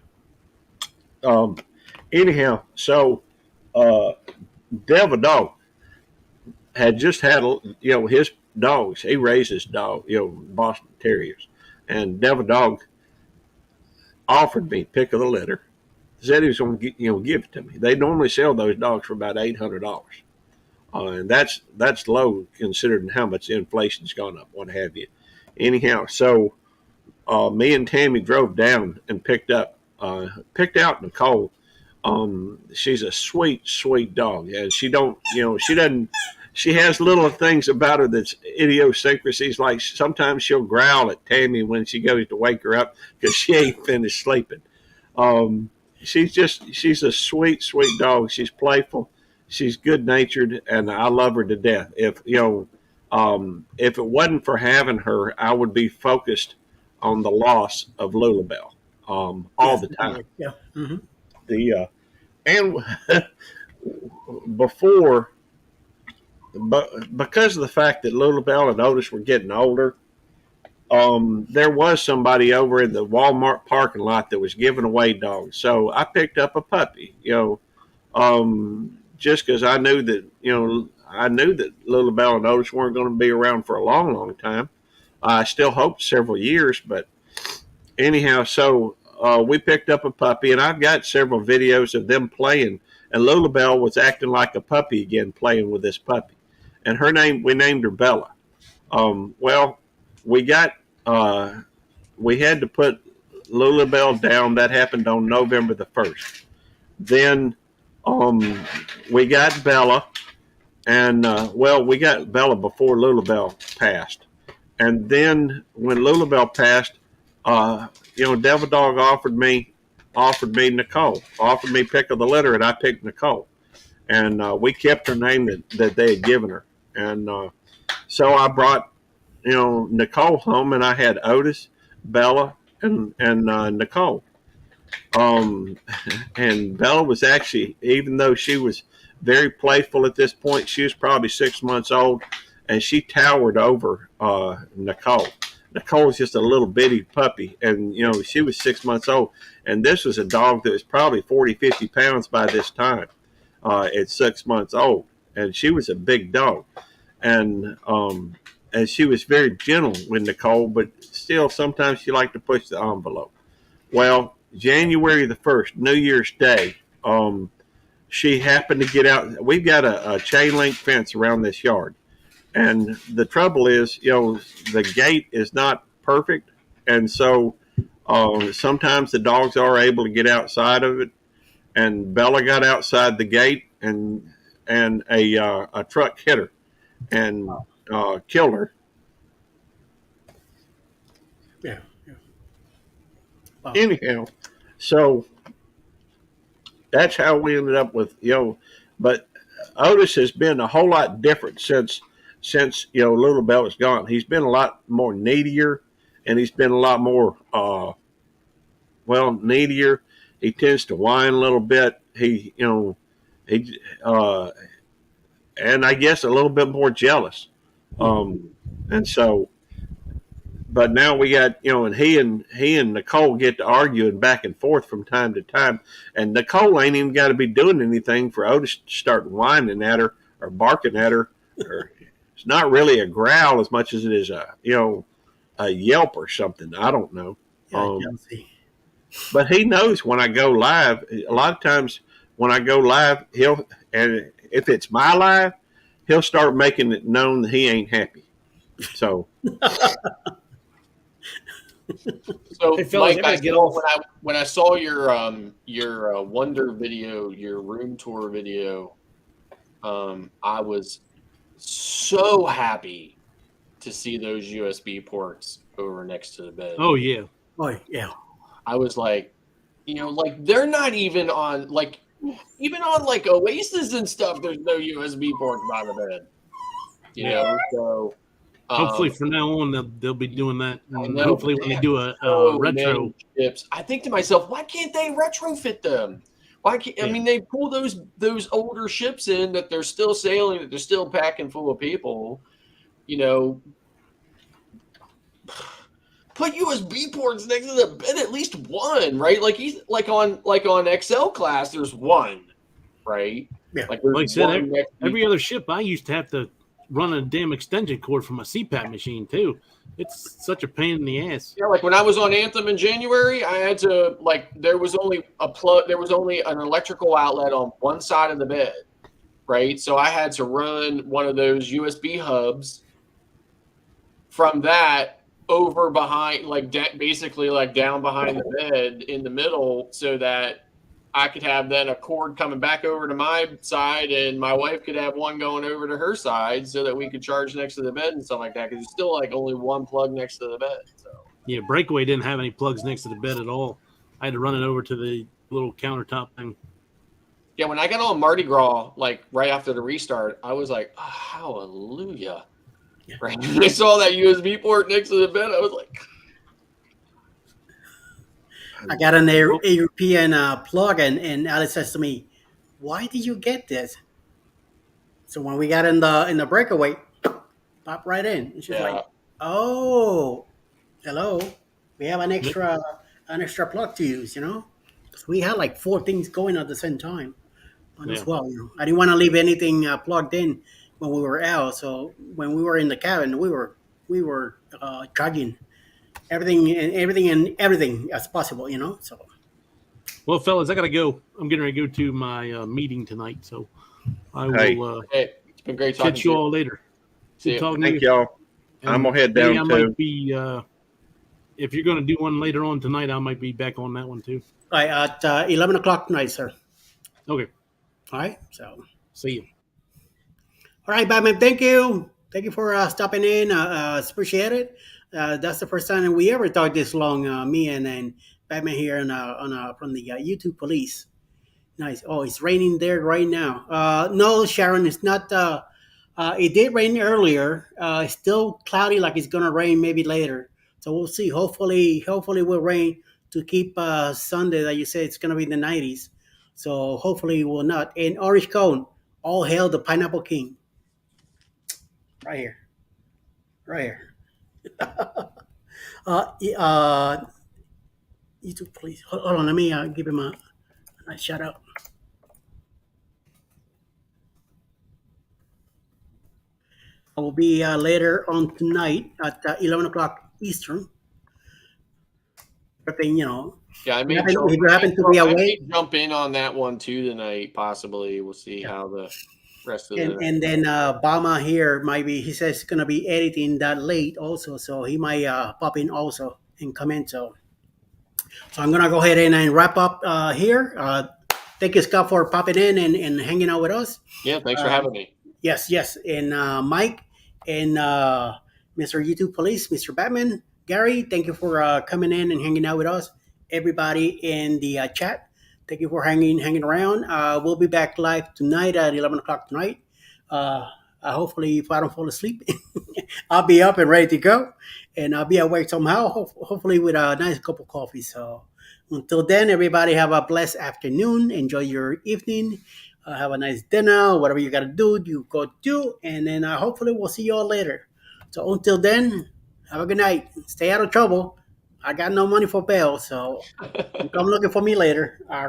[SPEAKER 5] Um, anyhow, so uh, Devil Dog had just had, his dogs. He raises dog, Boston Terriers, and Devil Dog offered me pick of the litter. Said he was going to give it to me. They normally sell those dogs for about $800, and that's low considering how much inflation's gone up, what have you. Anyhow, so me and Tammy drove down and picked out Nicole. She's a sweet, sweet dog, and she doesn't. She has little things about her that's idiosyncrasies. Like sometimes she'll growl at Tammy when she goes to wake her up because she ain't finished sleeping. Um, she's a sweet, sweet dog. She's playful. She's good natured, and I love her to death. If it wasn't for having her, I would be focused on the loss of Lulabelle all the time.
[SPEAKER 1] Yeah. Mm-hmm.
[SPEAKER 5] The and before, but because of the fact that Lulabelle and Otis were getting older, there was somebody over in the Walmart parking lot that was giving away dogs. So I picked up a puppy, just because I knew that Lulabelle and Otis weren't going to be around for a long, long time. I still hoped several years, but anyhow, so we picked up a puppy, and I've got several videos of them playing. And Lulabelle was acting like a puppy again, playing with this puppy. And we named her Bella. Well, we had to put Lulabelle down. That happened on November the 1st. Then we got Bella, and we got Bella before Lulabelle passed. And then when Lulabelle passed, Devil Dog offered me Nicole, offered me pick of the litter, and I picked Nicole. And we kept her name that they had given her. And so I brought, Nicole home, and I had Otis, Bella, and Nicole. And Bella was actually, even though she was very playful at this point, she was probably 6 months old, and she towered over Nicole. Nicole was just a little bitty puppy, and she was 6 months old, and this was a dog that was probably 40, 50 pounds by this time at 6 months old, and she was a big dog, and she was very gentle with Nicole, but still sometimes she liked to push the envelope. Well, January the 1st, New Year's Day, she happened to get out. We've got a chain link fence around this yard. And the trouble is, the gate is not perfect. And so sometimes the dogs are able to get outside of it. And Bella got outside the gate, and a truck hit her and killed her.
[SPEAKER 1] Yeah. Wow.
[SPEAKER 5] Anyhow, so that's how we ended up with, but Otis has been a whole lot different since Lulabelle is gone. He's been a lot more needier, and he's been a lot more needier. He tends to whine a little bit. And I guess a little bit more jealous. And so, but now we got, and he and Nicole get to arguing back and forth from time to time, and Nicole ain't even got to be doing anything for Otis to start whining at her or barking at her. Or it's not really a growl as much as it is a yelp or something. I don't know.
[SPEAKER 1] Chelsea.
[SPEAKER 5] But he knows when I go live. A lot of times when I go live, and if it's my live, he'll start making it known that he ain't happy. So,
[SPEAKER 3] Hey, fellas,
[SPEAKER 4] Mike,
[SPEAKER 3] I gotta get off.
[SPEAKER 4] when I saw your Wonder video, your room tour video, I was so happy to see those USB ports over next to the bed.
[SPEAKER 3] Oh yeah.
[SPEAKER 1] Oh yeah.
[SPEAKER 4] I was like, like they're not even on like Oasis and stuff. There's no USB port by the bed. So
[SPEAKER 3] Hopefully from now on they'll be doing that. And
[SPEAKER 4] know,
[SPEAKER 3] hopefully when they do a retro,
[SPEAKER 4] chips, I think to myself, why can't they retrofit them? Why can't I mean they pull those older ships in that they're still sailing, that they're still packing full of people, put USB ports next to the bed, at least one, right? Like he's like on XL class, there's one, right?
[SPEAKER 1] Yeah.
[SPEAKER 4] Like
[SPEAKER 3] like I said, every other ship I used to have to run a damn extension cord from a CPAP machine too. It's such a pain in the ass.
[SPEAKER 4] Yeah, like when I was on Anthem in January, I had to there was only an electrical outlet on one side of the bed, right? So I had to run one of those USB hubs from that over behind, basically down behind the bed in the middle, so that I could have then a cord coming back over to my side, and my wife could have one going over to her side, so that we could charge next to the bed and stuff like that. Because there's still only one plug next to the bed. So
[SPEAKER 3] Yeah, Breakaway didn't have any plugs next to the bed at all. I had to run it over to the little countertop thing.
[SPEAKER 4] yeah, when I got on Mardi Gras, right after the restart, I was like, oh, hallelujah.
[SPEAKER 1] Yeah.
[SPEAKER 4] Right? When I saw that USB port next to the bed, I was like,
[SPEAKER 1] I got an European plug, and Alice says to me, "Why did you get this?" So when we got in the breakaway, pop right in, and she's
[SPEAKER 4] Yeah.
[SPEAKER 1] like, "Oh, hello, we have an extra plug to use, So we had like 4 things going at the same time, as well. I didn't want to leave anything plugged in when we were out, so when we were in the cabin, we were charging everything as possible, So
[SPEAKER 3] Well, fellas, I gotta go. I'm getting ready to go to my meeting tonight, so I will
[SPEAKER 4] hey, it's been great talking
[SPEAKER 3] catch
[SPEAKER 4] to
[SPEAKER 3] you
[SPEAKER 4] you.
[SPEAKER 3] all later.
[SPEAKER 4] See ya.
[SPEAKER 3] Talking to
[SPEAKER 5] thank
[SPEAKER 3] you.
[SPEAKER 5] y'all. I'm gonna head down
[SPEAKER 3] I
[SPEAKER 5] too.
[SPEAKER 3] might be, if you're gonna do one later on tonight, I might be back on that one too.
[SPEAKER 1] all right, at 11 o'clock tonight, sir.
[SPEAKER 3] Okay,
[SPEAKER 1] All right, so.
[SPEAKER 3] see you.
[SPEAKER 1] All right, Batman. Thank you for stopping in. Appreciate it. That's the first time we ever talked this long. Me and Batman here from the YouTube police. Nice. Oh, it's raining there right now. No, Sharon, it's not. It did rain earlier. It's still cloudy, like it's gonna rain maybe later. So we'll see. Hopefully, will rain to keep Sunday that you say it's gonna be in the 90s. So hopefully, it will not. And Orange Cone, all hail the Pineapple King. Right here. YouTube, please. Hold on. Let me give him a nice shout out. I will be later on tonight at 11 o'clock Eastern. Everything,
[SPEAKER 4] Yeah, I may
[SPEAKER 1] if you happen to be away.
[SPEAKER 4] jump in on that one too tonight, possibly. We'll see how the rest of the
[SPEAKER 1] And then Bama here he says he's going to be editing that late also, so he might pop in also and comment. So I'm going to go ahead and wrap up here. Thank you, Scott, for popping in and hanging out with us.
[SPEAKER 4] Yeah, thanks for having me.
[SPEAKER 1] Yes. And Mike and Mr. YouTube Police, Mr. Batman, Gary, thank you for coming in and hanging out with us. Everybody in the chat, thank you for hanging around. We'll be back live tonight at 11 o'clock tonight. Hopefully, if I don't fall asleep, I'll be up and ready to go. And I'll be awake somehow, hopefully with a nice cup of coffee. So until then, everybody have a blessed afternoon. Enjoy your evening. Have a nice dinner. Whatever you got to do, you go do. And then hopefully we'll see you all later. So until then, Have a good night. Stay out of trouble. I got no money for bail, so you come looking for me later. All right.